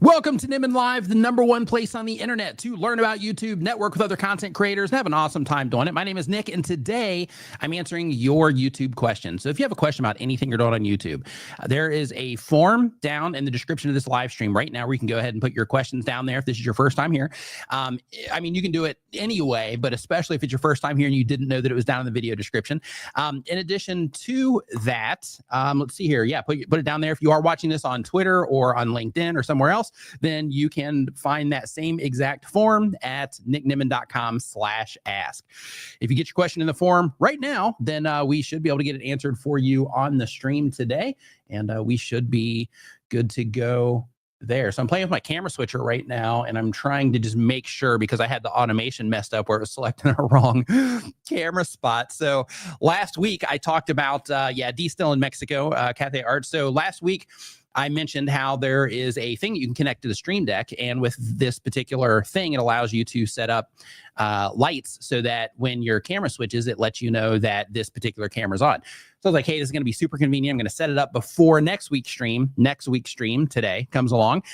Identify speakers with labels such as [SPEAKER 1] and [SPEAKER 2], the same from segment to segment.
[SPEAKER 1] Welcome to Nimin Live, the #1 place on the internet to learn about YouTube, network with other content creators, and have an awesome time doing it. My name is Nick, and today I'm answering your YouTube questions. So if you have a question about anything you're doing on YouTube, there is a form down in the description of this live stream right now where you can go ahead and put your questions down there if this is your first time here. I mean, you can do it anyway, but especially if it's your first time here and you didn't know that it was down in the video description. In addition to that, let's see here. Yeah, put it down there. If you are watching this on Twitter or on LinkedIn or somewhere else, then you can find that same exact form at nickniman.com/ask. If you get your question in the form right now, then we should be able to get it answered for you on the stream today, and we should be good to go there. So I'm playing with my camera switcher right now, and I'm trying to just make sure, because I had the automation messed up where it was selecting a wrong camera spot. So last week I talked about, D still in Mexico, Cathay Arts. So last week I mentioned how there is a thing you can connect to the Stream Deck, and with this particular thing, it allows you to set up lights so that when your camera switches, it lets you know that this particular camera's on. So I was like, hey, this is going to be super convenient. I'm going to set it up before next week's stream today comes along.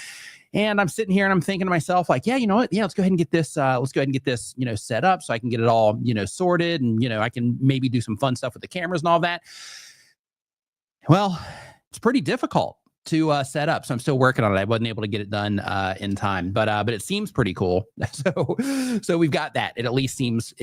[SPEAKER 1] And I'm sitting here and I'm thinking to myself, like, yeah, you know what? Yeah, let's go ahead and get this, set up so I can get it all, sorted, and, I can maybe do some fun stuff with the cameras and all that. Well, it's pretty difficult to set up, so I'm still working on it. I wasn't able to get it done in time, but it seems pretty cool. So we've got that. It at least seems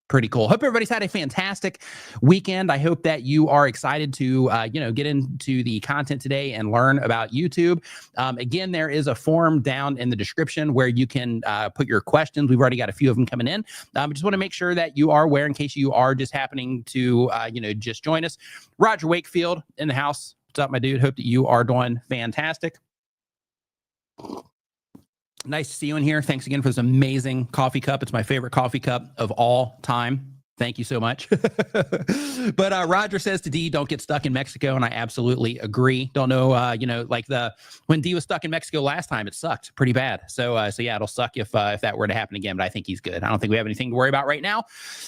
[SPEAKER 1] pretty cool. Hope everybody's had a fantastic weekend. I hope that you are excited to get into the content today and learn about YouTube. Again, there is a form down in the description where you can put your questions. We've already got a few of them coming in. Just want to make sure that you are aware in case you are just happening to just join us. Roger Wakefield in the house. What's up, my dude? Hope that you are doing fantastic. Nice to see you in here. Thanks again for this amazing coffee cup. It's my favorite coffee cup of all time. Thank you so much. But Roger says to D, don't get stuck in Mexico. And I absolutely agree. Don't know, when D was stuck in Mexico last time, it sucked pretty bad. So yeah, it'll suck if that were to happen again, but I think he's good. I don't think we have anything to worry about right now.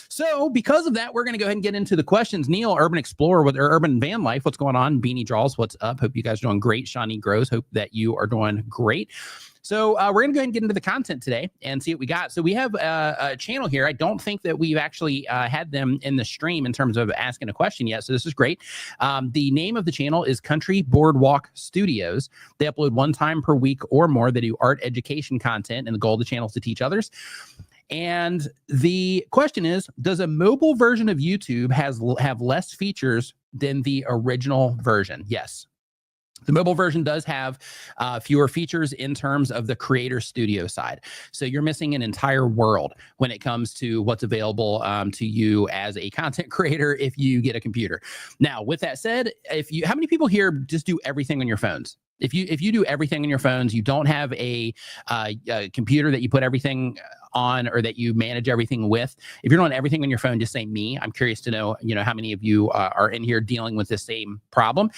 [SPEAKER 1] So because of that, we're going to go ahead and get into the questions. Neil, Urban Explorer or Urban Van Life, what's going on? Beanie Draws, what's up? Hope you guys are doing great. Shawnee Grows, hope that you are doing great. So we're going to go ahead and get into the content today and see what we got. So we have a channel here. I don't think that we've actually had them in the stream in terms of asking a question yet. So this is great. The name of the channel is Country Boardwalk Studios. They upload 1 time per week or more. They do art education content, and the goal of the channel is to teach others. And the question is, does a mobile version of YouTube have less features than the original version? Yes. The mobile version does have fewer features in terms of the creator studio side. So you're missing an entire world when it comes to what's available to you as a content creator if you get a computer. Now, with that said, how many people here just do everything on your phones? If you do everything on your phones, you don't have a computer that you put everything on or that you manage everything with. If you're doing everything on your phone, just say me. I'm curious to know, how many of you are in here dealing with the same problem.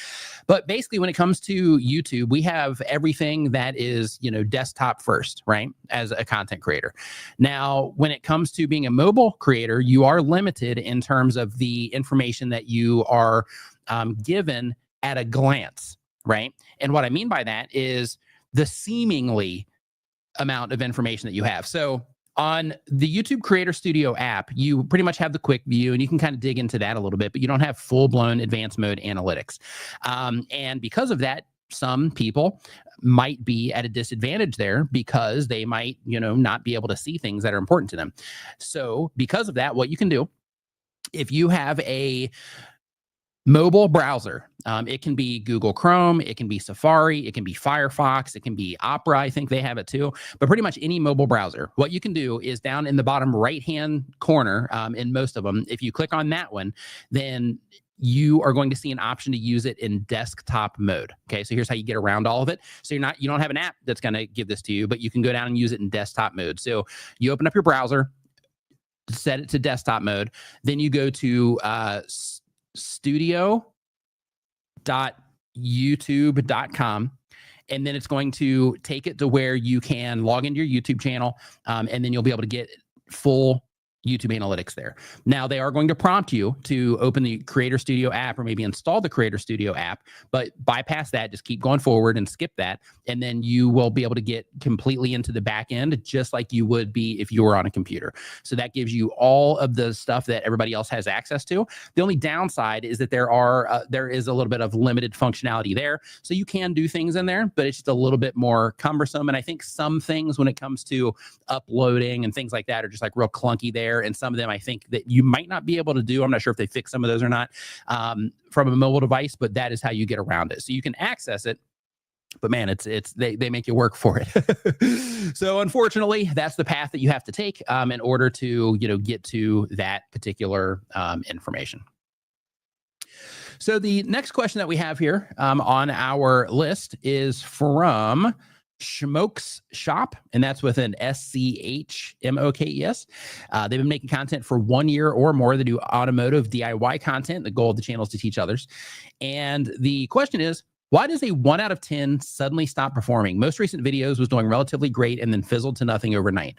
[SPEAKER 1] But basically, when it comes to YouTube, we have everything that is, desktop first, right? As a content creator. Now, when it comes to being a mobile creator, you are limited in terms of the information that you are given at a glance. Right. And what I mean by that is the seemingly amount of information that you have. So on the YouTube Creator Studio app, you pretty much have the quick view, and you can kind of dig into that a little bit, but you don't have full-blown advanced mode analytics. And because of that, some people might be at a disadvantage there because they might, not be able to see things that are important to them. So because of that, what you can do, if you have a mobile browser, it can be Google Chrome, it can be Safari, it can be Firefox, it can be Opera. I think they have it too, but pretty much any mobile browser. What you can do is down in the bottom right-hand corner, in most of them, if you click on that one, then you are going to see an option to use it in desktop mode. Okay, so here's how you get around all of it. So you don't have an app that's going to give this to you, but you can go down and use it in desktop mode. So you open up your browser, set it to desktop mode, then you go to studio.youtube.com, and then it's going to take it to where you can log into your YouTube channel, and then you'll be able to get full YouTube Analytics there. Now, they are going to prompt you to open the Creator Studio app or maybe install the Creator Studio app, but bypass that, just keep going forward and skip that. And then you will be able to get completely into the back end, just like you would be if you were on a computer. So that gives you all of the stuff that everybody else has access to. The only downside is that there is a little bit of limited functionality there. So you can do things in there, but it's just a little bit more cumbersome. And I think some things when it comes to uploading and things like that are just like real clunky there. And some of them I think that you might not be able to do. I'm not sure if they fix some of those or not from a mobile device, but that is how you get around it. So you can access it, but man, they make you work for it. So unfortunately, that's the path that you have to take in order to, get to that particular information. So the next question that we have here on our list is from Schmokes Shop, and that's with an SCHMOKES. They've been making content for 1 year or more. They do automotive DIY content. The goal of the channel is to teach others. And the question is, why does a 1 out of 10 suddenly stop performing? Most recent videos was doing relatively great and then fizzled to nothing overnight.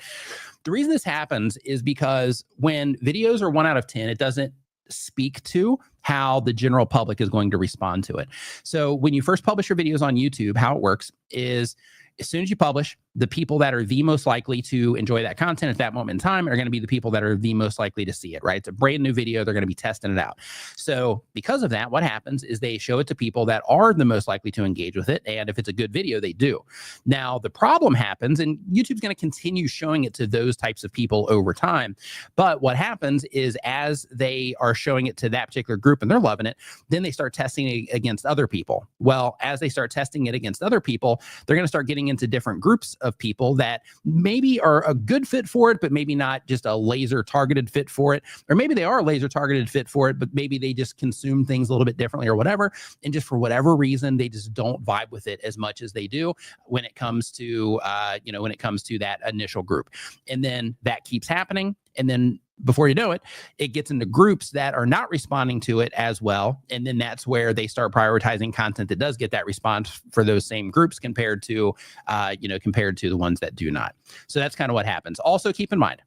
[SPEAKER 1] The reason this happens is because when videos are 1 out of 10, it doesn't speak to how the general public is going to respond to it. So when you first publish your videos on YouTube, how it works is as soon as you publish, the people that are the most likely to enjoy that content at that moment in time are going to be the people that are the most likely to see it, right? It's a brand new video. They're going to be testing it out. So because of that, what happens is they show it to people that are the most likely to engage with it. And if it's a good video, they do. Now, the problem happens, and YouTube's going to continue showing it to those types of people over time. But what happens is as they are showing it to that particular group and they're loving it, then they start testing it against other people. Well, as they start testing it against other people, they're going to start getting into different groups of people that maybe are a good fit for it, but maybe not just a laser targeted fit for it. Or maybe they are a laser targeted fit for it, but maybe they just consume things a little bit differently or whatever. And just for whatever reason, they just don't vibe with it as much as they do when it comes to, when it comes to that initial group. And then that keeps happening. And then before you know it, it gets into groups that are not responding to it as well. And then that's where they start prioritizing content that does get that response for those same groups compared to the ones that do not. So that's kind of what happens. Also keep in mind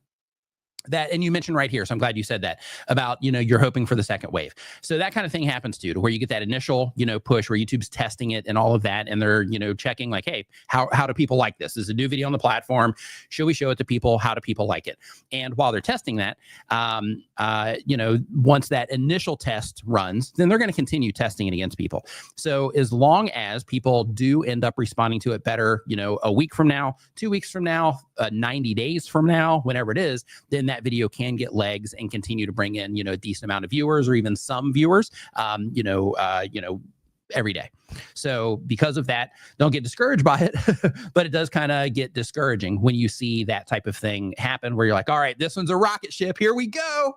[SPEAKER 1] that, and you mentioned right here, so I'm glad you said that about, you're hoping for the second wave. So that kind of thing happens too, to where you get that initial, push where YouTube's testing it and all of that. And they're, checking like, hey, how do people like this? This is a new video on the platform. Should we show it to people? How do people like it? And while they're testing that, once that initial test runs, then they're going to continue testing it against people. So as long as people do end up responding to it better, a week from now, 2 weeks from now, 90 days from now, whenever it is, then that video can get legs and continue to bring in, a decent amount of viewers or even some viewers, every day. So because of that, don't get discouraged by it, but it does kind of get discouraging when you see that type of thing happen where you're like, all right, this one's a rocket ship. Here we go.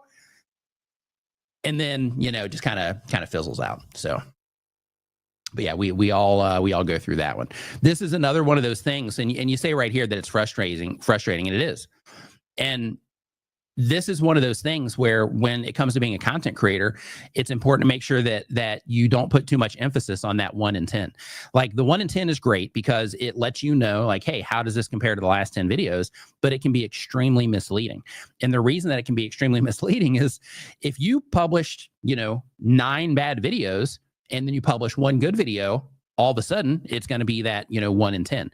[SPEAKER 1] And then, just kind of fizzles out. So, but yeah, we all go through that one. This is another one of those things. And you say right here that it's frustrating, and it is. And this is one of those things where when it comes to being a content creator, it's important to make sure that you don't put too much emphasis on that 1 in 10. Like the 1 in 10 is great because it lets you know like, hey, how does this compare to the last 10 videos? But it can be extremely misleading. And the reason that it can be extremely misleading is if you published, 9 bad videos and then you publish 1 good video, all of a sudden it's going to be that, 1 in 10.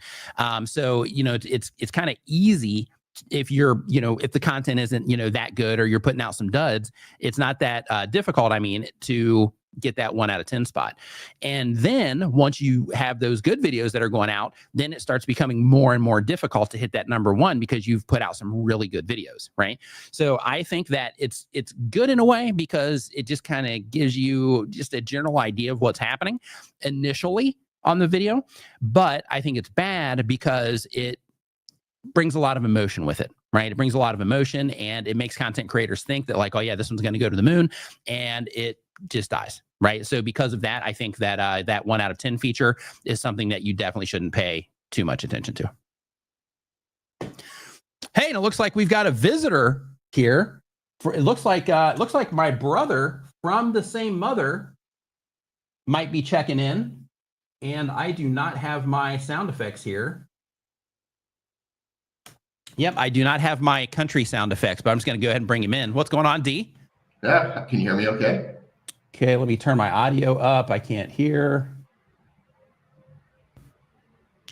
[SPEAKER 1] So, it's kind of easy if you're, if the content isn't, that good or you're putting out some duds, it's not that difficult, to get that 1 out of 10 spot. And then once you have those good videos that are going out, then it starts becoming more and more difficult to hit that number 1 because you've put out some really good videos, right? So I think that it's good in a way because it just kind of gives you just a general idea of what's happening initially on the video. But I think it's bad because it brings a lot of emotion with it, right? It brings a lot of emotion and it makes content creators think that like, oh yeah, this one's going to go to the moon, and it just dies, right? So because of that, I think that that 1 out of 10 feature is something that you definitely shouldn't pay too much attention to. Hey, and it looks like we've got a visitor here. It looks like my brother from the same mother might be checking in, and I do not have my sound effects here. Yep, I do not have my country sound effects, but I'm just going to go ahead and bring him in. What's going on, D?
[SPEAKER 2] Yeah, can you hear me okay?
[SPEAKER 1] Okay, let me turn my audio up. I can't hear.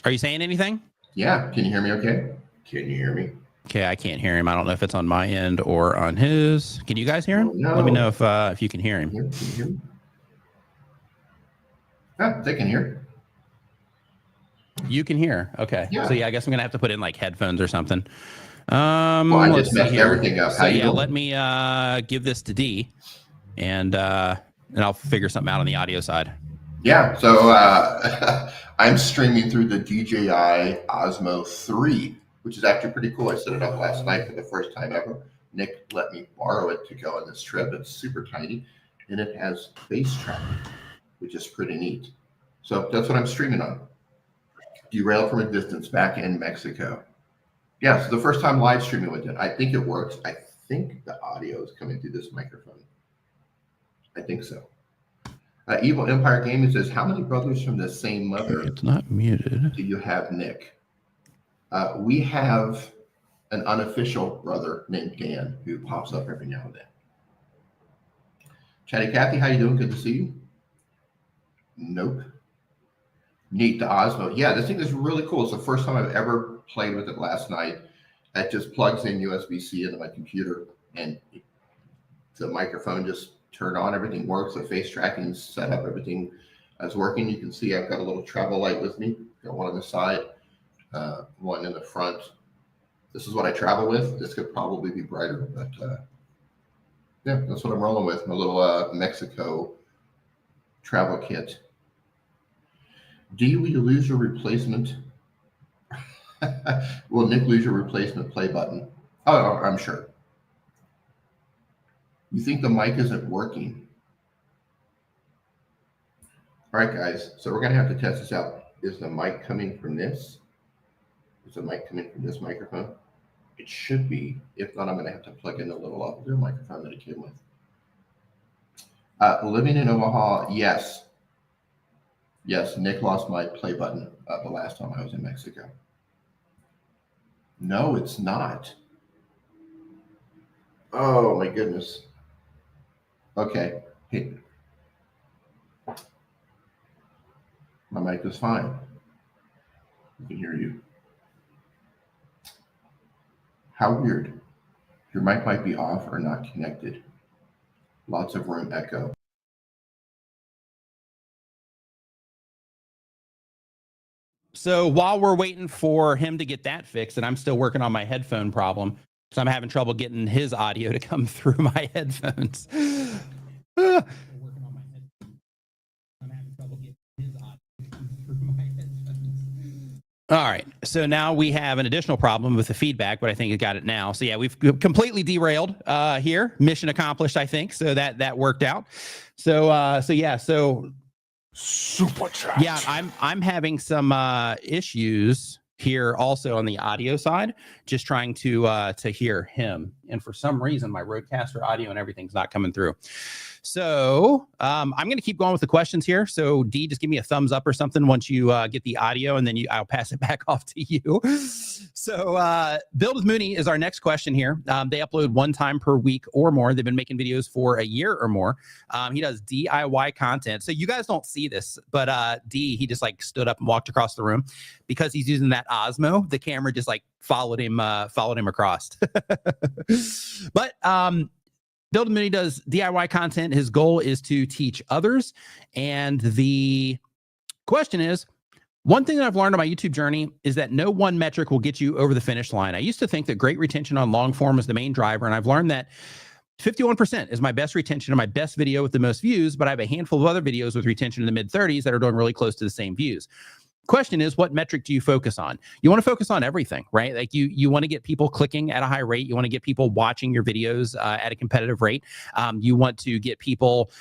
[SPEAKER 1] Are you saying anything?
[SPEAKER 2] Yeah, can you hear me okay? Can you hear me?
[SPEAKER 1] Okay, I can't hear him. I don't know if it's on my end or on his. Can you guys hear him?
[SPEAKER 2] Oh, no.
[SPEAKER 1] Let me know if you can hear him.
[SPEAKER 2] Can you hear me? Ah, they can hear.
[SPEAKER 1] You can hear. Okay.
[SPEAKER 2] Yeah.
[SPEAKER 1] So yeah, I guess I'm gonna have to put in like headphones or something.
[SPEAKER 2] Well, I just messed everything up.
[SPEAKER 1] So yeah, let me give this to D, and I'll figure something out on the audio side.
[SPEAKER 2] Yeah. So I'm streaming through the DJI Osmo 3, which is actually pretty cool. I set it up last night for the first time ever. Nick let me borrow it to go on this trip. It's super tiny, and it has face tracking, which is pretty neat. So that's what I'm streaming on. Derailed from a distance back in Mexico. Yeah, so the first time live streaming with it. I think it works. I think the audio is coming through this microphone. I think so. Evil Empire Gaming says, how many brothers from the same mother
[SPEAKER 1] It's not muted.
[SPEAKER 2] do you have, Nick? We have an unofficial brother named Dan who pops up every now and then. Chatty Cathy, how you doing? Good to see you. Nope. Neat, the Osmo. Yeah, this thing is really cool. It's the first time I've ever played with it last night. It just plugs in USB-C into my computer, and the microphone just turned on. Everything works. The face tracking set up. Everything is working. You can see I've got a little travel light with me. Got one on the side, one in the front. This is what I travel with. This could probably be brighter, but yeah, that's what I'm rolling with. My little Mexico travel kit. Do you lose your replacement? Will Nick lose your replacement play button? Oh, I'm sure. You think the mic isn't working? All right, guys. So we're going to have to test this out. Is the mic coming from this? Is the mic coming from this microphone? It should be. If not, I'm going to have to plug in the little lavalier microphone that it came with. Living in Omaha, yes. Yes, Nick lost my play button the last time I was in Mexico. No, it's not. Oh, my goodness. Okay. Hey. My mic is fine. I can hear you. How weird. Your mic might be off or not connected. Lots of room echo.
[SPEAKER 1] So while we're waiting for him to get that fixed, and I'm still working on my headphone problem, so I'm having trouble getting his audio to come through my headphones. All right, so now we have an additional problem with the feedback, but I think it got it now. So yeah, we've completely derailed here. Mission accomplished, I think. So that worked out. So super chat. Yeah, I'm having some issues here also on the audio side, just trying to hear him. And for some reason, my Rodecaster audio and everything's not coming through. So I'm going to keep going with the questions here. So D, just give me a thumbs up or something once you get the audio, and then I'll pass it back off to you. So Build with Mooney is our next question here. They upload 1 time per week or more. They've been making videos for a year or more. He does DIY content. So you guys don't see this, but D, he just like stood up and walked across the room because he's using that Osmo. The camera just like followed him across. But Build with Mooney does DIY content. His goal is to teach others. And the question is, one thing that I've learned on my YouTube journey is that no one metric will get you over the finish line. I used to think that great retention on long form is the main driver, and I've learned that 51% is my best retention on my best video with the most views, but I have a handful of other videos with retention in the mid-30s that are doing really close to the same views. Question is, what metric do you focus on? You want to focus on everything, right? Like you want to get people clicking at a high rate. You want to get people watching your videos at a competitive rate. You want to get people,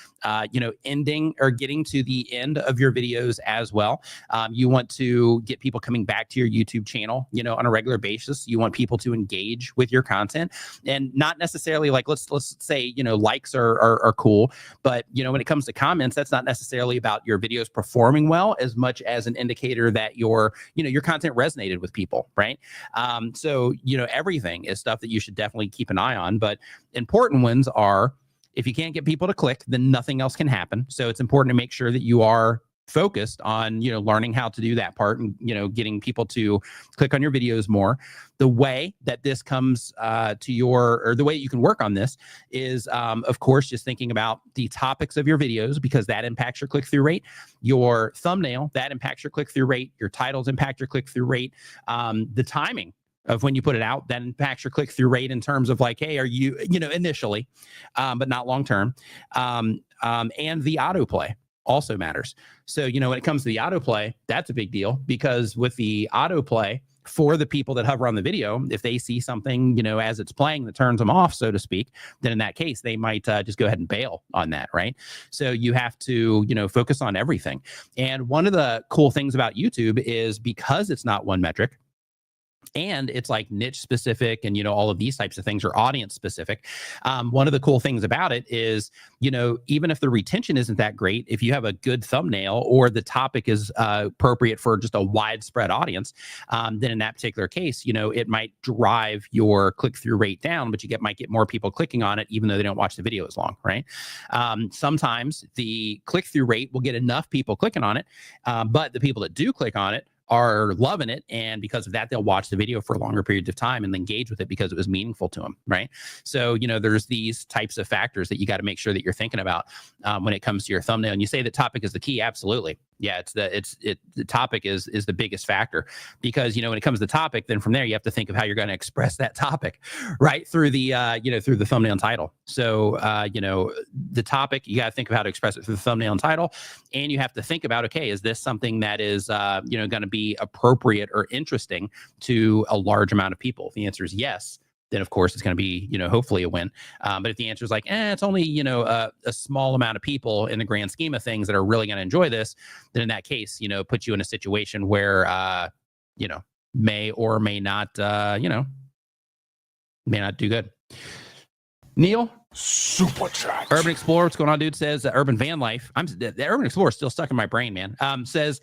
[SPEAKER 1] ending or getting to the end of your videos as well. You want to get people coming back to your YouTube channel, on a regular basis. You want people to engage with your content, and not necessarily like, let's say, likes are cool, but when it comes to comments, that's not necessarily about your videos performing well as much as an indicator indicator that your content resonated with people, right? So, everything is stuff that you should definitely keep an eye on. But important ones are, if you can't get people to click, then nothing else can happen. So it's important to make sure that you are focused on, learning how to do that part and, getting people to click on your videos more. The way that this comes or the way you can work on this is, of course, just thinking about the topics of your videos, because that impacts your click-through rate. Your thumbnail, that impacts your click-through rate. Your titles impact your click-through rate. The timing of when you put it out, that impacts your click-through rate in terms of like, hey, are you, initially, but not long-term. And the autoplay also matters. So, when it comes to the autoplay, that's a big deal, because with the autoplay, for the people that hover on the video, if they see something, as it's playing that turns them off, so to speak, then in that case, they might just go ahead and bail on that, right? So you have to, focus on everything. And one of the cool things about YouTube is, because it's not one metric, and it's like niche specific and, all of these types of things are audience specific. One of the cool things about it is, even if the retention isn't that great, if you have a good thumbnail or the topic is appropriate for just a widespread audience, then in that particular case, it might drive your click-through rate down, but might get more people clicking on it, even though they don't watch the video as long, right? Sometimes the click-through rate will get enough people clicking on it, but the people that do click on it are loving it, and because of that, they'll watch the video for longer periods of time and engage with it because it was meaningful to them, right? So, there's these types of factors that you got to make sure that you're thinking about when it comes to your thumbnail. And you say the topic is the key. Absolutely. Yeah, the topic is the biggest factor, because, when it comes to the topic, then from there you have to think of how you're going to express that topic, right? Through the, through the thumbnail and title. So, the topic, you got to think of how to express it through the thumbnail and title. And you have to think about, okay, is this something that is, going to be appropriate or interesting to a large amount of people? If the answer is yes, then of course it's going to be, hopefully a win. But if the answer is like, it's only, a small amount of people in the grand scheme of things that are really going to enjoy this, then in that case, puts you in a situation where, may or may not, may not do good. Neil?
[SPEAKER 3] Super chat.
[SPEAKER 1] Urban Explorer, what's going on, dude? Says Urban Van Life. The Urban Explorer is still stuck in my brain, man. Says,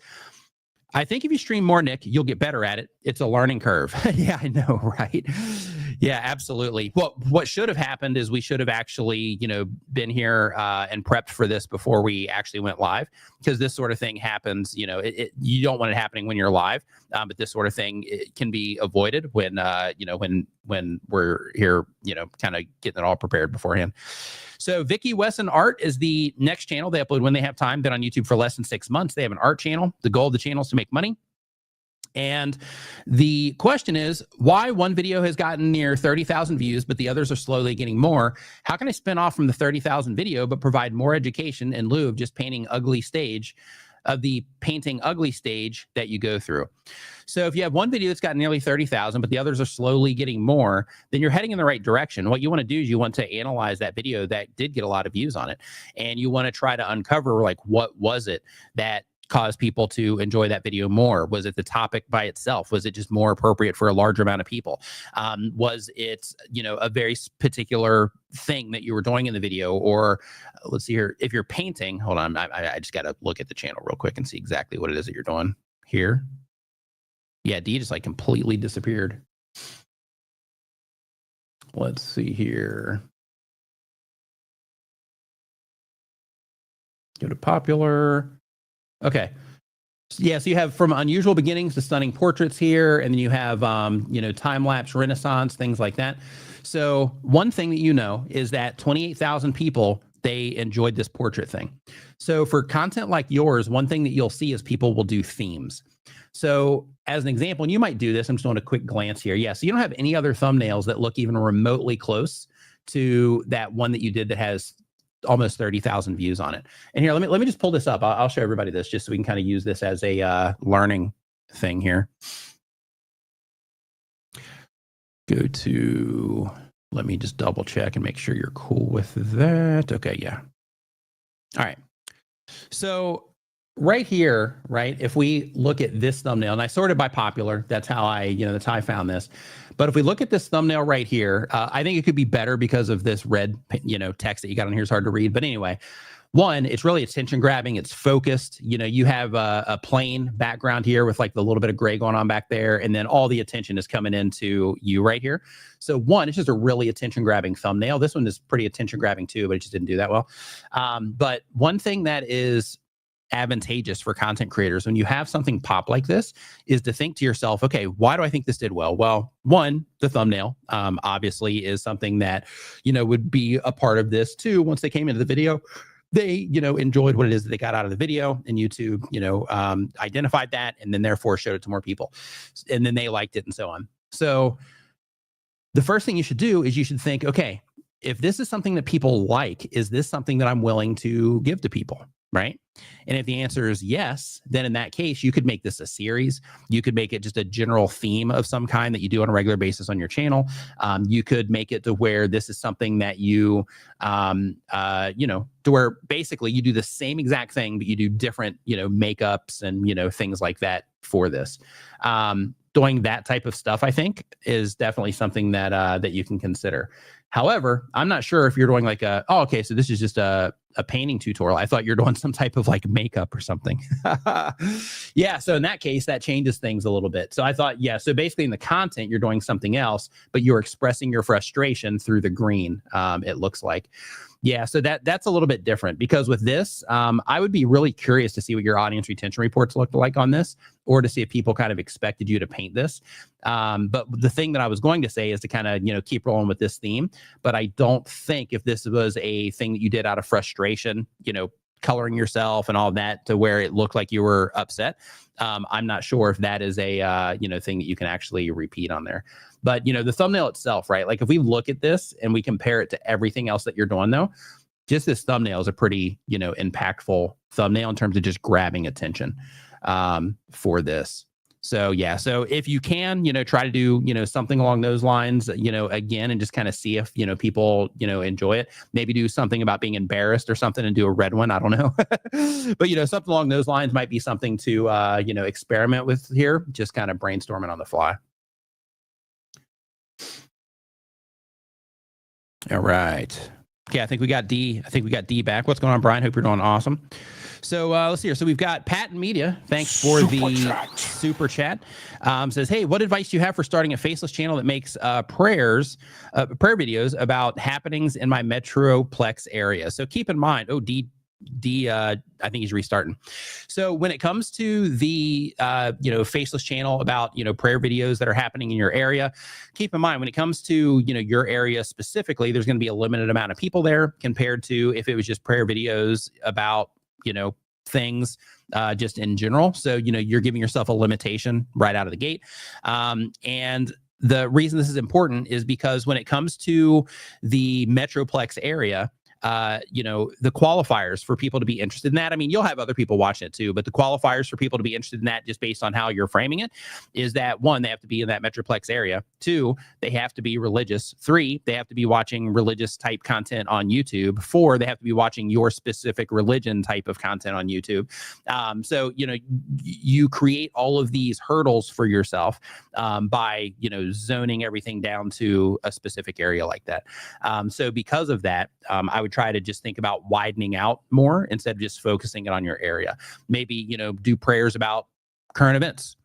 [SPEAKER 1] I think if you stream more, Nick, you'll get better at it. It's a learning curve. Yeah, I know, right? Yeah, absolutely. Well, what should have happened is we should have actually, been here and prepped for this before we actually went live, because this sort of thing happens. You don't want it happening when you're live, but this sort of thing, it can be avoided when, when we're here, kind of getting it all prepared beforehand. So Vicky Wesson Art is the next channel. They upload when they have time. Been on YouTube for less than 6 months. They have an art channel. The goal of the channel is to make money. And the question is, why one video has gotten near 30,000 views, but the others are slowly getting more? How can I spin off from the 30,000 video, but provide more education in lieu of just painting ugly stage that you go through? So if you have one video that's got nearly 30,000, but the others are slowly getting more, then you're heading in the right direction. What you want to do is you want to analyze that video that did get a lot of views on it. And you want to try to uncover, like, what was it that caused people to enjoy that video more? Was it the topic by itself? Was it just more appropriate for a larger amount of people? Was it, a very particular thing that you were doing in the video? Or let's see here, if you're painting, hold on, I just got to look at the channel real quick and see exactly what it is that you're doing here. Yeah, D just like completely disappeared. Let's see here. Go to popular. Okay. Yeah, so you have from unusual beginnings to stunning portraits here, and then you have, time-lapse, Renaissance, things like that. So one thing that is that 28,000 people, they enjoyed this portrait thing. So for content like yours, one thing that you'll see is people will do themes. So as an example, and you might do this, I'm just doing a quick glance here. Yeah, so you don't have any other thumbnails that look even remotely close to that one that you did that has almost 30,000 views on it. And here, let me just pull this up. I'll show everybody this just so we can kind of use this as a learning thing here. Go to, let me just double check and make sure you're cool with that. Okay, yeah. All right. So right here, right, if we look at this thumbnail, and I sorted by popular, that's how I found this. But if we look at this thumbnail right here, I think it could be better because of this red, text that you got on here is hard to read. But anyway, one, it's really attention grabbing. It's focused. You know, you have a plain background here with like the little bit of gray going on back there. And then all the attention is coming into you right here. So one, it's just a really attention grabbing thumbnail. This one is pretty attention grabbing too, but it just didn't do that well. But one thing that is advantageous for content creators when you have something pop like this is to think to yourself, okay, why do I think this did well? Well, one, the thumbnail obviously is something that, you know, would be a part of this too. Once they came into the video, they, you know, enjoyed what it is that they got out of the video, and YouTube, you know, identified that and then therefore showed it to more people, and then they liked it and so on. So the first thing you should do is you should think, okay, if this is something that people like, is this something that I'm willing to give to people? Right? And if the answer is yes, then in that case, you could make this a series. You could make it just a general theme of some kind that you do on a regular basis on your channel. You could make it to where this is something that you, you know, to where basically you do the same exact thing, but you do different, you know, makeups and, you know, things like that for this. Doing that type of stuff, I think, is definitely something that that you can consider. However, I'm not sure if you're doing like a, oh, okay, so this is just a painting tutorial. I thought you're doing some type of like makeup or something. Yeah, so in that case, that changes things a little bit. So I thought, yeah, so basically in the content, you're doing something else, but you're expressing your frustration through the green, it looks like. Yeah, so that's a little bit different, because with this, I would be really curious to see what your audience retention reports looked like on this, or to see if people kind of expected you to paint this. But the thing that I was going to say is to kind of, you know, keep rolling with this theme. But I don't think if this was a thing that you did out of frustration, you know, coloring yourself and all of that to where it looked like you were upset, I'm not sure if that is a, you know, thing that you can actually repeat on there. But, you know, the thumbnail itself, right? Like if we look at this and we compare it to everything else that you're doing, though, just this thumbnail is a pretty, you know, impactful thumbnail in terms of just grabbing attention for this. So, yeah. So if you can, you know, try to do, you know, something along those lines, you know, again, and just kind of see if, you know, people, you know, enjoy it. Maybe do something about being embarrassed or something and do a red one. I don't know. But, you know, something along those lines might be something to, you know, experiment with here. Just kind of brainstorming on the fly. All right. Okay, I think we got D. I think we got D back. What's going on, Brian? Hope you're doing awesome. So let's see here. So we've got Pat in Media. Thanks for the super chat. Says, hey, what advice do you have for starting a Faceless channel that makes prayer videos about happenings in my Metroplex area? So keep in mind, I think he's restarting. So when it comes to the, you know, Faceless channel about, you know, prayer videos that are happening in your area, keep in mind when it comes to, you know, your area specifically, there's going to be a limited amount of people there compared to if it was just prayer videos about, you know, things just in general. So, you know, you're giving yourself a limitation right out of the gate. And the reason this is important is because when it comes to the Metroplex area, you know, the qualifiers for people to be interested in that, I mean, you'll have other people watching it too, but the qualifiers for people to be interested in that, just based on how you're framing it, is that one, they have to be in that Metroplex area. Two, they have to be religious. Three, they have to be watching religious type content on YouTube. Four, they have to be watching your specific religion type of content on YouTube. So, you know, you create all of these hurdles for yourself by, you know, zoning everything down to a specific area like that. So because of that, I would try to just think about widening out more instead of just focusing it on your area. Maybe, you know, do prayers about current events,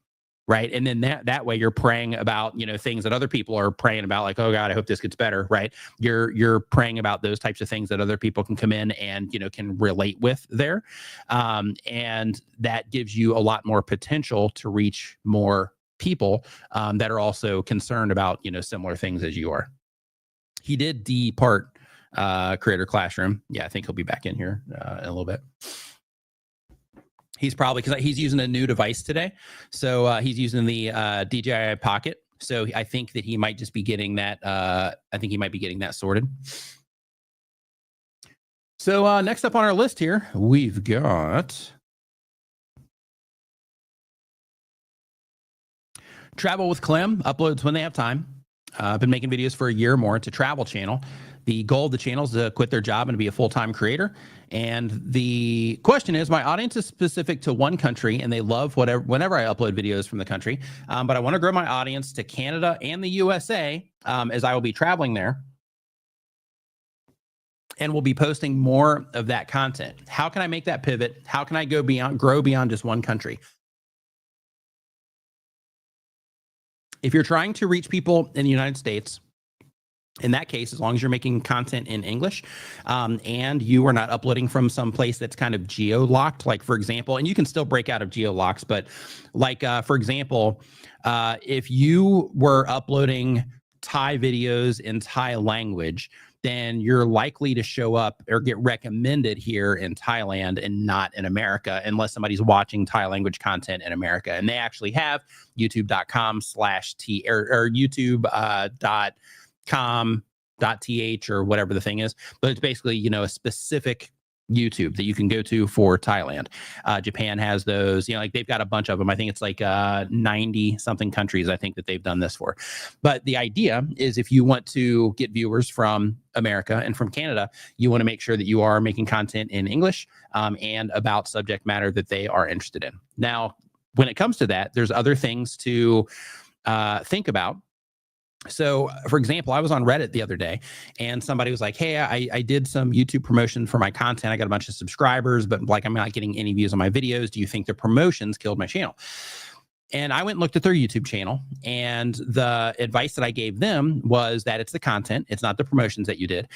[SPEAKER 1] right? And then that way you're praying about, you know, things that other people are praying about, like, oh God, I hope this gets better, right? You're praying about those types of things that other people can come in and, you know, can relate with there. And that gives you a lot more potential to reach more people that are also concerned about, you know, similar things as you are. He did depart Creator Classroom. Yeah, I think he'll be back in here in a little bit. He's probably, because he's using a new device today. So he's using the DJI Pocket. So I think that he might just be getting that. I think he might be getting that sorted. So next up on our list here, we've got Travel with Clem, uploads when they have time. I've been making videos for a year or more. It's a travel channel. The goal of the channel is to quit their job and to be a full-time creator. And the question is, my audience is specific to one country and they love whenever I upload videos from the country. But I want to grow my audience to Canada and the USA as I will be traveling there. and we'll be posting more of that content. How can I make that pivot? How can I grow beyond just one country? If you're trying to reach people in the United States, in that case, as long as you're making content in English, and you are not uploading from some place that's kind of geo-locked, like for example, and you can still break out of geo-locks, but like for example, if you were uploading Thai videos in Thai language, then you're likely to show up or get recommended here in Thailand and not in America, unless somebody's watching Thai language content in America. And they actually have youtube.com/t or youtube.com.th or whatever the thing is. But it's basically, you know, a specific YouTube that you can go to for Thailand. Japan has those, you know, like they've got a bunch of them. I think it's like 90 something countries I think that they've done this for. But the idea is if you want to get viewers from America and from Canada, you want to make sure that you are making content in English and about subject matter that they are interested in. Now, when it comes to that, there's other things to think about. So, for example, I was on Reddit the other day and somebody was like, hey, I did some YouTube promotion for my content. I got a bunch of subscribers, but like, I'm not getting any views on my videos. Do you think the promotions killed my channel? And I went and looked at their YouTube channel, and the advice that I gave them was that it's the content. It's not the promotions that you did.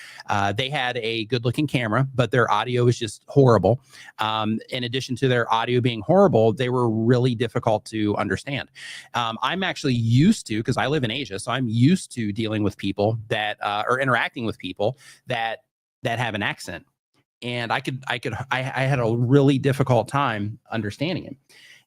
[SPEAKER 1] They had a good looking camera, but their audio was just horrible. In addition to their audio being horrible, they were really difficult to understand. I'm actually used to, because I live in Asia, so I'm used to dealing with people that or interacting with people that have an accent. And I had a really difficult time understanding him.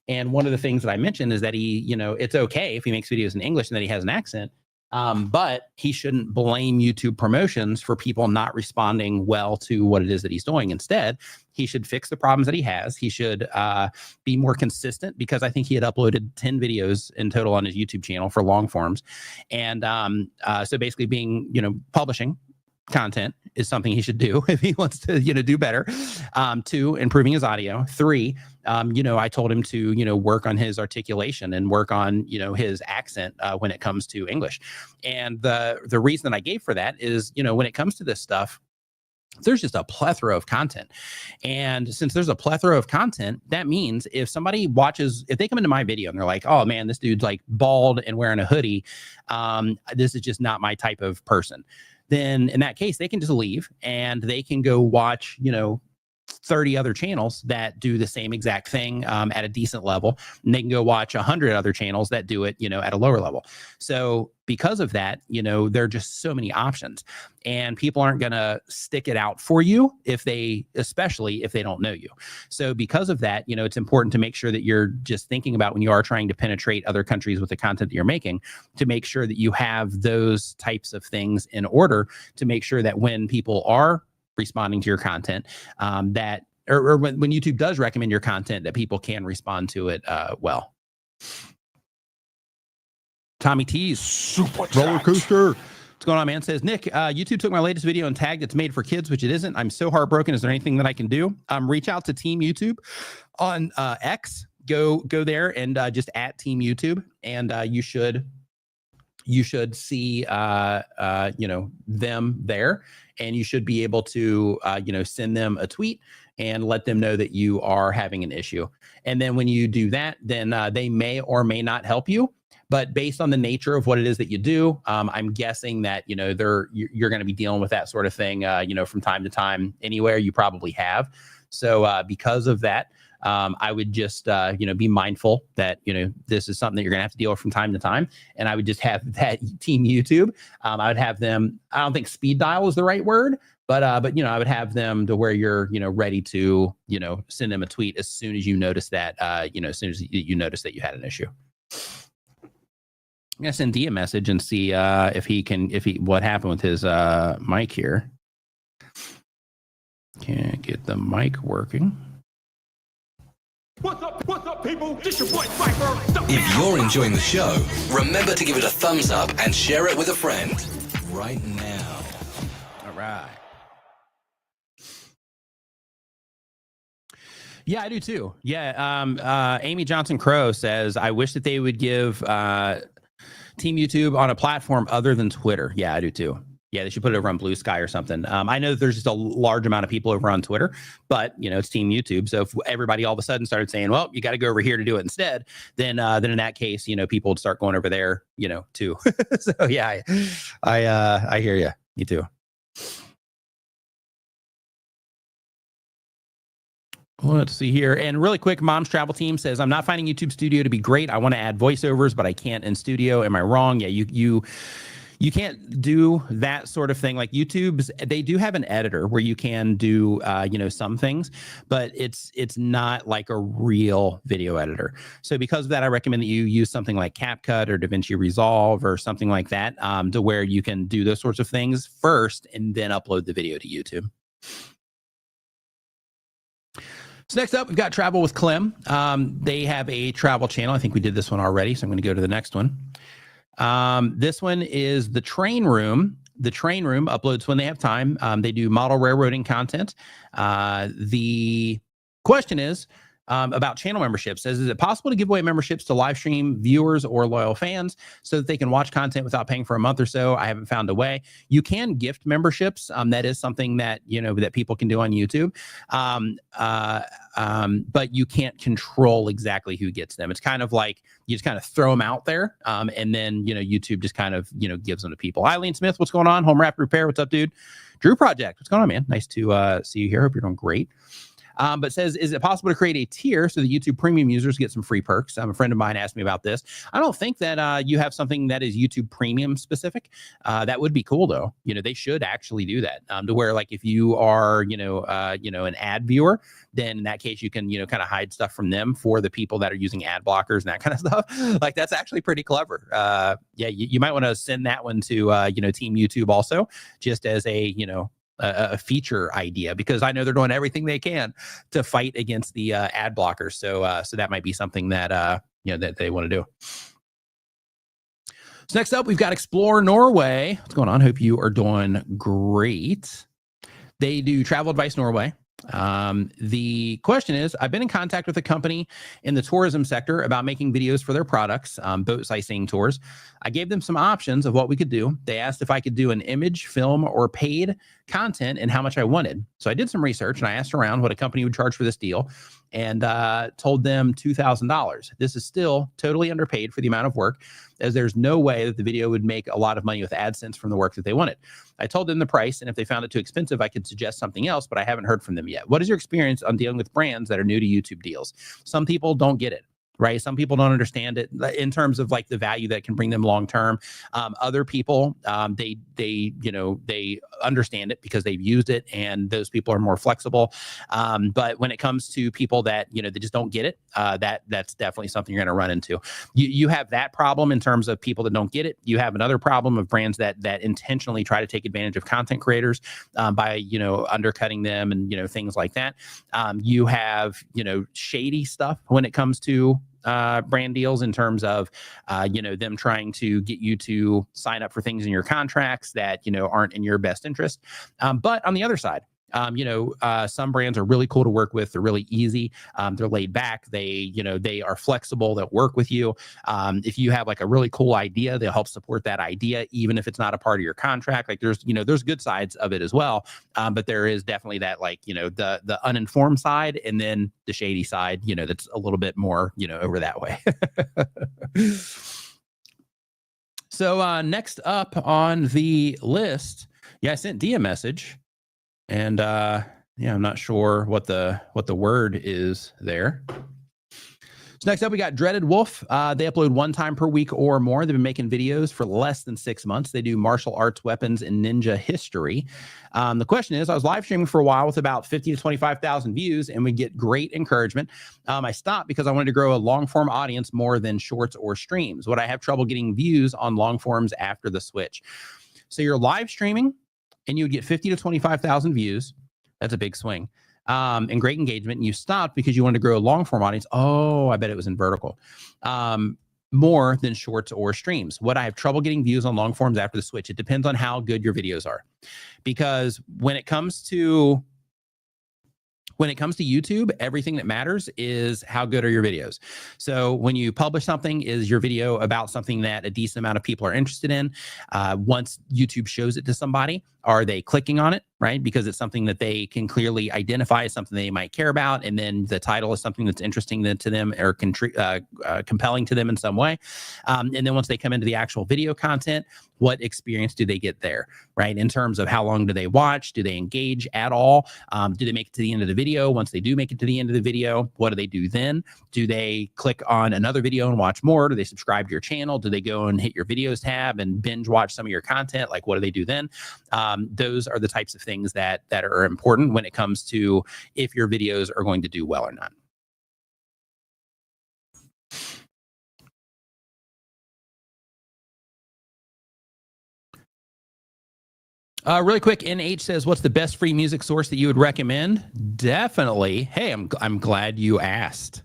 [SPEAKER 1] And one of the things that I mentioned is that he, you know, it's okay if he makes videos in English and that he has an accent, but he shouldn't blame YouTube promotions for people not responding well to what it is that he's doing. Instead, he should fix the problems that he has. He should be more consistent, because I think he had uploaded 10 videos in total on his YouTube channel for long forms. And so basically publishing content is something he should do if he wants to, do better. 2, improving his audio. 3, I told him to, work on his articulation and work on, his accent when it comes to English. And the reason that I gave for that is, when it comes to this stuff, there's just a plethora of content. And since there's a plethora of content, that means if somebody watches, if they come into my video and they're like, oh man, this dude's like bald and wearing a hoodie, this is just not my type of person. Then in that case, they can just leave and they can go watch, 30 other channels that do the same exact thing at a decent level. And they can go watch 100 other channels that do it, at a lower level. So because of that, there are just so many options, and people aren't going to stick it out for you especially if they don't know you. So because of that, it's important to make sure that you're just thinking about, when you are trying to penetrate other countries with the content that you're making, to make sure that you have those types of things in order to make sure that when people are responding to your content, that or when YouTube does recommend your content, that people can respond to it well. Tommy Tease, roller coaster. What's going on, man? Says Nick, YouTube took my latest video and tagged it's made for kids, which it isn't. I'm so heartbroken. Is there anything that I can do? Reach out to Team YouTube on X. Go there and just at Team YouTube, and you should see them there, and you should be able to send them a tweet and let them know that you are having an issue. And then when you do that, then they may or may not help you. But based on the nature of what it is that you do, I'm guessing that you're going to be dealing with that sort of thing from time to time anywhere. You probably have. So because of that, I would just, be mindful that, this is something that you're going to have to deal with from time to time. And I would just have that Team YouTube. I would have them, I don't think speed dial is the right word, but I would have them to where you're, ready to, send them a tweet as soon as you notice that, as soon as you notice that you had an issue. I'm going to send D a message and see what happened with his mic here. Can't get the mic working.
[SPEAKER 3] What's up, people? This your boy Viper.
[SPEAKER 4] If you're enjoying the show, remember to give it a thumbs up and share it with a friend right now.
[SPEAKER 1] All right. Yeah, I do too. Yeah. Amy Johnson Crow says, I wish that they would give Team YouTube on a platform other than Twitter. Yeah, I do too. Yeah, they should put it over on Blue Sky or something. I know that there's just a large amount of people over on Twitter, but it's Team YouTube. So if everybody all of a sudden started saying, "Well, you got to go over here to do it instead," then in that case, people would start going over there, too. So yeah, I hear you. Me too. Let's see here. And really quick, Mom's Travel Team says, I'm not finding YouTube Studio to be great. I want to add voiceovers, but I can't in Studio. Am I wrong? Yeah, you can't do that sort of thing. Like YouTube's, they do have an editor where you can do, some things, but it's not like a real video editor. So because of that, I recommend that you use something like CapCut or DaVinci Resolve or something like that, to where you can do those sorts of things first and then upload the video to YouTube. So next up, we've got Travel with Clem. They have a travel channel. I think we did this one already, so I'm going to go to the next one. This one is The Train Room. The Train Room uploads when they have time. They do model railroading content. The question is about channel memberships. Says, is it possible to give away memberships to live stream viewers or loyal fans so that they can watch content without paying for a month or so? I haven't found a way. You can gift memberships. That is something that, that people can do on YouTube. But you can't control exactly who gets them. It's kind of like you just kind of throw them out there. And then, YouTube just kind of, gives them to people. Eileen Smith, what's going on? Home Wrap Repair, what's up, dude? Drew Project, what's going on, man? Nice to see you here. Hope you're doing great. But says, is it possible to create a tier so that YouTube premium users get some free perks? A friend of mine asked me about this. I don't think that you have something that is YouTube premium specific. That would be cool though. They should actually do that to where like if you are, an ad viewer, then in that case you can, kind of hide stuff from them for the people that are using ad blockers and that kind of stuff. Like that's actually pretty clever. Yeah, you might want to send that one to, Team YouTube also, just as a feature idea, because I know they're doing everything they can to fight against the ad blockers. So that might be something that that they want to do. So next up, we've got Explore Norway. What's going on? Hope you are doing great. They do travel advice Norway. The question is, I've been in contact with a company in the tourism sector about making videos for their products, boat sightseeing tours. I gave them some options of what we could do. They asked if I could do an image, film, or paid content and how much I wanted. So I did some research and I asked around what a company would charge for this deal and told them $2,000. This is still totally underpaid for the amount of work, as there's no way that the video would make a lot of money with AdSense from the work that they wanted. I told them the price, and if they found it too expensive, I could suggest something else, but I haven't heard from them yet. What is your experience on dealing with brands that are new to YouTube deals? Some people don't get it. Right. Some people don't understand it in terms of like the value that can bring them long term. Other people, they understand it because they've used it, and those people are more flexible. But when it comes to people that, they just don't get it, that's definitely something you're going to run into. You have that problem in terms of people that don't get it. You have another problem of brands that intentionally try to take advantage of content creators by, undercutting them and, things like that. You have, shady stuff when it comes to brand deals in terms of, them trying to get you to sign up for things in your contracts that, aren't in your best interest. But on the other side, some brands are really cool to work with. They're really easy. They're laid back. They are flexible. They'll work with you. If you have like a really cool idea, they'll help support that idea, even if it's not a part of your contract. Like there's good sides of it as well. But there is definitely that, like, the uninformed side, and then the shady side, that's a little bit more, over that way. So next up on the list, I sent Dee a message. And I'm not sure what the word is there. So next up, we got Dreaded Wolf. They upload 1 time per week or more. They've been making videos for less than 6 months. They do martial arts, weapons, and ninja history. The question is, I was live streaming for a while with about 50 to 25,000 views, and we get great encouragement. I stopped because I wanted to grow a long form audience more than shorts or streams. Would I have trouble getting views on long forms after the switch? So you're live streaming, and you would get 50 to 25,000 views. That's a big swing. And great engagement. And you stopped because you wanted to grow a long form audience. Oh, I bet it was in vertical. More than shorts or streams. Would I have trouble getting views on long forms after the switch? It depends on how good your videos are. Because when it comes to When it comes to YouTube, everything that matters is how good are your videos. So when you publish something, is your video about something that a decent amount of people are interested in? Once YouTube shows it to somebody, are they clicking on it, right? Because it's something that they can clearly identify as something they might care about. And then the title is something that's interesting to them or compelling to them in some way. And then once they come into the actual video content, what experience do they get there, right? In terms of how long do they watch? Do they engage at all? Do they make it to the end of the video? Once they do make it to the end of the video, what do they do then? Do they click on another video and watch more? Do they subscribe to your channel? Do they go and hit your videos tab and binge watch some of your content? Like, what do they do then? Those are the types of things that are important when it comes to if your videos are going to do well or not. Really quick, NH says, what's the best free music source that you would recommend? Definitely. Hey, I'm glad you asked.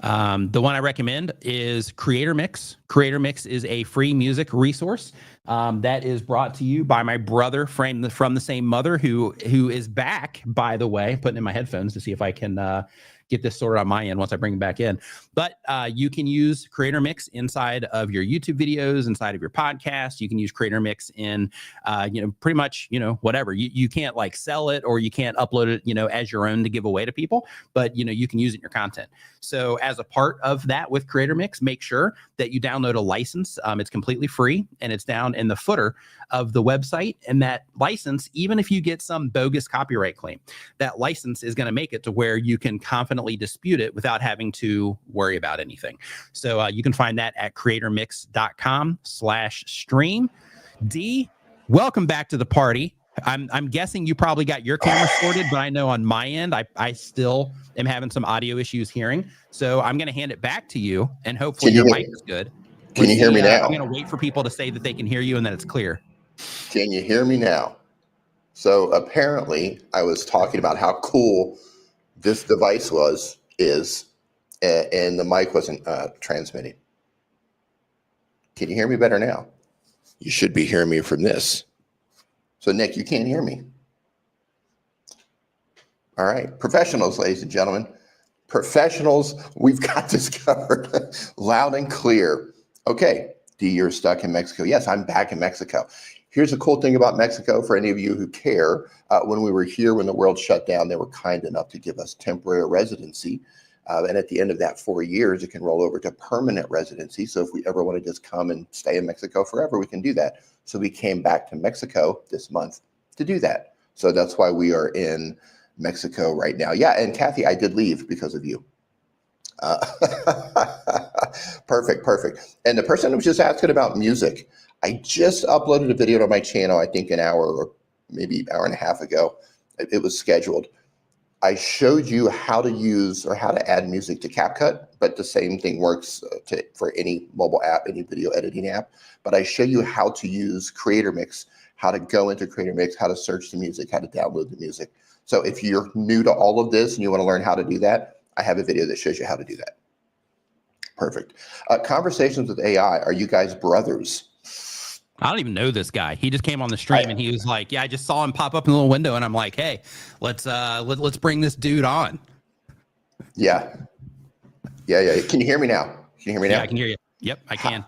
[SPEAKER 1] The one I recommend is Creator Mix. Creator Mix is a free music resource that is brought to you by my brother from the same mother who is back, by the way. Putting in my headphones to see if I can get this sorted on my end once I bring it back in. But you can use Creator Mix inside of your YouTube videos, inside of your podcast. You can use Creator Mix in, pretty much, whatever. You can't like sell it or you can't upload it, as your own to give away to people, but, you can use it in your content. So as a part of that with Creator Mix, make sure that you download a license. It's completely free and it's down in the footer of the website. And that license, even if you get some bogus copyright claim, that license is going to make it to where you can confidently dispute it without having to worry about anything. So you can find that at creatormix.com/stream. D, welcome back to the party. I'm guessing you probably got your camera sorted, but I know on my end, I still am having some audio issues hearing. So I'm going to hand it back to you and hopefully your mic is good.
[SPEAKER 2] Can you hear me now?
[SPEAKER 1] I'm going to wait for people to say that they can hear you and that it's clear.
[SPEAKER 2] Can you hear me now? So apparently I was talking about how cool this device is, and the mic wasn't transmitting. Can you hear me better now? You should be hearing me from this. So Nick, you can't hear me. All right, professionals, ladies and gentlemen. Professionals, we've got this covered loud and clear. Okay, D, you're stuck in Mexico. Yes, I'm back in Mexico. Here's the cool thing about Mexico for any of you who care. When we were here, when the world shut down, they were kind enough to give us temporary residency. And at the end of that 4 years, it can roll over to permanent residency. So if we ever want to just come and stay in Mexico forever, we can do that. So we came back to Mexico this month to do that. So that's why we are in Mexico right now. Yeah, and Kathy, I did leave because of you. Perfect. And the person who was just asking about music, I just uploaded a video to my channel, I think an hour or maybe hour and a half ago. It was scheduled. I showed you how to use or how to add music to CapCut, but the same thing works for any mobile app, any video editing app. But I show you how to use Creator Mix, how to go into Creator Mix, how to search the music, how to download the music. So if you're new to all of this and you want to learn how to do that, I have a video that shows you how to do that. Perfect. Conversations with AI. Are you guys brothers?
[SPEAKER 1] I don't even know this guy. He just came on the stream and he was like, yeah, I just saw him pop up in a little window and I'm like, hey, let's bring this dude on.
[SPEAKER 2] Yeah. Can you hear me now?
[SPEAKER 1] Yeah, I can hear you. Yep, I can.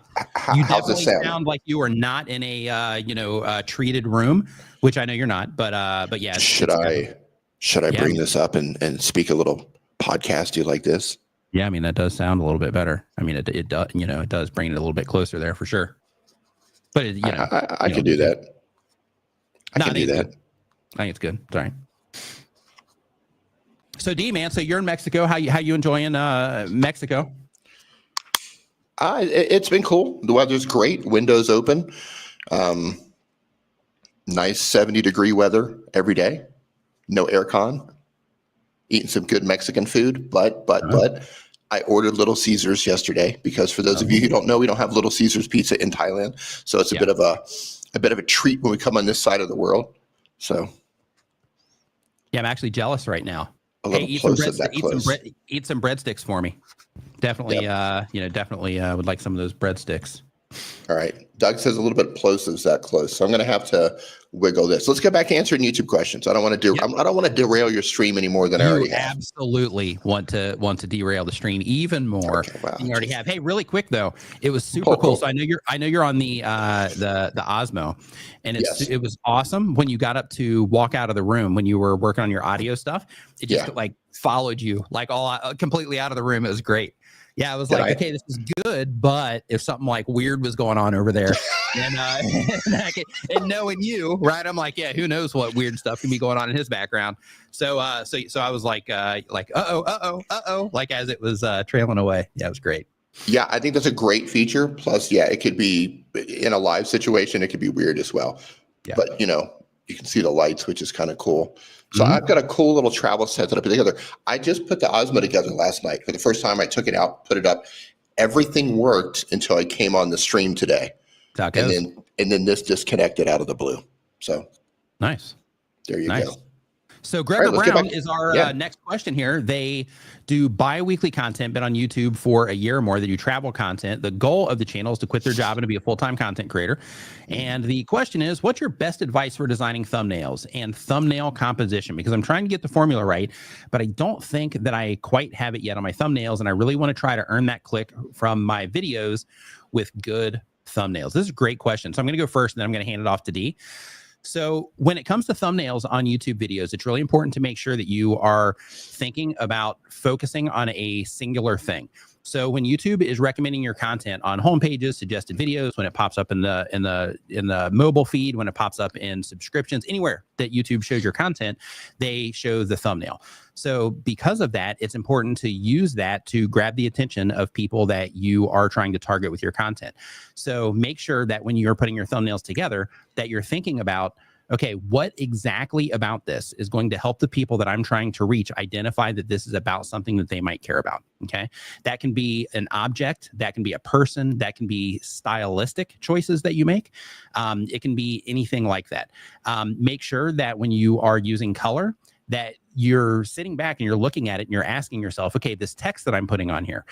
[SPEAKER 1] You definitely sound like you are not in a treated room, which I know you're not, but yeah.
[SPEAKER 2] Should I bring this up and speak a little podcast like this?
[SPEAKER 1] Yeah, I mean that does sound a little bit better. I mean it does, it does bring it a little bit closer there for sure. But
[SPEAKER 2] I can do that. I can do that.
[SPEAKER 1] I think it's good. Sorry. So D, man, so you're in Mexico. How you enjoying Mexico?
[SPEAKER 2] It's been cool. The weather's great. Windows open. Nice 70-degree weather every day. No aircon. Eating some good Mexican food, but I ordered Little Caesars yesterday because for those of you who don't know, we don't have Little Caesars pizza in Thailand, so it's a bit of a treat when we come on this side of the world. So,
[SPEAKER 1] yeah, I'm actually jealous right now.
[SPEAKER 2] Hey, eat some
[SPEAKER 1] breadsticks for me. Definitely, definitely would like some of those breadsticks.
[SPEAKER 2] All right. Doug says a little bit plosives that close. So I'm going to have to wiggle this. Let's get back to answering YouTube questions. I don't want to I don't want to derail your stream any more than I already have.
[SPEAKER 1] Absolutely want to derail the stream even more than you already have. Hey, really quick though, it was super cool. So I know you're on the Osmo, and it was awesome when you got up to walk out of the room when you were working on your audio stuff. It just like followed you like all completely out of the room. It was great. Yeah, I was okay, this is good, but if something like weird was going on over there, and knowing you, right, I'm like, yeah, who knows what weird stuff can be going on in his background. So I was like, like as it was trailing away. Yeah, it was great.
[SPEAKER 2] Yeah, I think that's a great feature. Plus, yeah, it could be in a live situation. It could be weird as well. Yeah. But, you can see the lights, which is kind of cool. So I've got a cool little travel set that I put together. I just put the Osmo together last night. For the first time, I took it out, put it up. Everything worked until I came on the stream today. And then this disconnected out of the blue. So
[SPEAKER 1] nice.
[SPEAKER 2] There you go.
[SPEAKER 1] So Gregor Brown is our next question here. They do bi-weekly content, been on YouTube for a year or more. They do travel content. The goal of the channel is to quit their job and to be a full-time content creator. And the question is, what's your best advice for designing thumbnails and thumbnail composition? Because I'm trying to get the formula right, but I don't think that I quite have it yet on my thumbnails. And I really want to try to earn that click from my videos with good thumbnails. This is a great question. So I'm going to go first, and then I'm going to hand it off to Dee. So when it comes to thumbnails on YouTube videos, it's really important to make sure that you are thinking about focusing on a singular thing. So when YouTube is recommending your content on homepages, suggested videos, when it pops up in the mobile feed, when it pops up in subscriptions, anywhere that YouTube shows your content, they show the thumbnail. So because of that, it's important to use that to grab the attention of people that you are trying to target with your content. So make sure that when you're putting your thumbnails together, that you're thinking about, okay, what exactly about this is going to help the people that I'm trying to reach identify that this is about something that they might care about, okay? That can be an object, that can be a person, that can be stylistic choices that you make. It can be anything like that. Make sure that when you are using color, that you're sitting back and you're looking at it and you're asking yourself, okay, this text that I'm putting on here,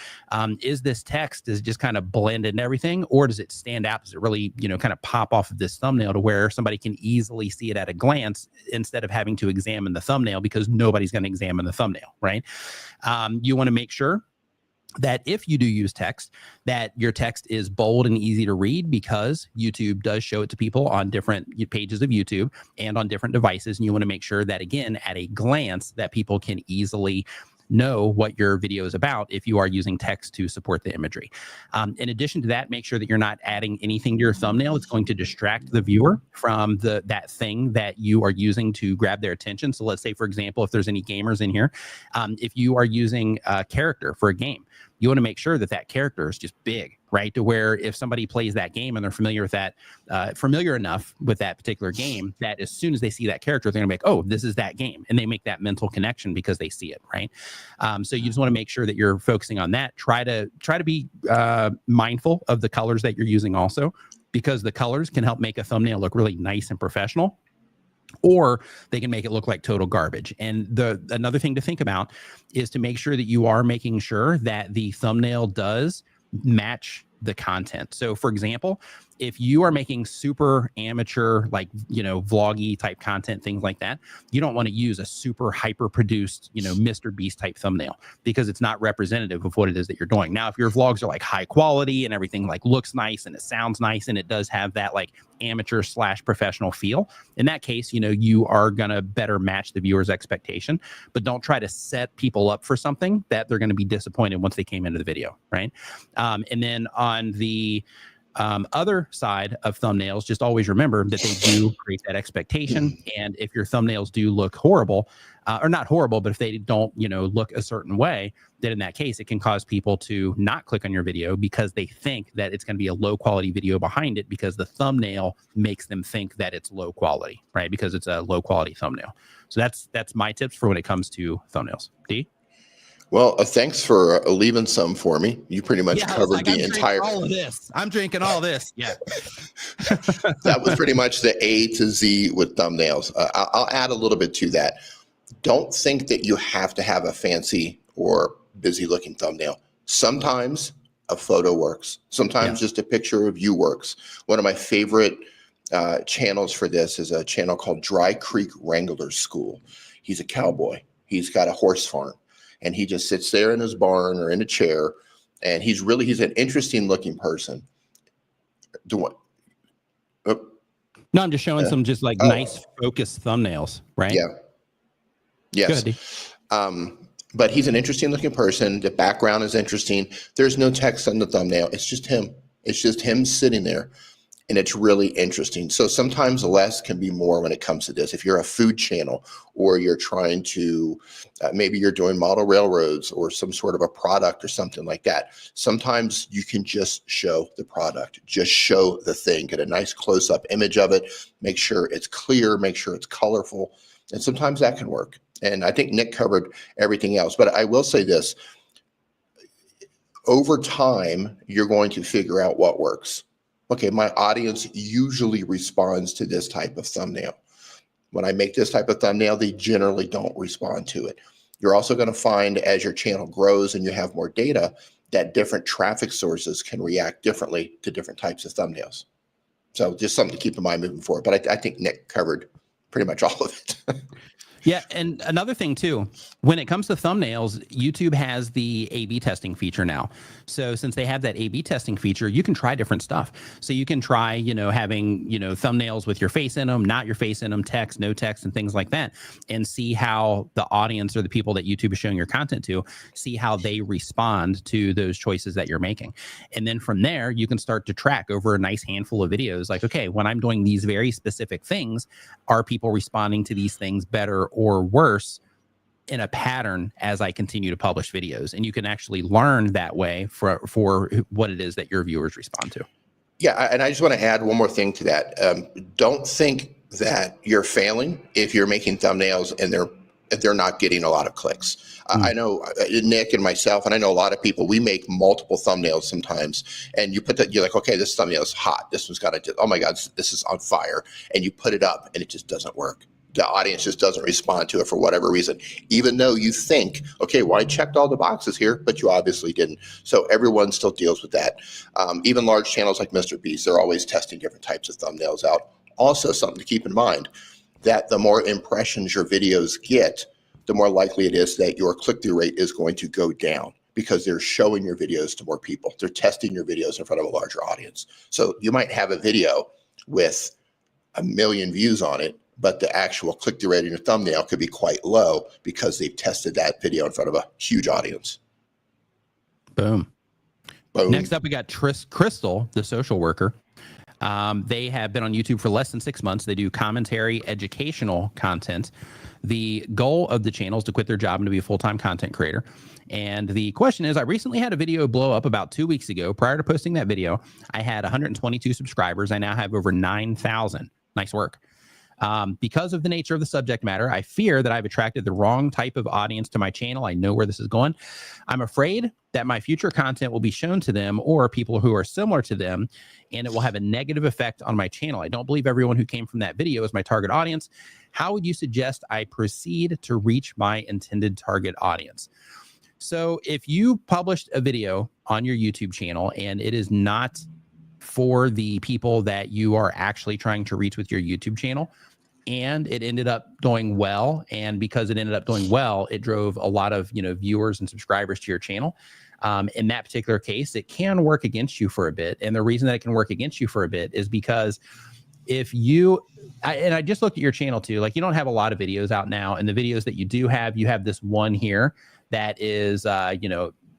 [SPEAKER 1] is this text is just kind of blended and everything, or does it stand out? Does it really, kind of pop off of this thumbnail to where somebody can easily see it at a glance instead of having to examine the thumbnail, because nobody's going to examine the thumbnail, right? You want to make sure that if you do use text, that your text is bold and easy to read, because YouTube does show it to people on different pages of YouTube and on different devices. And you want to make sure that, again, at a glance, that people can easily know what your video is about if you are using text to support the imagery. In addition to that, make sure that you're not adding anything to your thumbnail. It's going to distract the viewer from that thing that you are using to grab their attention. So let's say, for example, if there's any gamers in here, if you are using a character for a game, you want to make sure that that character is just big, right? To where if somebody plays that game and they're familiar with that, familiar enough with that particular game, that as soon as they see that character, they're gonna be like, oh, this is that game. And they make that mental connection because they see it, right? So you just want to make sure that you're focusing on that. Try to be mindful of the colors that you're using also, because the colors can help make a thumbnail look really nice and professional, or they can make it look like total garbage. And another thing to think about is to make sure that you are making sure that the thumbnail does match the content. So for example, if you are making super amateur, like, vloggy type content, things like that, you don't want to use a super hyper produced, Mr. Beast type thumbnail, because it's not representative of what it is that you're doing. Now, if your vlogs are like high quality and everything like looks nice and it sounds nice and it does have that like amateur / professional feel, in that case, you are going to better match the viewer's expectation. But don't try to set people up for something that they're going to be disappointed once they came into the video, right? And then on the other side of thumbnails, just always remember that they do create that expectation. And if your thumbnails do look horrible, or not horrible, but if they don't, look a certain way, then in that case, it can cause people to not click on your video because they think that it's going to be a low quality video behind it, because the thumbnail makes them think that it's low quality, right? Because it's a low quality thumbnail. So that's my tips for when it comes to thumbnails. Dee?
[SPEAKER 2] Well, thanks for leaving some for me. You pretty much covered the entire.
[SPEAKER 1] All of this. I'm drinking all this. Yeah.
[SPEAKER 2] That was pretty much the A to Z with thumbnails. I'll add a little bit to that. Don't think that you have to have a fancy or busy looking thumbnail. Sometimes a photo works. Sometimes just a picture of you works. One of my favorite channels for this is a channel called Dry Creek Wrangler School. He's a cowboy. He's got a horse farm, and he just sits there in his barn or in a chair, and he's an interesting looking person.
[SPEAKER 1] No, I'm just showing some just like nice focused thumbnails, right?
[SPEAKER 2] Yeah. Yes.
[SPEAKER 1] Good.
[SPEAKER 2] But he's an interesting looking person. The background is interesting. There's no text on the thumbnail. It's just him. It's just him sitting there. And it's really interesting. So sometimes less can be more when it comes to this. If you're a food channel, or you're trying to, maybe you're doing model railroads or some sort of a product or something like that. Sometimes you can just show the product, just show the thing, get a nice close-up image of it, make sure it's clear, make sure it's colorful. And sometimes that can work. And I think Nick covered everything else. But I will say this, over time, you're going to figure out what works. Okay, my audience usually responds to this type of thumbnail. When I make this type of thumbnail, they generally don't respond to it. You're also going to find, as your channel grows and you have more data, that different traffic sources can react differently to different types of thumbnails. So just something to keep in mind moving forward. But I think Nick covered pretty much all of it.
[SPEAKER 1] Yeah, and another thing too, when it comes to thumbnails, YouTube has the A/B testing feature now. So since they have that A/B testing feature, you can try different stuff. So you can try, having, thumbnails with your face in them, not your face in them, text, no text, and things like that, and see how the audience or the people that YouTube is showing your content to, see how they respond to those choices that you're making. And then from there, you can start to track over a nice handful of videos like, okay, when I'm doing these very specific things, are people responding to these things better or worse in a pattern as I continue to publish videos? And you can actually learn that way for what it is that your viewers respond to.
[SPEAKER 2] Yeah, and I just want to add one more thing to that. Don't think that you're failing if you're making thumbnails and they're not getting a lot of clicks. I know Nick and myself, and I know a lot of people, we make multiple thumbnails sometimes, and you're like, okay, this thumbnail is hot. This one's got oh my God, this is on fire. And you put it up and it just doesn't work. The audience just doesn't respond to it for whatever reason, even though you think, okay, well, I checked all the boxes here, but you obviously didn't. So everyone still deals with that. Even large channels like Mr. Beast, they're always testing different types of thumbnails out. Also, something to keep in mind, that the more impressions your videos get, the more likely it is that your click-through rate is going to go down, because they're showing your videos to more people. They're testing your videos in front of a larger audience. So you might have a video with 1 million views on it, but the actual click-through rate in your thumbnail could be quite low because they've tested that video in front of a huge audience.
[SPEAKER 1] Boom.
[SPEAKER 2] Boom.
[SPEAKER 1] Next up, we got Crystal, the social worker. They have been on YouTube for less than 6 months. They do commentary, educational content. The goal of the channel is to quit their job and to be a full-time content creator. And the question is, I recently had a video blow up about 2 weeks ago. Prior to posting that video, I had 122 subscribers. I now have over 9,000. Nice work. Because of the nature of the subject matter, I fear that I've attracted the wrong type of audience to my channel. I know where this is going. I'm afraid that my future content will be shown to them or people who are similar to them, and it will have a negative effect on my channel. I don't believe everyone who came from that video is my target audience. How would you suggest I proceed to reach my intended target audience? So if you published a video on your YouTube channel and it is not for the people that you are actually trying to reach with your YouTube channel, and it ended up doing well, and because it ended up doing well, it drove a lot of viewers and subscribers to your channel. In that particular case, it can work against you for a bit. And the reason that it can work against you for a bit is because if you, and I just looked at your channel too, like you don't have a lot of videos out now, and the videos that you do have, you have this one here that is,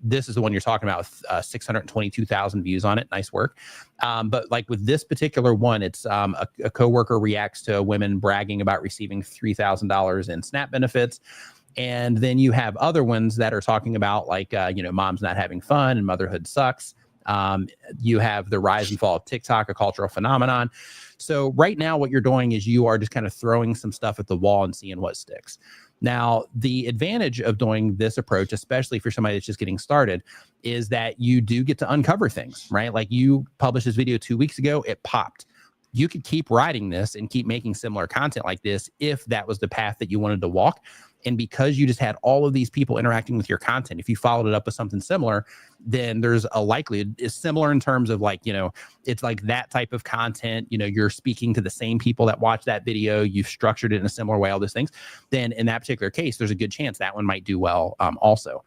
[SPEAKER 1] this is the one you're talking about with 622,000 views on it. Nice work. But like with this particular one, it's a coworker reacts to women bragging about receiving $3,000 in SNAP benefits. And then you have other ones that are talking about like, mom's not having fun and motherhood sucks. You have the rise and fall of TikTok, a cultural phenomenon. So right now what you're doing is you are just kind of throwing some stuff at the wall and seeing what sticks. Now, the advantage of doing this approach, especially for somebody that's just getting started, is that you do get to uncover things, right? Like you published this video 2 weeks ago, it popped. You could keep writing this and keep making similar content like this if that was the path that you wanted to walk. And because you just had all of these people interacting with your content, if you followed it up with something similar, then there's a likelihood it's similar in terms of like, it's like that type of content, you're speaking to the same people that watch that video, you've structured it in a similar way, all those things, then in that particular case, there's a good chance that one might do well also.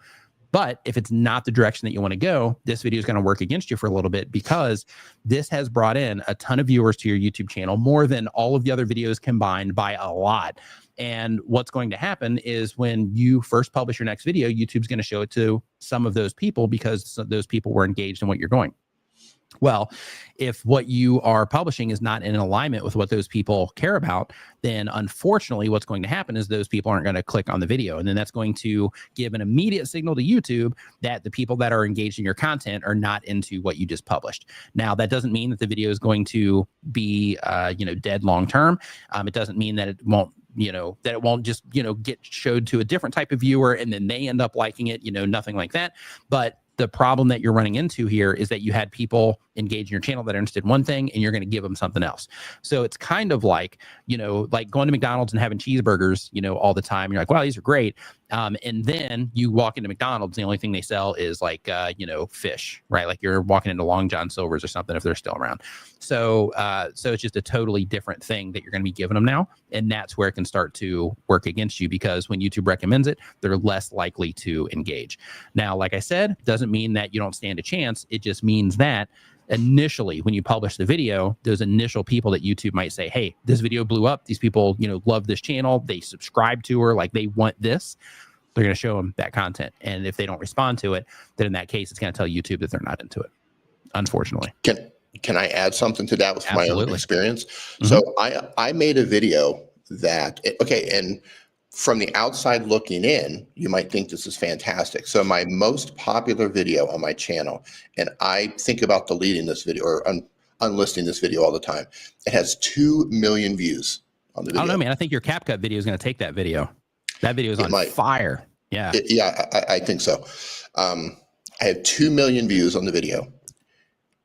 [SPEAKER 1] But if it's not the direction that you want to go, this video is going to work against you for a little bit, because this has brought in a ton of viewers to your YouTube channel, more than all of the other videos combined by a lot. And what's going to happen is when you first publish your next video, YouTube's going to show it to some of those people because those people were engaged in what you're going. Well, if what you are publishing is not in alignment with what those people care about, then unfortunately what's going to happen is those people aren't going to click on the video. And then that's going to give an immediate signal to YouTube that the people that are engaged in your content are not into what you just published. Now, that doesn't mean that the video is going to be, dead long term. It doesn't mean that it won't that it won't just, get showed to a different type of viewer and then they end up liking it, nothing like that. But the problem that you're running into here is that you had people engage in your channel that are interested in one thing and you're going to give them something else. So it's kind of like, like going to McDonald's and having cheeseburgers, all the time. You're like, wow, these are great. And then you walk into McDonald's, the only thing they sell is like, fish, right? Like you're walking into Long John Silver's or something if they're still around. So it's just a totally different thing that you're going to be giving them now. And that's where it can start to work against you, because when YouTube recommends it, they're less likely to engage. Now, like I said, doesn't mean that you don't stand a chance. It just means that initially, when you publish the video, those initial people that YouTube might say, hey, this video blew up. These people, love this channel. They subscribe to her. Like they want this. They're going to show them that content. And if they don't respond to it, then in that case, it's going to tell YouTube that they're not into it, unfortunately.
[SPEAKER 2] Can I add something to that with
[SPEAKER 1] Absolutely.
[SPEAKER 2] my own experience? Mm-hmm. So I made a video that, and from the outside looking in, you might think this is fantastic. So my most popular video on my channel, and I think about deleting this video or unlisting this video all the time. It has 2 million views on the video.
[SPEAKER 1] I don't know, man. I think your CapCut video is going to take that video. That video is on fire. Yeah.
[SPEAKER 2] I think so. I have 2 million views on the video.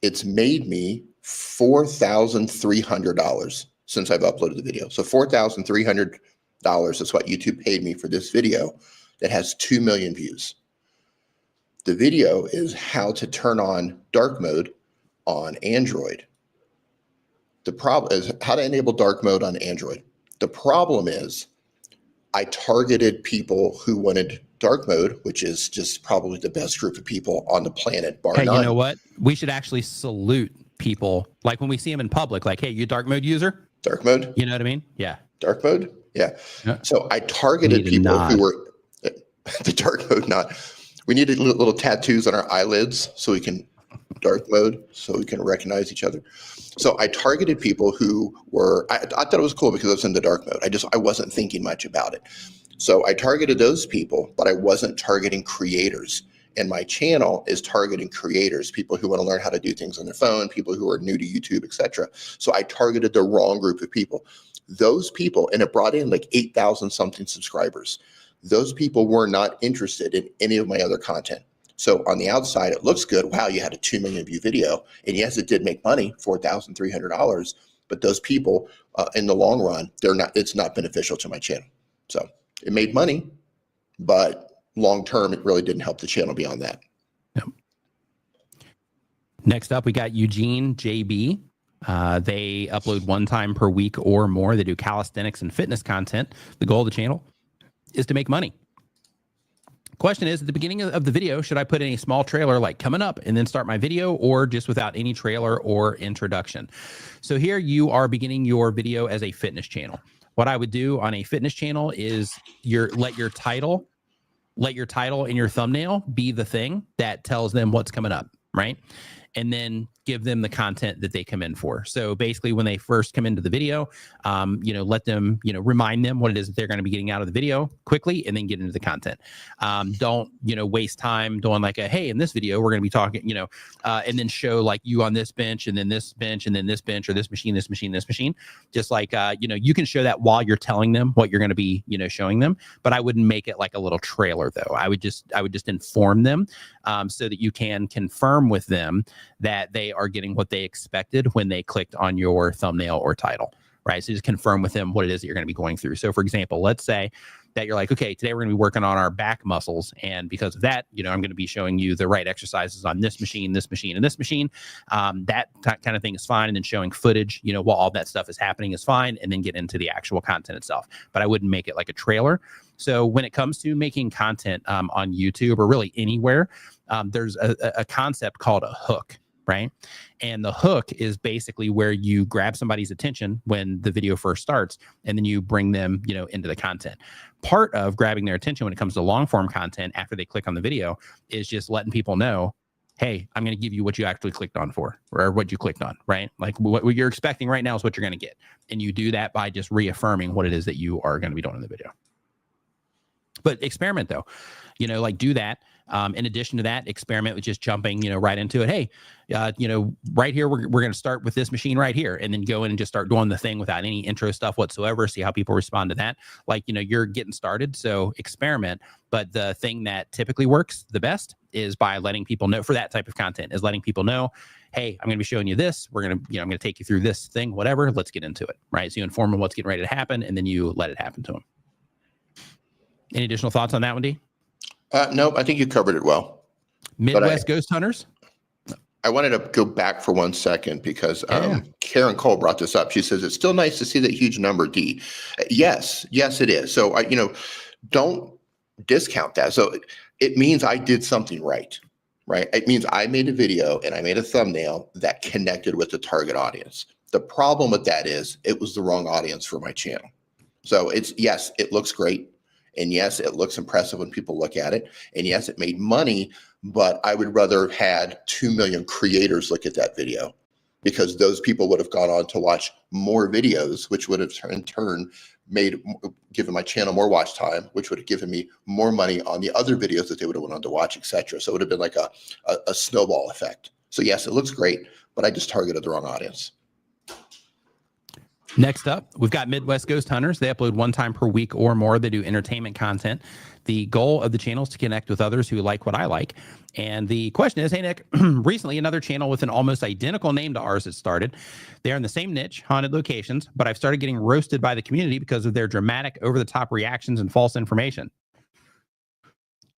[SPEAKER 2] It's made me $4,300 since I've uploaded the video. So $4,300 is what YouTube paid me for this video that has 2 million views. The video is how to turn on dark mode on Android. The problem is how to enable dark mode on Android. The problem is I targeted people who wanted dark mode, which is just probably the best group of people on the planet, bar none.
[SPEAKER 1] You know what? We should actually salute people, like when we see them in public, like, hey, you dark mode user?
[SPEAKER 2] Dark mode?
[SPEAKER 1] You know what I mean? Yeah.
[SPEAKER 2] Dark mode? Yeah. So I targeted people who were the dark mode nod. We needed little tattoos on our eyelids so we can dark mode, so we can recognize each other. So I targeted people who were, I thought it was cool because I was in the dark mode. I wasn't thinking much about it. So I targeted those people, but I wasn't targeting creators. And my channel is targeting creators, people who want to learn how to do things on their phone, people who are new to YouTube, etc. So I targeted the wrong group of people. Those people, and it brought in like 8,000 something subscribers. Those people were not interested in any of my other content. So on the outside, it looks good. Wow, you had a 2 million view video. And yes, it did make money, $4,300. But those people, in the long run, it's not beneficial to my channel. So it made money, but long term, it really didn't help the channel beyond that.
[SPEAKER 1] Yep. Next up, we got Eugene JB. They upload 1 time per week or more. They do calisthenics and fitness content. The goal of the channel is to make money. Question is, at the beginning of the video, should I put in a small trailer like coming up and then start my video, or just without any trailer or introduction? So here you are beginning your video as a fitness channel. What I would do on a fitness channel is let your title and your thumbnail be the thing that tells them what's coming up, right? And then give them the content that they come in for. So basically when they first come into the video, let them, remind them what it is that they're going to be getting out of the video quickly, and then get into the content. Don't, waste time doing like hey, in this video, we're going to be talking, and then show like you on this bench and then this bench and then this bench, or this machine, this machine, this machine. Just like, you can show that while you're telling them what you're going to be, showing them, but I wouldn't make it like a little trailer though. I would just inform them so that you can confirm with them that they are getting what they expected when they clicked on your thumbnail or title, right? So just confirm with them what it is that you're going to be going through. So for example, let's say that you're like, okay, today we're going to be working on our back muscles. And because of that, I'm going to be showing you the right exercises on this machine, and this machine. That kind of thing is fine. And then showing footage, while all that stuff is happening is fine. And then get into the actual content itself. But I wouldn't make it like a trailer. So when it comes to making content on YouTube or really anywhere, there's a concept called a hook. Right. And the hook is basically where you grab somebody's attention when the video first starts, and then you bring them, into the content. Part of grabbing their attention when it comes to long form content after they click on the video is just letting people know, hey, I'm going to give you what you actually clicked on for, or what you clicked on, right? Like what you're expecting right now is what you're going to get. And you do that by just reaffirming what it is that you are going to be doing in the video. But experiment though, like do that. In addition to that, experiment with just jumping, right into it. Hey, right here, we're going to start with this machine right here, and then go in and just start doing the thing without any intro stuff whatsoever. See how people respond to that. Like, you're getting started, so experiment. But the thing that typically works the best is by letting people know, for that type of content, is letting people know, hey, I'm going to be showing you this. We're going to, I'm going to take you through this thing, whatever. Let's get into it, right? So you inform them what's getting ready to happen, and then you let it happen to them. Any additional thoughts on that one, D?
[SPEAKER 2] No, I think you covered it well.
[SPEAKER 1] Midwest Ghost Hunters?
[SPEAKER 2] I wanted to go back for 1 second because Karen Cole brought this up. She says, it's still nice to see that huge number, D. Yes, it is. So, don't discount that. So it means I did something right? It means I made a video and I made a thumbnail that connected with the target audience. The problem with that is it was the wrong audience for my channel. So yes, it looks great. And yes, it looks impressive when people look at it. And yes, it made money, but I would rather have had 2 million creators look at that video, because those people would have gone on to watch more videos, which would have in turn given my channel more watch time, which would have given me more money on the other videos that they would have went on to watch, etc. So it would have been like a snowball effect. So yes, it looks great, but I just targeted the wrong audience.
[SPEAKER 1] Next up, we've got Midwest Ghost Hunters. They upload 1 time per week or more. They do entertainment content. The goal of the channel is to connect with others who like what I like. And the question is, hey, Nick, recently another channel with an almost identical name to ours has started. They're in the same niche, haunted locations, but I've started getting roasted by the community because of their dramatic, over-the-top reactions and false information.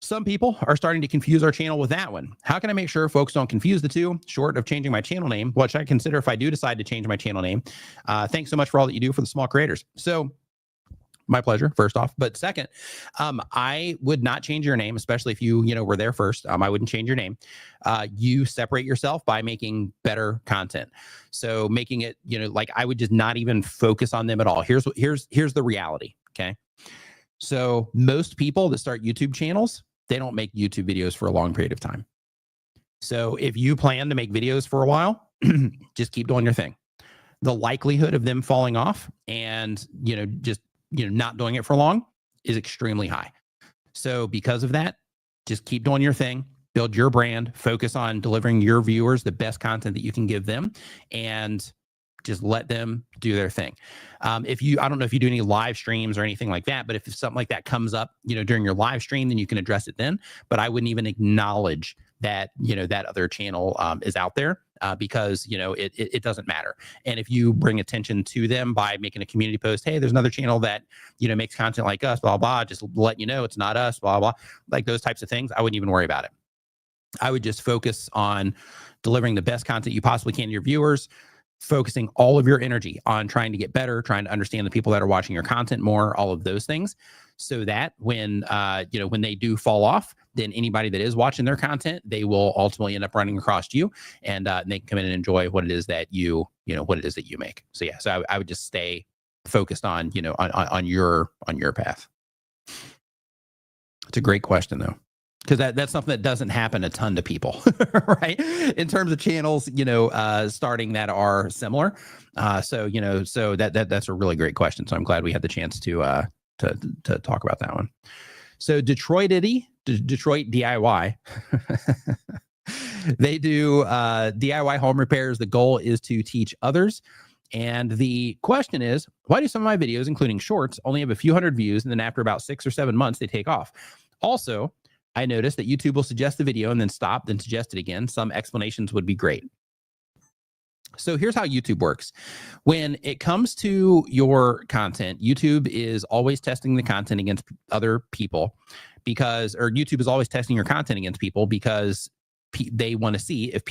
[SPEAKER 1] Some people are starting to confuse our channel with that one. How can I make sure folks don't confuse the two? Short of changing my channel name, what should I consider if I do decide to change my channel name? Thanks so much for all that you do for the small creators. So my pleasure, first off. But second, I would not change your name, especially if you were there first. I wouldn't change your name. You separate yourself by making better content. So making it, like I would just not even focus on them at all. Here's the reality. Okay. So most people that start YouTube channels, they don't make YouTube videos for a long period of time. So if you plan to make videos for a while, just keep doing your thing. The likelihood of them falling off and, just, not doing it for long is extremely high. So because of that, just keep doing your thing, build your brand, focus on delivering your viewers the best content that you can give them, and just let them do their thing. I don't know if you do any live streams or anything like that, but if something like that comes up, during your live stream, then you can address it then. But I wouldn't even acknowledge that, that other channel is out there because, it doesn't matter. And if you bring attention to them by making a community post, hey, there's another channel that, makes content like us, blah, blah, just let you know it's not us, blah, blah, like those types of things, I wouldn't even worry about it. I would just focus on delivering the best content you possibly can to your viewers, focusing all of your energy on trying to get better, trying to understand the people that are watching your content more, all of those things, so that when they do fall off, then anybody that is watching their content, they will ultimately end up running across you, and they can come in and enjoy what it is that you make. So yeah, so I would just stay focused on on your path. It's a great question though, because that's something that doesn't happen a ton to people, right? In terms of channels, starting that are similar. So that's a really great question. So I'm glad we had the chance to talk about that one. So Detroit DIY, they do DIY home repairs. The goal is to teach others. And the question is, why do some of my videos, including shorts, only have a few hundred views, and then after about 6 or 7 months, they take off? Also, I noticed that YouTube will suggest the video and then stop, then suggest it again. Some explanations would be great. So here's how YouTube works. When it comes to your content, YouTube is always testing the content against other people or YouTube is always testing your content against people because they want to see if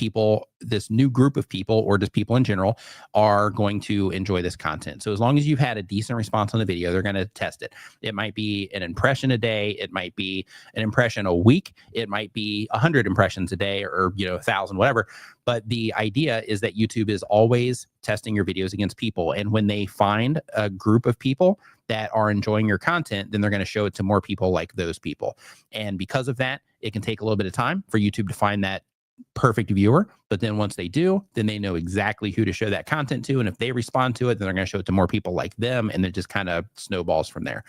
[SPEAKER 1] this new group of people, or just people in general, are going to enjoy this content. So as long as you've had a decent response on the video, they're going to test it. It might be an impression a day. It might be an impression a week. It might be 100 impressions a day, or 1,000, whatever. But the idea is that YouTube is always testing your videos against people. And when they find a group of people that are enjoying your content, then they're going to show it to more people like those people. And because of that, it can take a little bit of time for YouTube to find that perfect viewer. But then once they do, then they know exactly who to show that content to. And if they respond to it, then they're going to show it to more people like them. And it just kind of snowballs from there.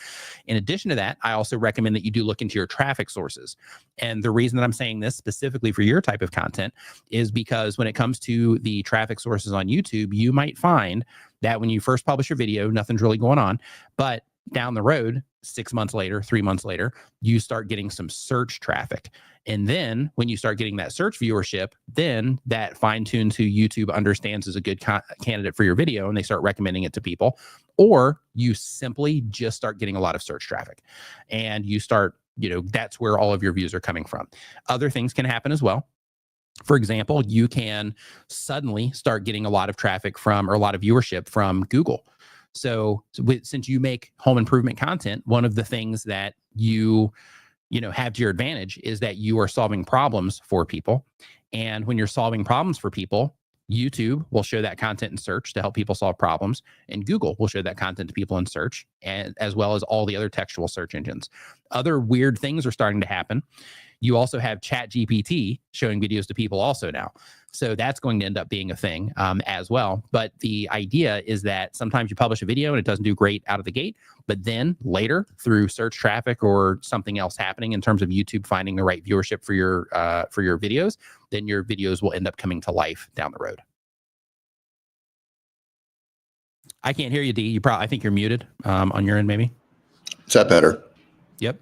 [SPEAKER 1] In addition to that, I also recommend that you do look into your traffic sources. And the reason that I'm saying this specifically for your type of content is because when it comes to the traffic sources on YouTube, you might find that when you first publish your video, nothing's really going on. But down the road, 6 months later, 3 months later, you start getting some search traffic. And then when you start getting that search viewership, then that fine-tunes who YouTube understands is a good candidate for your video, and they start recommending it to people. Or you simply just start getting a lot of search traffic, and you start, that's where all of your views are coming from. Other things can happen as well. For example, you can suddenly start getting a lot of traffic or a lot of viewership from Google. So since you make home improvement content, one of the things that you have to your advantage is that you are solving problems for people. And when you're solving problems for people, YouTube will show that content in search to help people solve problems, and Google will show that content to people in search, and as well as all the other textual search engines. Other weird things are starting to happen. You also have ChatGPT showing videos to people also now. So that's going to end up being a thing as well. But the idea is that sometimes you publish a video and it doesn't do great out of the gate, but then later through search traffic or something else happening in terms of YouTube finding the right viewership for your videos, then your videos will end up coming to life down the road. I can't hear you, D. I think you're muted on your end, maybe.
[SPEAKER 2] Is that better?
[SPEAKER 1] Yep.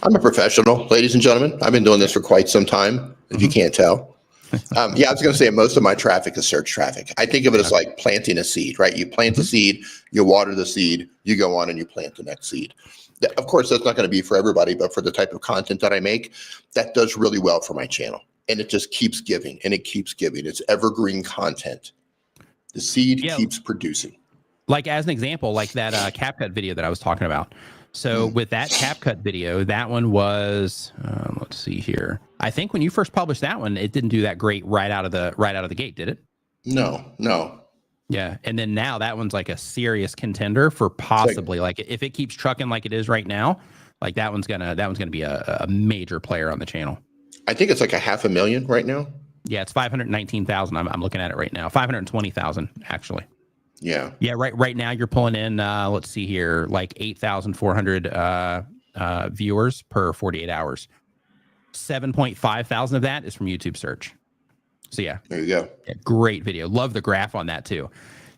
[SPEAKER 2] I'm a professional, ladies and gentlemen. I've been doing this for quite some time, if you can't tell. I was going to say most of my traffic is search traffic. I think of it as like planting a seed, right? You plant the seed, you water the seed, you go on and you plant the next seed. Of course, that's not going to be for everybody, but for the type of content that I make, that does really well for my channel. And it just keeps giving and it keeps giving. It's evergreen content. The seed keeps producing.
[SPEAKER 1] Like as an example, like that CapCut video that I was talking about. So with that CapCut video, that one was, let's see here. I think when you first published that one, it didn't do that great right out of the gate, did it?
[SPEAKER 2] No.
[SPEAKER 1] Yeah, and then now that one's like a serious contender for possibly like if it keeps trucking like it is right now, like that one's gonna be a major player on the channel. I
[SPEAKER 2] think it's like 500,000 right now.
[SPEAKER 1] Yeah, it's 519,000. I'm looking at it right now. 520,000 actually.
[SPEAKER 2] Yeah.
[SPEAKER 1] Right now you're pulling in, let's see here, like 8,400 viewers per 48 hours. 7.5 thousand of that is from YouTube search. So yeah.
[SPEAKER 2] There you go.
[SPEAKER 1] Yeah, great video. Love the graph on that too.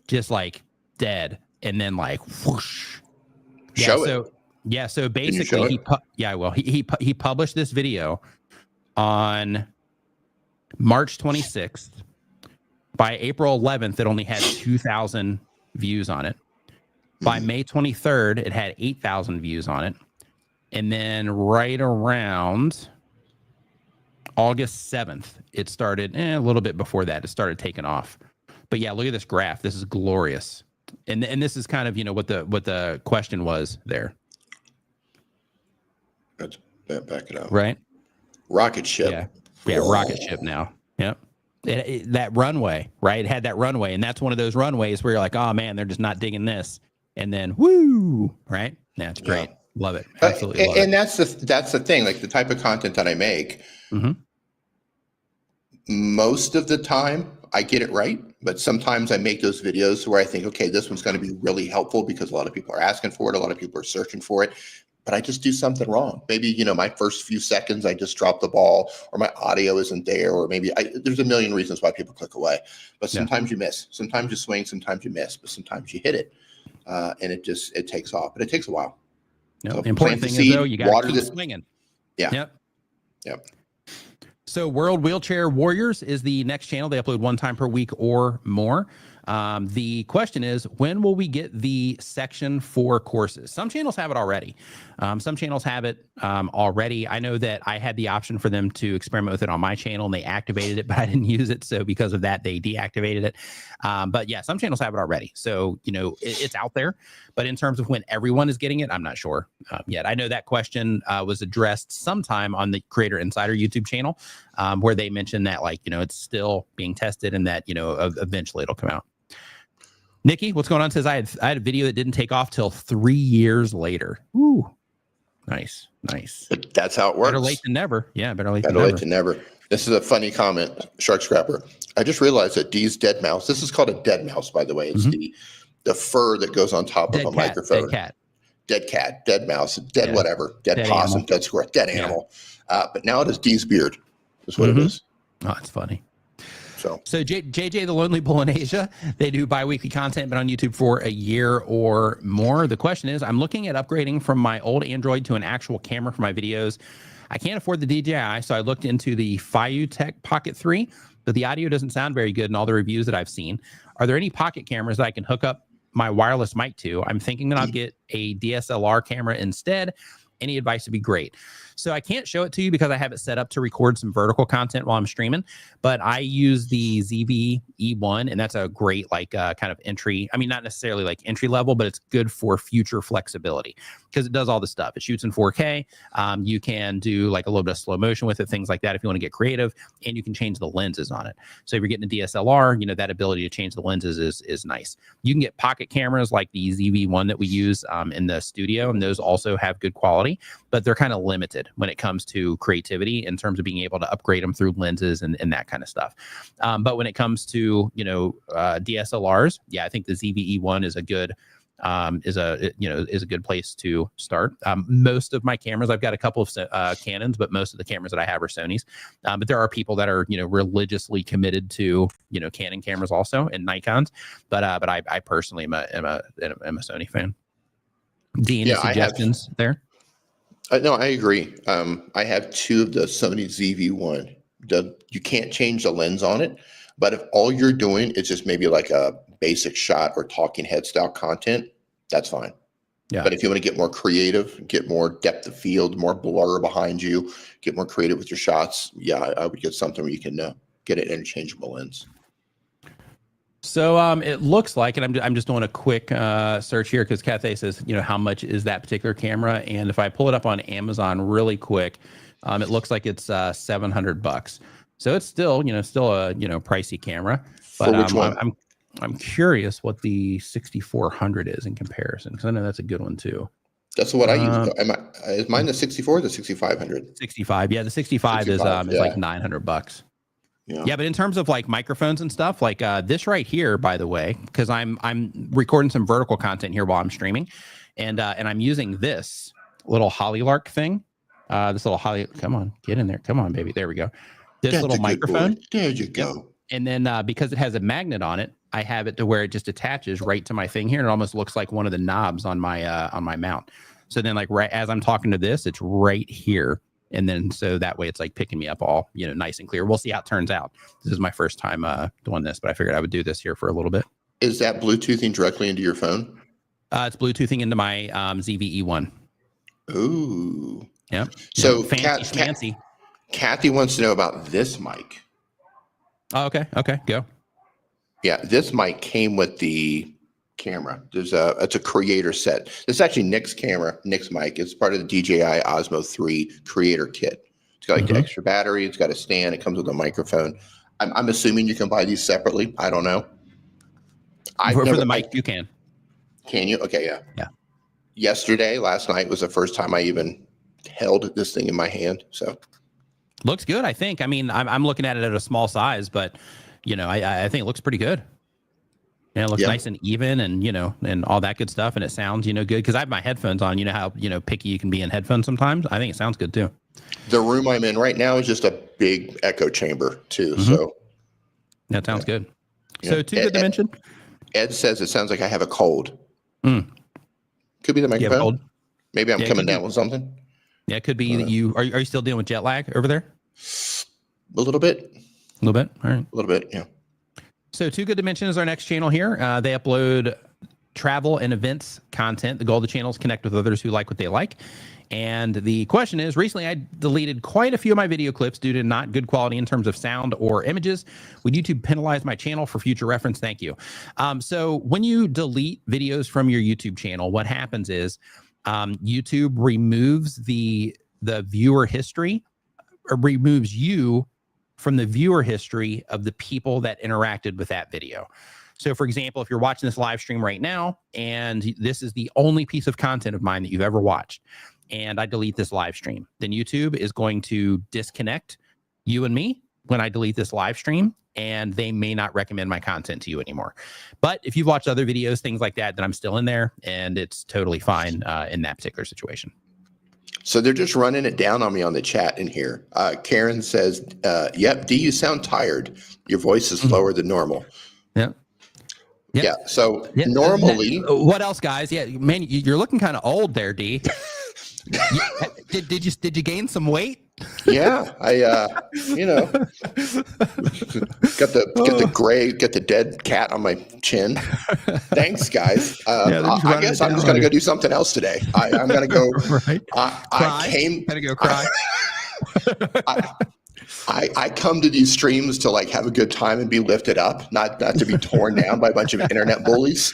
[SPEAKER 1] Just like dead and then like whoosh. So basically I will. He published this video on March 26th. By April 11th, it only had 2,000 views on it. By May 23rd, it had 8,000 views on it. And then right around August 7th, it started, a little bit before that, it started taking off. But yeah, look at this graph. This is glorious. And this is kind of, what the question was there.
[SPEAKER 2] Let's back it up.
[SPEAKER 1] Right?
[SPEAKER 2] Rocket ship.
[SPEAKER 1] Yeah, rocket ship now. Yep. That runway, right? It had that runway, and that's one of those runways where you're like, oh man, they're just not digging this, and then woo, right? That's great. Yeah. Love it. Absolutely. Love it.
[SPEAKER 2] That's the thing. Like the type of content that I make, most of the time I get it right, but sometimes I make those videos where I think, okay, this one's going to be really helpful because a lot of people are asking for it, a lot of people are searching for it. But I just do something wrong. Maybe, my first few seconds, I just drop the ball, or my audio isn't there, or maybe there's a million reasons why people click away. But sometimes you miss, sometimes you swing, sometimes you miss, but sometimes you hit it. And it takes off, but it takes a while.
[SPEAKER 1] No, so the important thing is though, you got to keep swinging.
[SPEAKER 2] Yeah.
[SPEAKER 1] Yep. So World Wheelchair Warriors is the next channel. They upload 1 time per week or more. The question is, when will we get the section for courses? Some channels have it already. Some channels have it already. I know that I had the option for them to experiment with it on my channel and they activated it, but I didn't use it. So because of that, they deactivated it. But yeah, some channels have it already. So, it's out there. But in terms of when everyone is getting it, I'm not sure yet. I know that question was addressed sometime on the Creator Insider YouTube channel where they mentioned that, it's still being tested and that, eventually it'll come out. Nikki, what's going on? Says I had a video that didn't take off till 3 years later. Ooh, nice.
[SPEAKER 5] But that's how it works.
[SPEAKER 1] Better late than never. Yeah, better late
[SPEAKER 5] than never. This is a funny comment, Shark Scrapper. I just realized that Dee's dead mouse. This is called a dead mouse, by the way. It's the fur that goes on top of a microphone. Dead cat, dead mouse, dead whatever, dead possum, animal. Dead squirrel, dead animal. But now it is Dee's beard. Is what it is.
[SPEAKER 1] Oh, that's funny. So JJ the Lonely Bull in Asia, they do bi-weekly content, been on YouTube for a year or more. The question is, I'm looking at upgrading from my old Android to an actual camera for my videos. I can't afford the DJI, so I looked into the Fiutech Pocket 3, but the audio doesn't sound very good in all the reviews that I've seen. Are there any pocket cameras that I can hook up my wireless mic to? I'm thinking that I'll get a DSLR camera instead. Any advice would be great. So I can't show it to you because I have it set up to record some vertical content while I'm streaming, but I use the ZV E1 and that's a great kind of entry. I mean, not necessarily like entry level, but it's good for future flexibility because it does all the stuff. It shoots in 4K. You can do like a little bit of slow motion with it, things like that if you want to get creative, and you can change the lenses on it. So if you're getting a DSLR, that ability to change the lenses is nice. You can get pocket cameras like the ZV1 that we use in the studio, and those also have good quality, but they're kind of limited when it comes to creativity in terms of being able to upgrade them through lenses and that kind of stuff. But when it comes to, DSLRs, yeah, I think the ZV-E1 is a good is a good place to start. Most of my cameras, I've got a couple of Canons, but most of the cameras that I have are Sonys. But there are people that are, religiously committed to, Canon cameras also and Nikons. But I personally am a Sony fan. Dean, any suggestions there?
[SPEAKER 5] No, I agree. I have 2 of the Sony ZV-1. You can't change the lens on it, but if all you're doing is just maybe like a basic shot or talking head style content, that's fine. Yeah. But if you want to get more creative, get more depth of field, more blur behind you, get more creative with your shots, I would get something where you can get an interchangeable lens.
[SPEAKER 1] So it looks like, and I'm just doing a quick search here because Cathay says, how much is that particular camera? And if I pull it up on Amazon really quick, it looks like it's $700. So it's still a pricey camera. But
[SPEAKER 5] for which one?
[SPEAKER 1] I'm curious what the 6400 is in comparison because I know that's a good one too.
[SPEAKER 5] That's what I use. Is mine the 64 or the 6500?
[SPEAKER 1] 65. Yeah, the 65 is like $900. Yeah, but in terms of like microphones and stuff, like this right here, by the way, because I'm recording some vertical content here while I'm streaming, and I'm using this little Hollylark thing. This little come on, get in there, come on, baby, there we go. This little microphone.
[SPEAKER 5] There you go.
[SPEAKER 1] Yep. And then because it has a magnet on it, I have it to where it just attaches right to my thing here, and it almost looks like one of the knobs on my mount. So then, like right as I'm talking to this, it's right here. And then so that way it's like picking me up all, nice and clear. We'll see how it turns out. This is my first time doing this, but I figured I would do this here for a little bit.
[SPEAKER 5] Is that Bluetoothing directly into your phone?
[SPEAKER 1] It's Bluetoothing into my ZV-E1.
[SPEAKER 5] Ooh.
[SPEAKER 1] Yep.
[SPEAKER 5] So
[SPEAKER 1] fancy.
[SPEAKER 5] Kathy wants to know about this mic.
[SPEAKER 1] Oh, okay. Okay, go.
[SPEAKER 5] Yeah, this mic came with the camera. It's a creator set. This is actually Nick's mic. It's part of the DJI Osmo 3 creator kit. It's got like the extra battery. It's got a stand. It comes with a microphone. I'm assuming you can buy these separately. I don't know.
[SPEAKER 1] For the mic, you can.
[SPEAKER 5] Can you? Okay, yeah.
[SPEAKER 1] Yeah.
[SPEAKER 5] Last night was the first time I even held this thing in my hand. So
[SPEAKER 1] looks good, I think. I mean, I'm looking at it at a small size, but I think it looks pretty good. Yeah, it looks nice and even and, and all that good stuff. And it sounds, good because I have my headphones on. You know how, picky you can be in headphones sometimes. I think it sounds good too.
[SPEAKER 5] The room I'm in right now is just a big echo chamber too. So
[SPEAKER 1] that sounds good. So too good to mention.
[SPEAKER 5] Ed says it sounds like I have a cold. Could be the microphone.
[SPEAKER 1] Cold?
[SPEAKER 5] Maybe I'm coming down with something.
[SPEAKER 1] Yeah, it could be that you are you still dealing with jet lag over there?
[SPEAKER 5] A little bit.
[SPEAKER 1] A little bit. All right.
[SPEAKER 5] A little bit. Yeah.
[SPEAKER 1] So Too Good to Mention is our next channel here. They upload travel and events content. The goal of the channel is connect with others who like what they like. And the question is, recently I deleted quite a few of my video clips due to not good quality in terms of sound or images. Would YouTube penalize my channel for future reference? Thank you. So when you delete videos from your YouTube channel, what happens is YouTube removes the viewer history, or removes you from the viewer history of the people that interacted with that video. So for example, if you're watching this live stream right now, and this is the only piece of content of mine that you've ever watched, and I delete this live stream, then YouTube is going to disconnect you and me when I delete this live stream, and they may not recommend my content to you anymore. But if you've watched other videos, things like that, then I'm still in there, and it's totally fine in that particular situation.
[SPEAKER 5] So they're just running it down on me on the chat in here. Karen says, yep, D, you sound tired. Your voice is lower than normal.
[SPEAKER 1] Yeah. Yep.
[SPEAKER 5] Yeah. So normally,
[SPEAKER 1] what else, guys? Yeah, man, you're looking kind of old there, D. Did you gain some weight?
[SPEAKER 5] Yeah, I got the dead cat on my chin. Thanks, guys. I guess I'm just gonna go do something else today. I'm gonna go.
[SPEAKER 1] Right. Gotta go cry.
[SPEAKER 5] I come to these streams to like have a good time and be lifted up, not to be torn down by a bunch of internet bullies.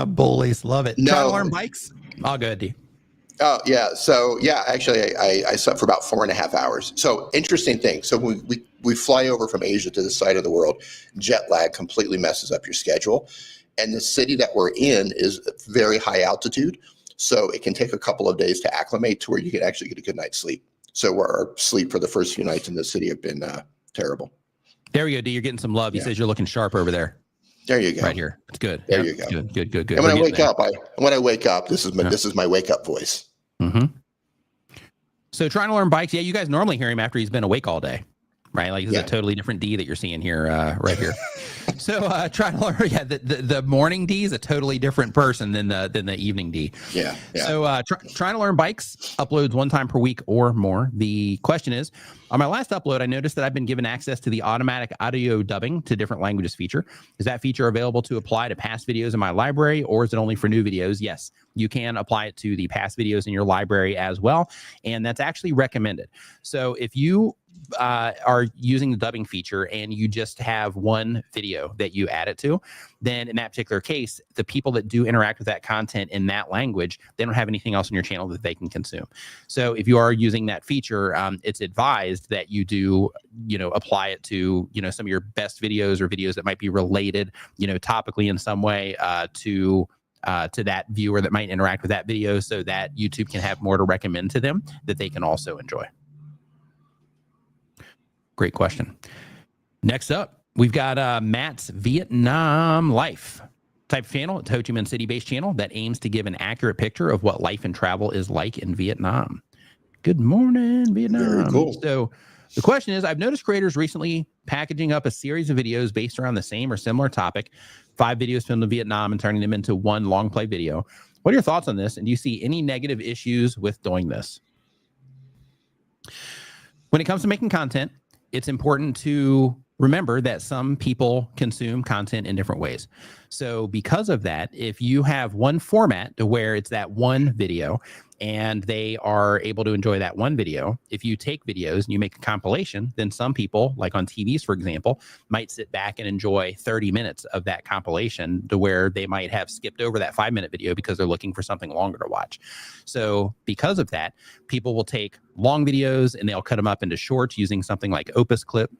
[SPEAKER 1] Bullies, love it.
[SPEAKER 5] No.
[SPEAKER 1] Try to learn bikes. All good, D.
[SPEAKER 5] Oh yeah. So yeah, actually I slept for about 4.5 hours. So interesting thing. So we fly over from Asia to this side of the world. Jet lag completely messes up your schedule. And the city that we're in is very high altitude. So it can take a couple of days to acclimate to where you can actually get a good night's sleep. So our sleep for the first few nights in the city have been terrible.
[SPEAKER 1] There we go, D. You're getting some love. He says you're looking sharp over there.
[SPEAKER 5] There you go.
[SPEAKER 1] Right here. It's good.
[SPEAKER 5] There you go.
[SPEAKER 1] Good.
[SPEAKER 5] And when I wake up, this is my wake up voice.
[SPEAKER 1] Mm-hmm. So trying to learn bikes. Yeah, you guys normally hear him after he's been awake all day, right? Like this is a totally different D that you're seeing here, right here. So trying to learn. Yeah, the morning D is a totally different person than the evening D.
[SPEAKER 5] Yeah.
[SPEAKER 1] So trying to learn bikes uploads 1 time per week or more. The question is, on my last upload, I noticed that I've been given access to the automatic audio dubbing to different languages feature. Is that feature available to apply to past videos in my library, or is it only for new videos? Yes, you can apply it to the past videos in your library as well, and that's actually recommended. So if you are using the dubbing feature and you just have one video that you add it to, then in that particular case, the people that do interact with that content in that language, they don't have anything else on your channel that they can consume. So if you are using that feature, it's advised that you do, apply it to, some of your best videos or videos that might be related, topically in some way to that viewer that might interact with that video, so that YouTube can have more to recommend to them that they can also enjoy. Great question. Next up, we've got Matt's Vietnam Life type of channel, a Ho Chi Minh City-based channel that aims to give an accurate picture of what life and travel is like in Vietnam. Good morning, Vietnam.
[SPEAKER 5] Very cool.
[SPEAKER 1] So the question is, I've noticed creators recently packaging up a series of videos based around the same or similar topic, 5 videos filmed in Vietnam, and turning them into one long play video. What are your thoughts on this? And do you see any negative issues with doing this? When it comes to making content, it's important to remember that some people consume content in different ways. So because of that, if you have one format to where it's that one video and they are able to enjoy that one video, if you take videos and you make a compilation, then some people, like on TVs, for example, might sit back and enjoy 30 minutes of that compilation to where they might have skipped over that 5-minute video because they're looking for something longer to watch. So because of that, people will take long videos and they'll cut them up into shorts using something like Opus Clip.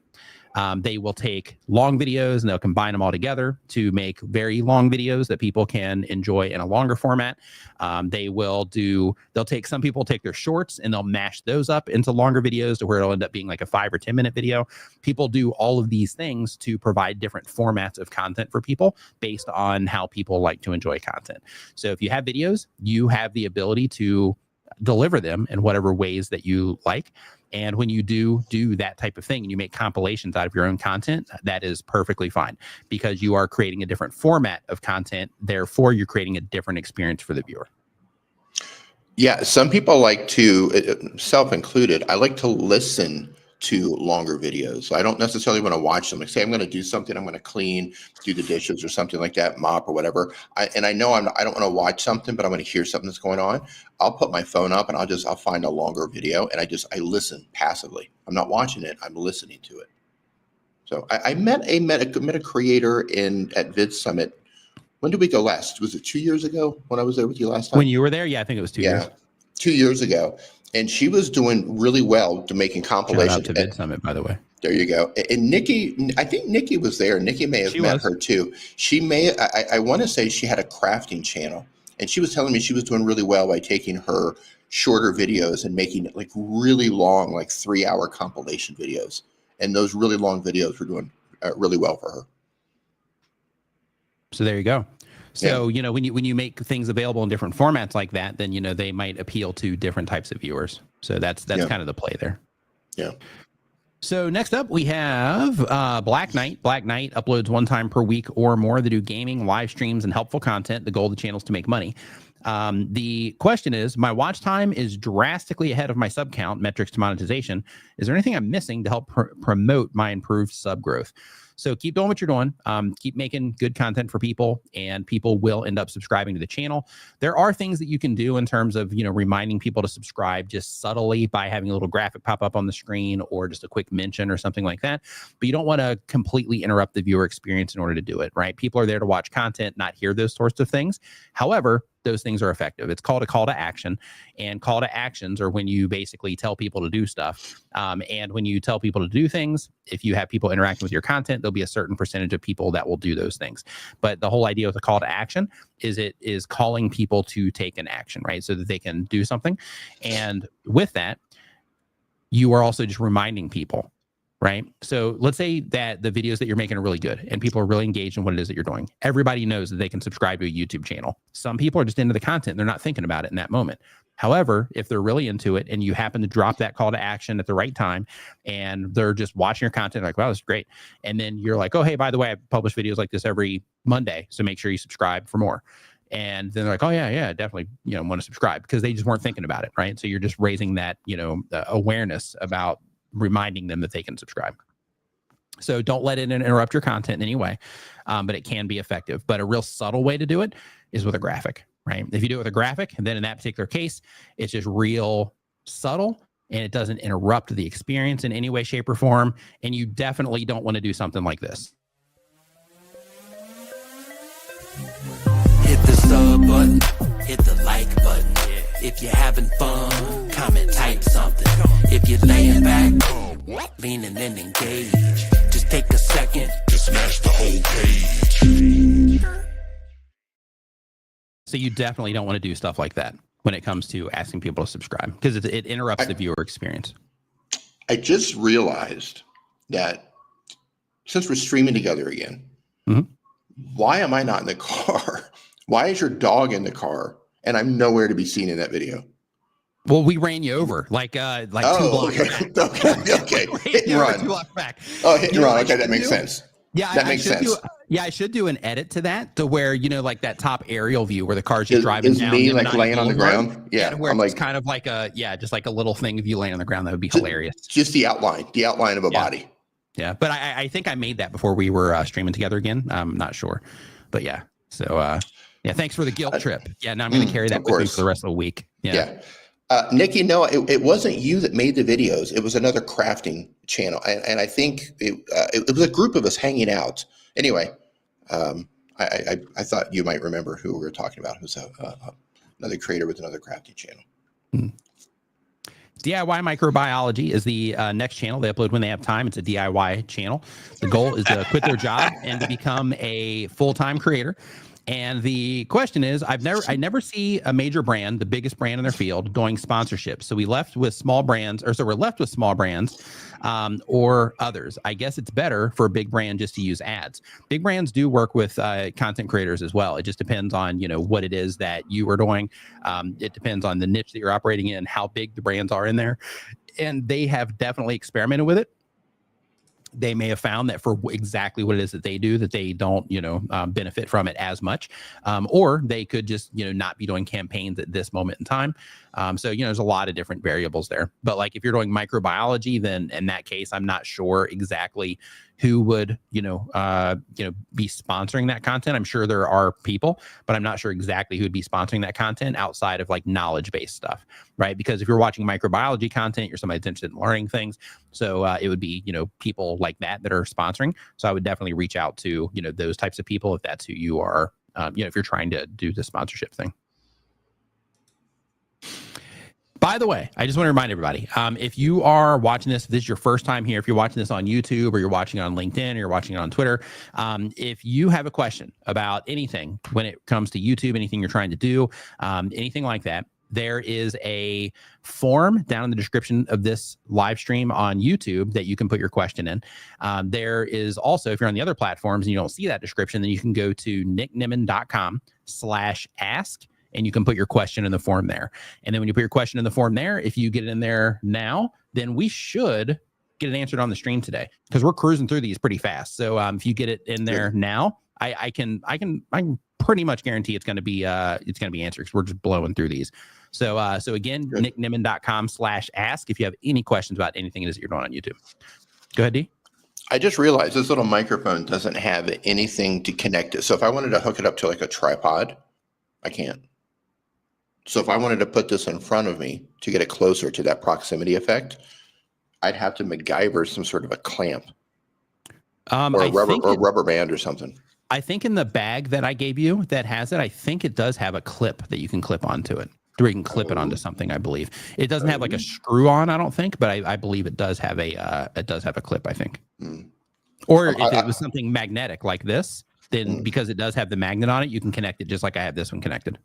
[SPEAKER 1] They will take long videos and they'll combine them all together to make very long videos that people can enjoy in a longer format. Some people take their shorts and they'll mash those up into longer videos to where it'll end up being like a 5 or 10 minute video. People do all of these things to provide different formats of content for people based on how people like to enjoy content. So if you have videos, you have the ability to deliver them in whatever ways that you like. And when you do that type of thing and you make compilations out of your own content, that is perfectly fine because you are creating a different format of content. Therefore, you're creating a different experience for the viewer.
[SPEAKER 5] Yeah, some people like to, self included, I like to listen to longer videos. I don't necessarily want to watch them. Like, say I'm going to do something, I'm going to clean, do the dishes or something like that, mop or whatever. I know I don't want to watch something, but I want to hear something that's going on. I'll put my phone up and I'll find a longer video and I listen passively. I'm not watching it. I'm listening to it. So I met a creator at Vid Summit. When did we go last? Was it 2 years ago when I was there with you last time?
[SPEAKER 1] When you were there? Yeah, I think it was 2 years.
[SPEAKER 5] 2 years ago. And she was doing really well to making compilations.
[SPEAKER 1] Shout out to Vid Summit, by the way.
[SPEAKER 5] There you go. And Nikki, I think Nikki was there. Nikki may have met her too. She I want to say she had a crafting channel. And she was telling me she was doing really well by taking her shorter videos and making it like really long, like 3-hour compilation videos. And those really long videos were doing really well for her.
[SPEAKER 1] So there you go. So, you know, when you make things available in different formats like that, then, you know, they might appeal to different types of viewers. So that's kind of the play there.
[SPEAKER 5] Yeah.
[SPEAKER 1] So next up, we have Black Knight. Black Knight uploads 1 time per week or more. They do gaming, live streams, and helpful content. The goal of the channel is to make money. The question is, my watch time is drastically ahead of my sub count, metrics to monetization. Is there anything I'm missing to help promote my improved sub growth? So keep doing what you're doing. Keep making good content for people, and people will end up subscribing to the channel. There are things that you can do in terms of, you know, reminding people to subscribe just subtly by having a little graphic pop up on the screen or just a quick mention or something like that. But you don't want to completely interrupt the viewer experience in order to do it, right? People are there to watch content, not hear those sorts of things. However, those things are effective. It's called a call to action, and call to actions are when you basically tell people to do stuff. And when you tell people to do things, if you have people interacting with your content, there'll be a certain percentage of people that will do those things. But the whole idea with a call to action is it is calling people to take an action, right? So that they can do something. And with that, you are also just reminding people, right? So let's say that the videos that you're making are really good and people are really engaged in what it is that you're doing. Everybody knows that they can subscribe to a YouTube channel. Some people are just into the content. They're not thinking about it in that moment. However, if they're really into it and you happen to drop that call to action at the right time and they're just watching your content like, wow, this is great. And then you're like, oh, hey, by the way, I publish videos like this every Monday. So make sure you subscribe for more. And then they're like, oh yeah, definitely, you know, want to subscribe, because they just weren't thinking about it, right? So you're just raising that, you know, awareness about reminding them that they can subscribe. So don't let it interrupt your content in any way, but it can be effective. But a real subtle way to do it is with a graphic, right? If you do it with a graphic, and then in that particular case, it's just real subtle and it doesn't interrupt the experience in any way, shape, or form. And you definitely don't want to do something like this.
[SPEAKER 4] Hit the sub button, hit the like button. If you're having fun, comment, type something. If you're laying back, leaning and engaged, just take a second to smash the whole page.
[SPEAKER 1] So you definitely don't want to do stuff like that when it comes to asking people to subscribe, because it interrupts the viewer experience.
[SPEAKER 5] I just realized that since we're streaming together again, why am I not in the car? Why is your dog in the car and I'm nowhere to be seen in that video?
[SPEAKER 1] Well, we ran you over like 2 blocks back.
[SPEAKER 5] Okay. Hit and run.
[SPEAKER 1] 2 blocks back.
[SPEAKER 5] Oh, hit and run. Okay, that makes sense.
[SPEAKER 1] Yeah,
[SPEAKER 5] that makes sense.
[SPEAKER 1] I should do an edit to that, to where, you know, like that top aerial view where the car's just driving down.
[SPEAKER 5] Is me like laying on the ground? Yeah,
[SPEAKER 1] where it's kind of like just like a little thing of you laying on the ground. That would be hilarious.
[SPEAKER 5] Just the outline of a body.
[SPEAKER 1] Yeah, but I think I made that before we were streaming together again. I'm not sure, but yeah. So yeah, thanks for the guilt trip. Yeah, now I'm going to carry that with me for the rest of the week. Yeah.
[SPEAKER 5] Nikki, no, it wasn't you that made the videos. It was another crafting channel, and I think it was a group of us hanging out. Anyway, I thought you might remember who we were talking about. It was another creator with another crafting channel.
[SPEAKER 1] DIY Microbiology is the next channel. They upload when they have time. It's a DIY channel. The goal is to quit their job and to become a full-time creator. And the question is, I never see a major brand, the biggest brand in their field, doing sponsorships. So we're left with small brands or others. I guess it's better for a big brand just to use ads. Big brands do work with content creators as well. It just depends on, you know, what it is that you are doing. It depends on the niche that you're operating in, how big the brands are in there. And they have definitely experimented with it. they may have found that for exactly what it is that they do, that they don't, benefit from it as much. Or they could just, not be doing campaigns at this moment in time. So, there's a lot of different variables there. But like if you're doing microbiology, then in that case, I'm not sure exactly who would, be sponsoring that content. I'm sure there are people, but I'm not sure exactly who would be sponsoring that content outside of like knowledge-based stuff, right? Because if you're watching microbiology content, you're somebody that's interested in learning things. So it would be, people like that are sponsoring. So I would definitely reach out to, those types of people if that's who you are, if you're trying to do the sponsorship thing. By the way, I just want to remind everybody, if you are watching this, if this is your first time here, if you're watching this on YouTube or you're watching it on LinkedIn or you're watching it on Twitter, if you have a question about anything when it comes to YouTube, anything you're trying to do, anything like that, there is a form down in the description of this live stream on YouTube that you can put your question in. There is also, if you're on the other platforms and you don't see that description, then you can go to nickniman.com/ask. And you can put your question in the form there. And then when you put your question in the form there, if you get it in there now, then we should get it answered on the stream today because we're cruising through these pretty fast. So if you get it in there now, I can pretty much guarantee it's going to be answered because we're just blowing through these. So again, nickniman.com/ask if you have any questions about anything it is that you're doing on YouTube. Go ahead, D.
[SPEAKER 5] I just realized this little microphone doesn't have anything to connect it. So if I wanted to hook it up to like a tripod, I can't. So if I wanted to put this in front of me to get it closer to that proximity effect, I'd have to MacGyver some sort of a clamp or a rubber band or something.
[SPEAKER 1] I think in the bag that I gave you that has it, I think it does have a clip that you can clip onto it. Where you can clip it onto something, I believe. It doesn't have like a screw on, I don't think, but I believe it does have a clip, I think. Or if it was something magnetic like this, then because it does have the magnet on it, you can connect it just like I have this one connected.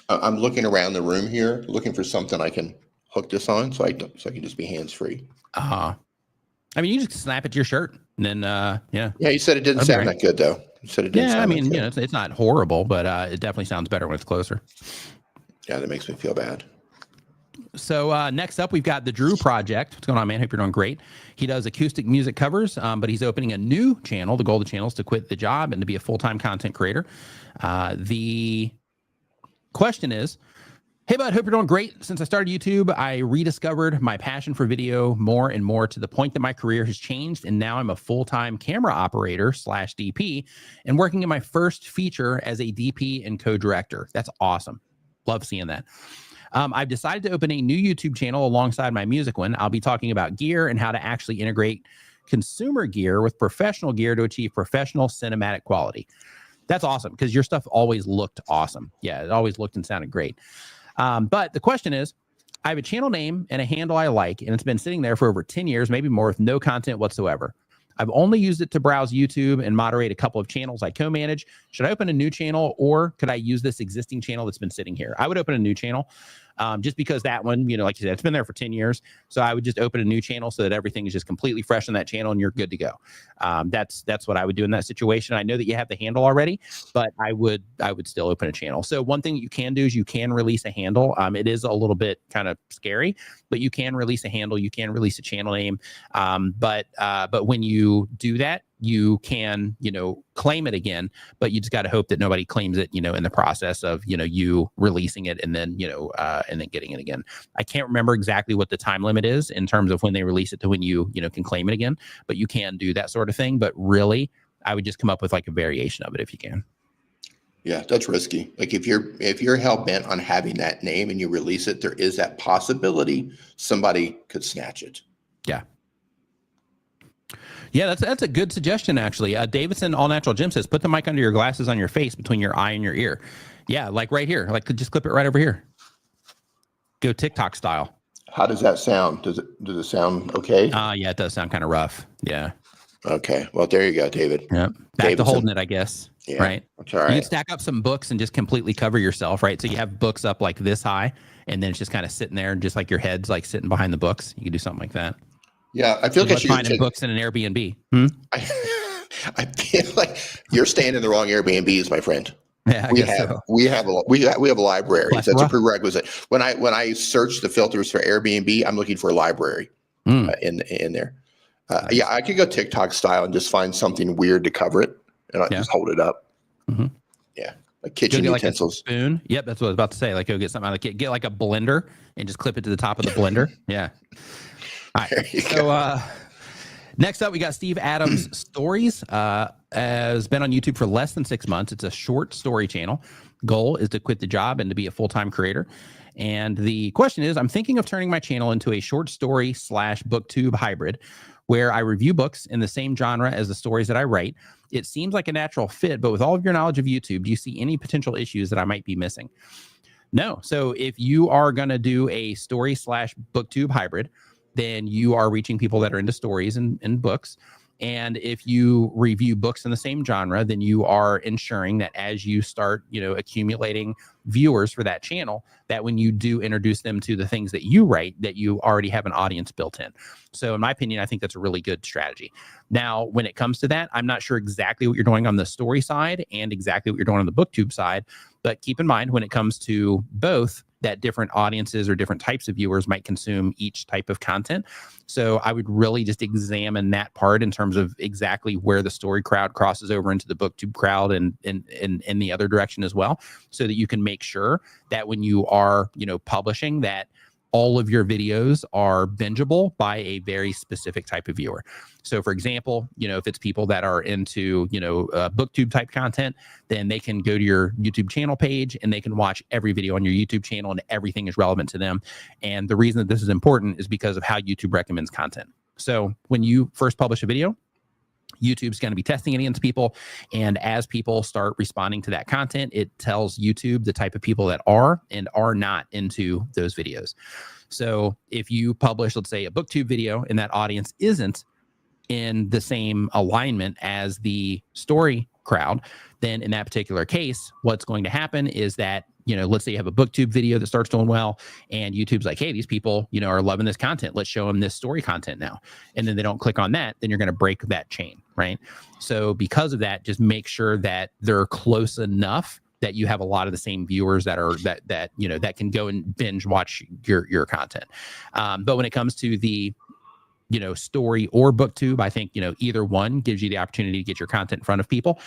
[SPEAKER 5] I'm looking around the room here, looking for something I can hook this on, so I can just be hands free.
[SPEAKER 1] I mean, you just snap it to your shirt, and then yeah.
[SPEAKER 5] Yeah, you said it didn't sound that good though. You said it didn't.
[SPEAKER 1] Yeah, I
[SPEAKER 5] sound
[SPEAKER 1] mean,
[SPEAKER 5] that good.
[SPEAKER 1] it's not horrible, but it definitely sounds better when it's closer.
[SPEAKER 5] Yeah, that makes me feel bad.
[SPEAKER 1] So next up, we've got the Drew Project. What's going on, man? Hope you're doing great. He does acoustic music covers, but he's opening a new channel. The goal of the channel is to quit the job and to be a full-time content creator. The question is, hey, bud, hope you're doing great. Since I started YouTube, I rediscovered my passion for video more and more to the point that my career has changed, and now I'm a full-time camera operator / DP and working in my first feature as a DP and co-director. That's awesome. Love seeing that. I've decided to open a new YouTube channel alongside my music one. I'll be talking about gear and how to actually integrate consumer gear with professional gear to achieve professional cinematic quality. That's awesome because your stuff always looked awesome. Yeah, it always looked and sounded great. But the question is, I have a channel name and a handle I like, and it's been sitting there for over 10 years, maybe more, with no content whatsoever. I've only used it to browse YouTube and moderate a couple of channels I co-manage. Should I open a new channel, or could I use this existing channel that's been sitting here? I would open a new channel just because that one, like you said, it's been there for 10 years. So I would just open a new channel so that everything is just completely fresh on that channel and you're good to go. That's what I would do in that situation. I know that you have the handle already, but I would still open a channel. So one thing you can do is you can release a handle. It is a little bit kind of scary, but you can release a handle. You can release a channel name. But when you do that, you can, claim it again, but you just got to hope that nobody claims it, in the process of, you releasing it and then, and then getting it again. I can't remember exactly what the time limit is in terms of when they release it to when you, can claim it again, but you can do that sort of thing. But really, I would just come up with like a variation of it if you can.
[SPEAKER 5] Yeah, that's risky. Like if you're hell bent on having that name and you release it, there is that possibility somebody could snatch it.
[SPEAKER 1] Yeah. Yeah, that's a good suggestion, actually. Davidson All Natural Jim says, put the mic under your glasses on your face between your eye and your ear. Yeah, like right here. Like just clip it right over here. Go TikTok style.
[SPEAKER 5] How does that sound? Does it sound okay?
[SPEAKER 1] Yeah, it does sound kind of rough. Yeah.
[SPEAKER 5] Okay. Well, there you go, David.
[SPEAKER 1] Yeah. Back to holding it, I guess.
[SPEAKER 5] Yeah,
[SPEAKER 1] right.
[SPEAKER 5] That's all right.
[SPEAKER 1] You can stack up some books and just completely cover yourself, right? So you have books up like this high, and then it's just kind of sitting there, and just like your head's like sitting behind the books. You can do something like that.
[SPEAKER 5] Yeah, I feel like I should
[SPEAKER 1] finding books in an Airbnb.
[SPEAKER 5] I feel like you're staying in the wrong Airbnbs, my friend.
[SPEAKER 1] Yeah,
[SPEAKER 5] we have a library. That's a prerequisite. When I search the filters for Airbnb, I'm looking for a library in there. Yeah, I could go TikTok style and just find something weird to cover it, and I just hold it up.
[SPEAKER 1] Mhm.
[SPEAKER 5] Yeah, like kitchen
[SPEAKER 1] Like a
[SPEAKER 5] utensils.
[SPEAKER 1] spoon. Yep, that's what I was about to say. Like go get something like get like a blender and just clip it to the top of the blender. Yeah. All
[SPEAKER 5] There
[SPEAKER 1] right.
[SPEAKER 5] you
[SPEAKER 1] So next up, we got Steve Adams Stories. Has been on YouTube for less than 6 months. It's a short story channel. Goal is to quit the job and to be a full-time creator. And the question is, I'm thinking of turning my channel into a short story / booktube hybrid where I review books in the same genre as the stories that I write. It seems like a natural fit, but with all of your knowledge of YouTube, do you see any potential issues that I might be missing? No. So if you are going to do a story / booktube hybrid, then you are reaching people that are into stories and books. And if you review books in the same genre, then you are ensuring that as you start, accumulating viewers for that channel, that when you do introduce them to the things that you write, that you already have an audience built in. So in my opinion, I think that's a really good strategy. Now, when it comes to that, I'm not sure exactly what you're doing on the story side and exactly what you're doing on the booktube side, but keep in mind when it comes to both, that different audiences or different types of viewers might consume each type of content. So I would really just examine that part in terms of exactly where the story crowd crosses over into the booktube crowd and in the other direction as well, so that you can make sure that when you are, publishing, that all of your videos are bingeable by a very specific type of viewer. So for example, if it's people that are into, booktube type content, then they can go to your YouTube channel page and they can watch every video on your YouTube channel and everything is relevant to them. And the reason that this is important is because of how YouTube recommends content. So when you first publish a video, YouTube's going to be testing it against people. And as people start responding to that content, it tells YouTube the type of people that are and are not into those videos. So if you publish, let's say, a booktube video and that audience isn't in the same alignment as the story crowd, then in that particular case, what's going to happen is that, let's say you have a booktube video that starts doing well and YouTube's like, hey, these people, are loving this content. Let's show them this story content now. And then they don't click on that, then you're going to break that chain, right? So because of that, just make sure that they're close enough that you have a lot of the same viewers that are that can go and binge watch your content. But when it comes to the story or booktube, I think, either one gives you the opportunity to get your content in front of people,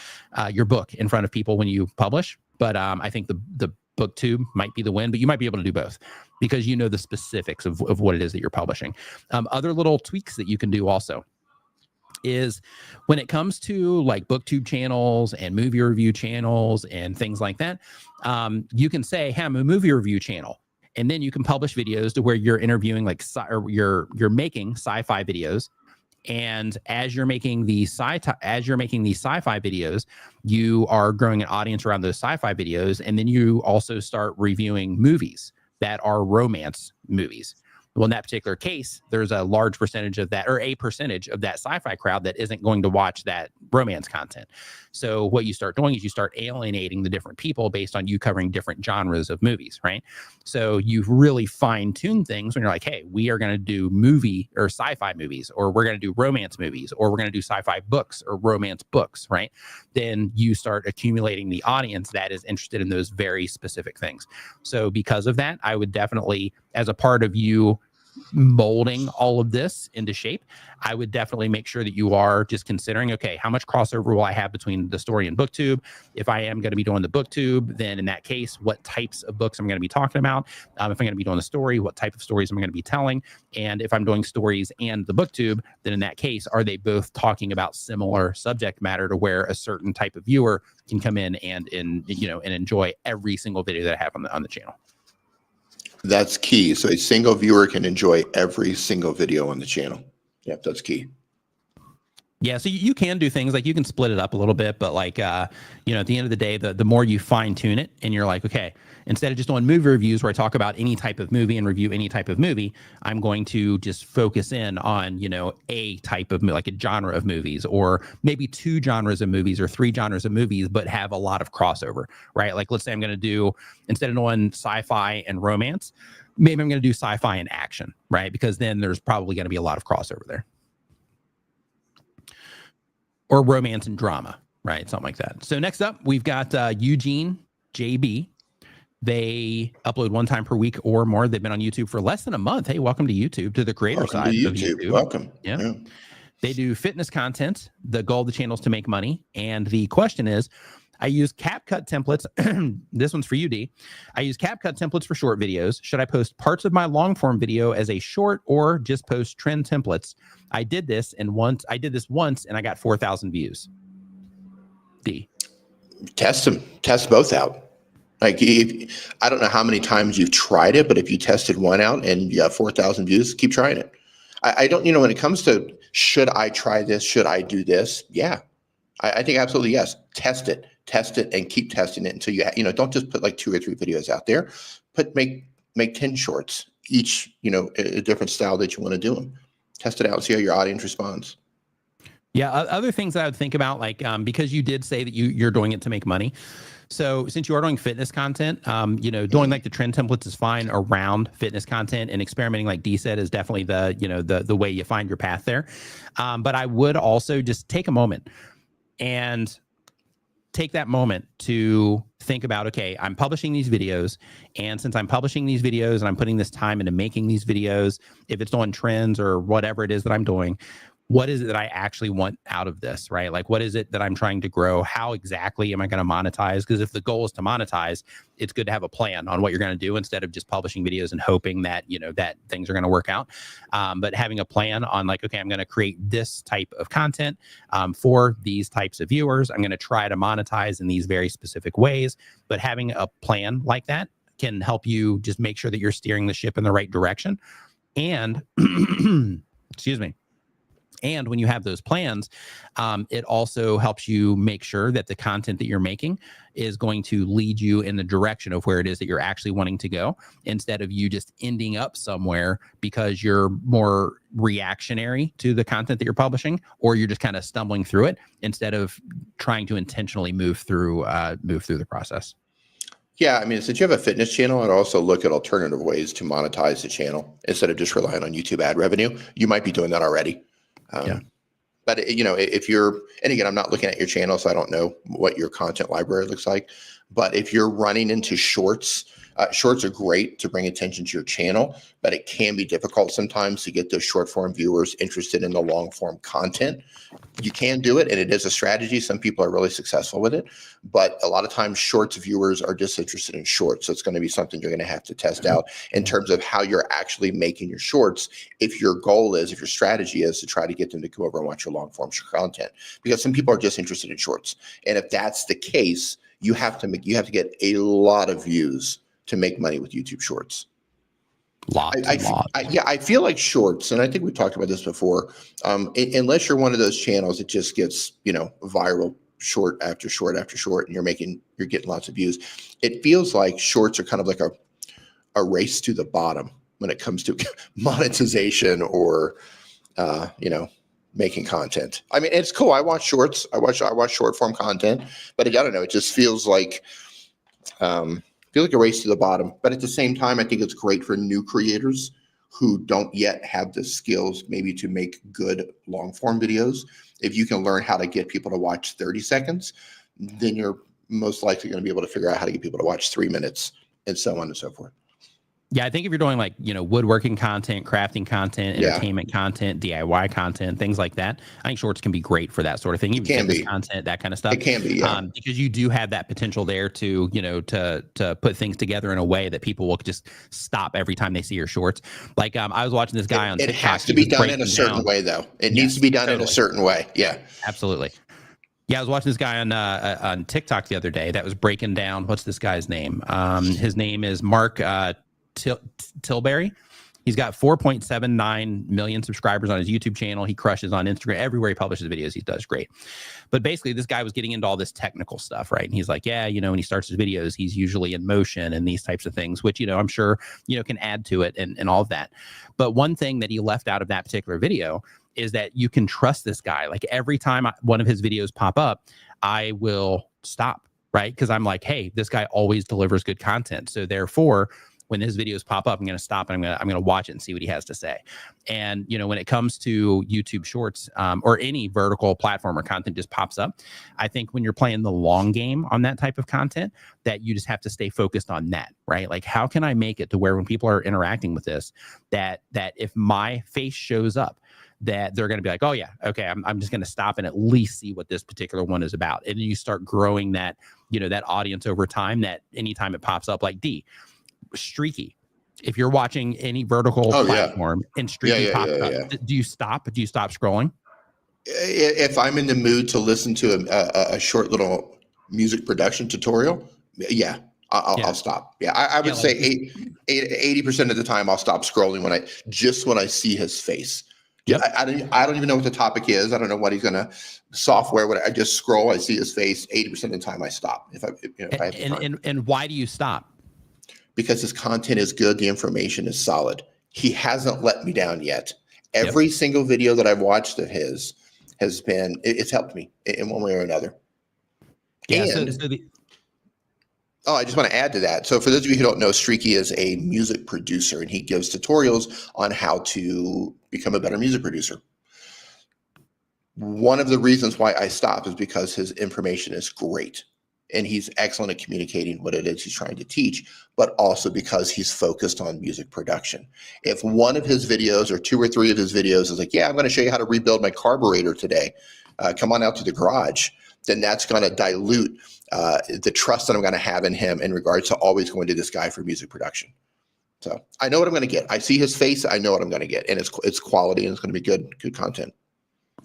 [SPEAKER 1] your book in front of people when you publish. But I think the booktube might be the win, but you might be able to do both because the specifics of what it is that you're publishing. Other little tweaks that you can do also is when it comes to like booktube channels and movie review channels and things like that, you can say, hey, I'm a movie review channel. And then you can publish videos to where you're interviewing you're making sci-fi videos. And as you're making the sci-fi videos, you are growing an audience around those sci-fi videos. And then you also start reviewing movies that are romance movies. Well, in that particular case, there's a large percentage of that, or a percentage of that sci-fi crowd that isn't going to watch that romance content. So what you start doing is you start alienating the different people based on you covering different genres of movies, right? So you really fine-tune things when you're like, hey, we are going to do movie or sci-fi movies, or we're going to do romance movies, or we're going to do sci-fi books or romance books, right? Then you start accumulating the audience that is interested in those very specific things. So because of that, I would definitely, as a part of you molding all of this into shape, I would definitely make sure that you are just considering, okay, how much crossover will I have between the story and booktube? If I am going to be doing the booktube, then in that case, what types of books I'm going to be talking about? If I'm going to be doing the story, what type of stories I'm going to be telling? And if I'm doing stories and the booktube, then in that case, are they both talking about similar subject matter to where a certain type of viewer can come in and enjoy every single video that I have on the channel?
[SPEAKER 5] That's key. So a single viewer can enjoy every single video on the channel. Yep, that's key.
[SPEAKER 1] Yeah, so you can do things like you can split it up a little bit, but like, at the end of the day, the more you fine tune it and you're like, okay, instead of just doing movie reviews where I talk about any type of movie and review any type of movie, I'm going to just focus in on, a type of like a genre of movies, or maybe 2 genres of movies or 3 genres of movies, but have a lot of crossover, right? Like, let's say I'm going to do, instead of doing sci-fi and romance, maybe I'm going to do sci-fi and action, right? Because then there's probably going to be a lot of crossover there. Or romance and drama, right? Something like that. So next up, we've got Eugene JB. They upload 1 time per week or more. They've been on YouTube for less than a month. Hey, welcome to YouTube, to the creator side of YouTube.
[SPEAKER 5] Welcome.
[SPEAKER 1] Yeah. They do fitness content. The goal of the channel is to make money. And the question is, I use CapCut templates. This one's for you, D. I use CapCut templates for short videos. Should I post parts of my long form video as a short or just post trend templates? I did this once and I got 4,000 views. D.
[SPEAKER 5] Test them. Test both out. Like, I don't know how many times you've tried it, but if you tested one out and you got 4,000 views, keep trying it. I don't, when it comes to should I try this, should I do this? Yeah, I think absolutely yes. Test it, and keep testing it until you don't just put like 2 or 3 videos out there. Make 10 shorts, each a different style that you want to do them. Test it out, see how your audience responds.
[SPEAKER 1] Yeah, other things that I would think about, like because you did say that you're doing it to make money. So since you are doing fitness content, doing like the trend templates is fine around fitness content, and experimenting, like D said, is definitely the way you find your path there. But I would also just take a moment and take that moment to think about, okay, I'm publishing these videos, and since I'm publishing these videos and I'm putting this time into making these videos, if it's on trends or whatever it is that I'm doing, what is it that I actually want out of this, right? Like, what is it that I'm trying to grow? How exactly am I going to monetize? Because if the goal is to monetize, it's good to have a plan on what you're going to do instead of just publishing videos and hoping that, that things are going to work out. But having a plan on like, okay, I'm going to create this type of content for these types of viewers. I'm going to try to monetize in these very specific ways, but having a plan like that can help you just make sure that you're steering the ship in the right direction. And excuse me. And when you have those plans, it also helps you make sure that the content that you're making is going to lead you in the direction of where it is that you're actually wanting to go, instead of you just ending up somewhere because you're more reactionary to the content that you're publishing, or you're just kind of stumbling through it instead of trying to intentionally move through the process.
[SPEAKER 5] Yeah, I mean, since you have a fitness channel, I'd also look at alternative ways to monetize the channel instead of just relying on YouTube ad revenue. You might be doing that already.
[SPEAKER 1] Yeah.
[SPEAKER 5] But if you're, and again, I'm not looking at your channel, so I don't know what your content library looks like. But if you're running into shorts, shorts are great to bring attention to your channel, but it can be difficult sometimes to get those short form viewers interested in the long form content. You can do it, and it is a strategy. Some people are really successful with it, but a lot of times shorts viewers are just interested in shorts. So it's going to be something you're going to have to test out in terms of how you're actually making your shorts. If your strategy is to try to get them to come over and watch your long form content, because some people are just interested in shorts. And if that's the case, you have to get a lot of views to make money with YouTube Shorts. I feel like shorts, and I think we talked about this before, unless you're one of those channels that just gets, viral short after short after short, and you're getting lots of views. It feels like shorts are kind of like a race to the bottom when it comes to monetization or, making content. I mean, it's cool. I watch shorts. I watch short form content, but I don't know. It just feels like a race to the bottom. But at the same time, I think it's great for new creators who don't yet have the skills maybe to make good long form videos. If you can learn how to get people to watch 30 seconds, then you're most likely going to be able to figure out how to get people to watch 3 minutes, and so on and so forth.
[SPEAKER 1] Yeah, I think if you're doing like, woodworking content, crafting content, entertainment content, DIY content, things like that, I think shorts can be great for that sort of thing. Even fitness content, that kind of stuff.
[SPEAKER 5] It can be, yeah.
[SPEAKER 1] Because you do have that potential there to, to put things together in a way that people will just stop every time they see your shorts. Like I was watching this guy on TikTok.
[SPEAKER 5] It has to be done in a certain way, though. It needs to be done in a certain way. Yeah, absolutely.
[SPEAKER 1] Yeah, I was watching this guy on TikTok the other day that was breaking down. What's this guy's name? His name is Mark Tilbury. He's got 4.79 million subscribers on his YouTube channel. He crushes on Instagram. Everywhere he publishes videos, he does great. But basically, this guy was getting into all this technical stuff, right? And he's like, yeah, when he starts his videos, he's usually in motion and these types of things, which, I'm sure, can add to it and all of that. But one thing that he left out of that particular video is that you can trust this guy. Like every time one of his videos pop up, I will stop, right? Because I'm like, hey, this guy always delivers good content. So therefore, when his videos pop up, I'm going to stop and I'm going to watch it and see what he has to say. And, when it comes to YouTube Shorts or any vertical platform or content just pops up, I think when you're playing the long game on that type of content, that you just have to stay focused on that, right? Like, how can I make it to where when people are interacting with this, that if my face shows up, that they're going to be like, oh yeah, okay, I'm just going to stop and at least see what this particular one is about. And then you start growing that, that audience over time, that anytime it pops up, like Streaky. If you're watching any vertical platform and Streaky pops up, do you stop? Do you stop scrolling?
[SPEAKER 5] If I'm in the mood to listen to a short little music production tutorial, I'll stop. Yeah, I would say 80% of the time I'll stop scrolling when I see his face. Yep. I don't even know what the topic is. I don't know what he's gonna software. I just scroll. I see his face. 80% of the time I stop. If I have the time.
[SPEAKER 1] And why do you stop?
[SPEAKER 5] Because his content is good. The information is solid. He hasn't let me down yet. Every single video that I've watched of his has been, it's helped me in one way or another.
[SPEAKER 1] Yeah.
[SPEAKER 5] I just want to add to that. So for those of you who don't know, Streaky is a music producer, and he gives tutorials on how to become a better music producer. One of the reasons why I stopped is because his information is great, and he's excellent at communicating what it is he's trying to teach, but also because he's focused on music production. If one of his videos or 2 or 3 of his videos is like, yeah, I'm going to show you how to rebuild my carburetor today, come on out to the garage, then that's going to dilute the trust that I'm going to have in him in regards to always going to this guy for music production. So I know what I'm going to get. I see his face. I know what I'm going to get, and it's quality, and it's going to be good content.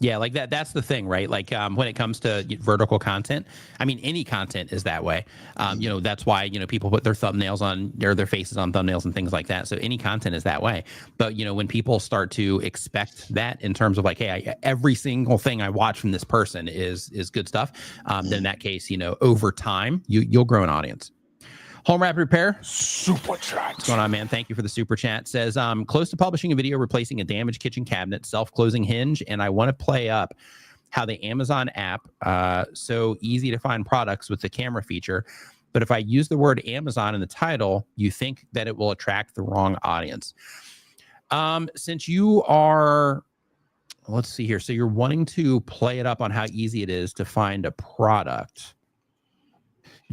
[SPEAKER 1] Yeah, like that's the thing, right? Like when it comes to vertical content, I mean, any content is that way. That's why, people put their thumbnails on, or their faces on thumbnails and things like that. So any content is that way. But, when people start to expect that in terms of like, hey, every single thing I watch from this person is good stuff, then in that case, over time, you'll grow an audience. Home Rapid Repair.
[SPEAKER 3] Super chat.
[SPEAKER 1] What's going on, man? Thank you for the super chat. Says, close to publishing a video replacing a damaged kitchen cabinet, self-closing hinge, and I want to play up how the Amazon app, so easy to find products with the camera feature. But if I use the word Amazon in the title, you think that it will attract the wrong audience. Since you are, let's see here. So you're wanting to play it up on how easy it is to find a product.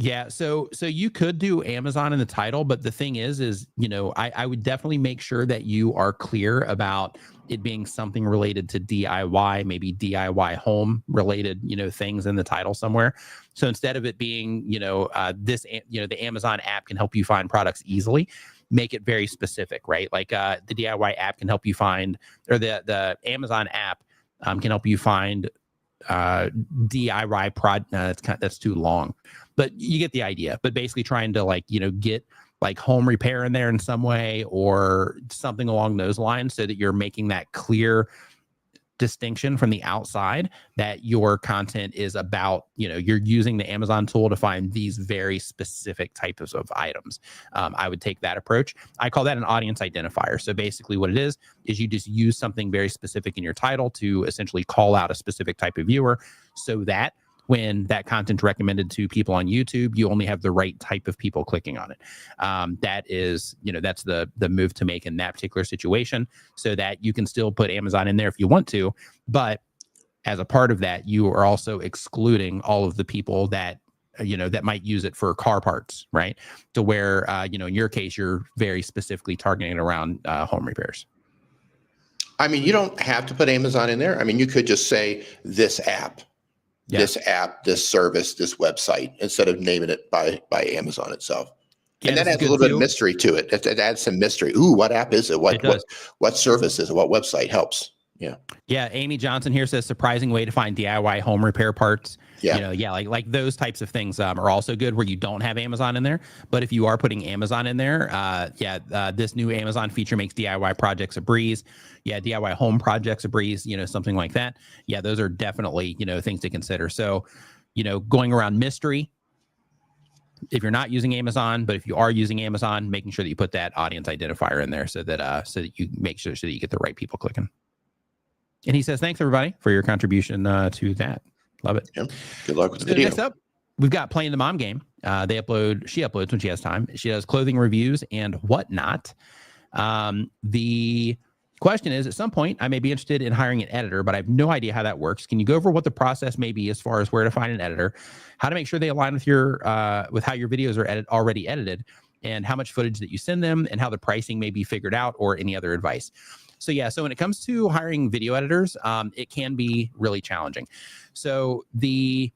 [SPEAKER 1] Yeah, so you could do Amazon in the title, but the thing is I would definitely make sure that you are clear about it being something related to DIY, maybe DIY home related, things in the title somewhere. So instead of it being, the Amazon app can help you find products easily, make it very specific, right? Like the DIY app can help you find, or the Amazon app can help you find DIY that's too long. But you get the idea. But basically trying to get like home repair in there in some way or something along those lines so that you're making that clear distinction from the outside that your content is about, you're using the Amazon tool to find these very specific types of items. I would take that approach. I call that an audience identifier. So basically what it is you just use something very specific in your title to essentially call out a specific type of viewer so that when that content recommended to people on YouTube, you only have the right type of people clicking on it. That is, that's the move to make in that particular situation so that you can still put Amazon in there if you want to. But as a part of that, you are also excluding all of the people that, that might use it for car parts, right? To where, in your case, you're very specifically targeting around home repairs.
[SPEAKER 5] I mean, you don't have to put Amazon in there. I mean, you could just say this app. Yeah. This app, this service, this website, instead of naming it by Amazon itself. Yeah, and that adds a little bit of mystery to it. It adds some mystery. Ooh, what app is it? What service is it? What website helps? Yeah.
[SPEAKER 1] Yeah. Amy Johnson here says surprising way to find DIY home repair parts.
[SPEAKER 5] Yeah.
[SPEAKER 1] Like those types of things are also good where you don't have Amazon in there. But if you are putting Amazon in there, this new Amazon feature makes DIY projects a breeze. Yeah. DIY home projects a breeze, something like that. Yeah. Those are definitely, things to consider. So, going around mystery, if you're not using Amazon, but if you are using Amazon, making sure that you put that audience identifier in there so that you make sure that you get the right people clicking. And he says, thanks, everybody, for your contribution to that. Love it.
[SPEAKER 5] Yeah. Good luck with the video.
[SPEAKER 1] Next up, we've got Playing the Mom Game. She uploads when she has time. She does clothing reviews and whatnot. The question is, at some point, I may be interested in hiring an editor, but I have no idea how that works. Can you go over what the process may be as far as where to find an editor, how to make sure they align with your with how your videos are already edited, and how much footage that you send them, and how the pricing may be figured out, or any other advice? So yeah, so when it comes to hiring video editors, it can be really challenging. So the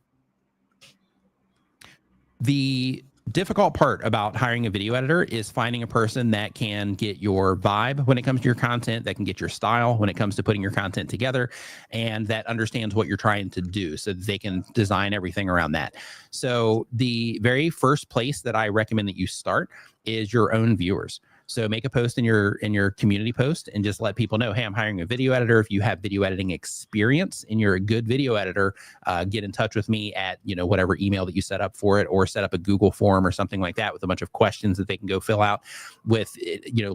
[SPEAKER 1] difficult part about hiring a video editor is finding a person that can get your vibe when it comes to your content, that can get your style when it comes to putting your content together, and that understands what you're trying to do so that they can design everything around that. So the very first place that I recommend that you start is your own viewers. So make a post in your community post and just let people know, hey, I'm hiring a video editor. If you have video editing experience and you're a good video editor, get in touch with me at, whatever email that you set up for it, or set up a Google form or something like that with a bunch of questions that they can go fill out with,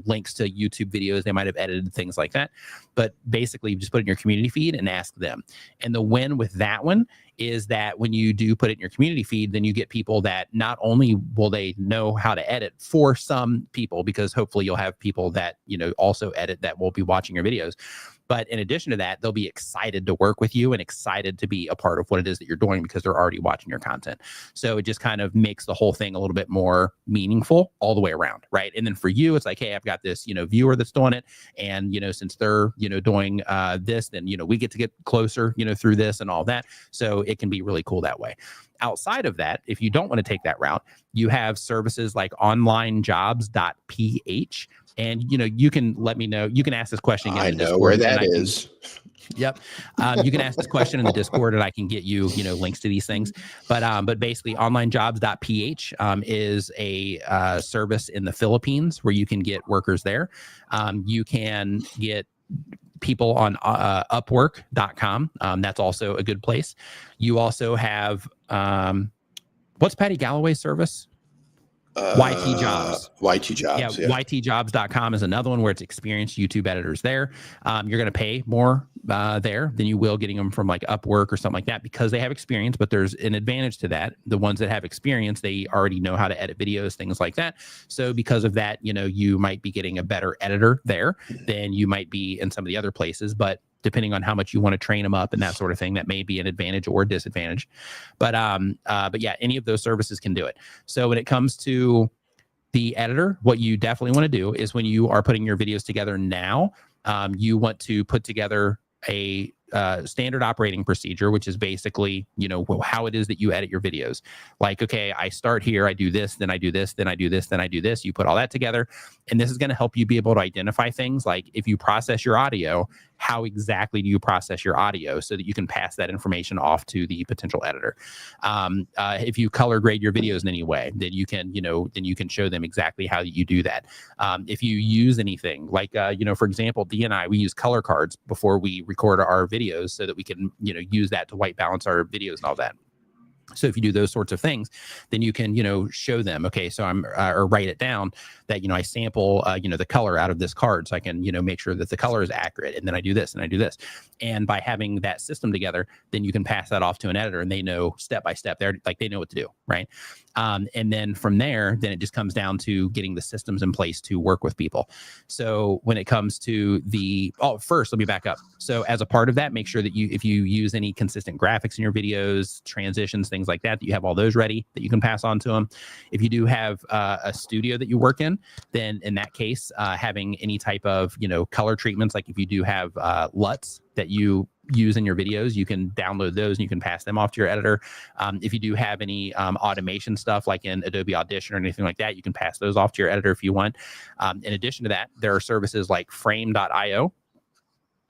[SPEAKER 1] links to YouTube videos they might have edited, things like that. But basically just put it in your community feed and ask them. And the win with that one is that when you do put it in your community feed, then you get people that not only will they know how to edit for some people, because hopefully you'll have people that, also edit that will be watching your videos. But in addition to that, they'll be excited to work with you and excited to be a part of what it is that you're doing because they're already watching your content. So it just kind of makes the whole thing a little bit more meaningful all the way around, right? And then for you, it's like, hey, I've got this, viewer that's doing it. And, since they're, doing this, then, we get to get closer, through this and all that. So it can be really cool that way. Outside of that, if you don't want to take that route, you have services like onlinejobs.ph. And, you can let me know. You can ask this question again.
[SPEAKER 5] I know where that is.
[SPEAKER 1] Yep. You can ask this question in the Discord and I can get you, links to these things. But basically onlinejobs.ph is a service in the Philippines where you can get workers there. You can get people on upwork.com. That's also a good place. You also have, what's Patty Galloway's service? YT Jobs.
[SPEAKER 5] YT Jobs.
[SPEAKER 1] Yeah, YTjobs.com is another one where it's experienced YouTube editors there. You're going to pay more there than you will getting them from like Upwork or something like that because they have experience, but there's an advantage to that. The ones that have experience, they already know how to edit videos, things like that. So because of that, you might be getting a better editor there than you might be in some of the other places, but depending on how much you want to train them up and that sort of thing, that may be an advantage or a disadvantage. But yeah, any of those services can do it. So when it comes to the editor, what you definitely want to do is when you are putting your videos together now, you want to put together a standard operating procedure, which is basically, how it is that you edit your videos. Like, okay, I start here, I do this, then I do this, then I do this, then I do this. You put all that together. And this is going to help you be able to identify things like if you process your audio, how exactly do you process your audio so that you can pass that information off to the potential editor. If you color grade your videos in any way, then you can, then you can show them exactly how you do that. If you use anything like, for example, Dee and I, we use color cards before we record our videos so that we can, use that to white balance our videos and all that. So if you do those sorts of things, then you can, show them, okay, so or write it down that, I sample, the color out of this card so I can, make sure that the color is accurate. And then I do this and I do this. And by having that system together, then you can pass that off to an editor and they know step by step, they know what to do, right? And then from there, then it just comes down to getting the systems in place to work with people. So when it comes to first, let me back up. So as a part of that, make sure that if you use any consistent graphics in your videos, transitions, things like that you have all those ready that you can pass on to them. If you do have a studio that you work in, then in that case, having any type of, color treatments, like if you do have LUTs that you use in your videos, you can download those and you can pass them off to your editor. If you do have any automation stuff like in Adobe Audition or anything like that, you can pass those off to your editor if you want. In addition to that, there are services like Frame.io.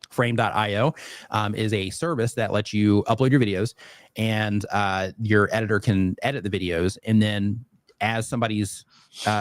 [SPEAKER 1] Frame.io is a service that lets you upload your videos and your editor can edit the videos. And then as somebody's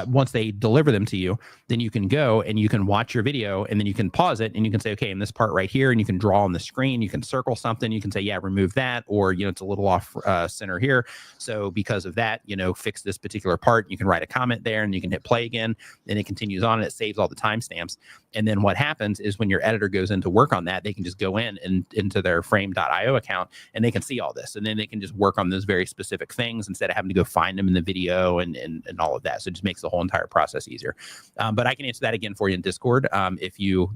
[SPEAKER 1] once they deliver them to you, then you can go and you can watch your video and then you can pause it and you can say, okay, in this part right here, and you can draw on the screen, you can circle something, you can say, yeah, remove that, or, it's a little off center here. So because of that, fix this particular part, you can write a comment there and you can hit play again, and it continues on and it saves all the timestamps. And then what happens is when your editor goes in to work on that, they can just go in and into their Frame.io account and they can see all this. And then they can just work on those very specific things instead of having to go find them in the video and all of that. So it just makes the whole entire process easier. But I can answer that again for you in Discord. If you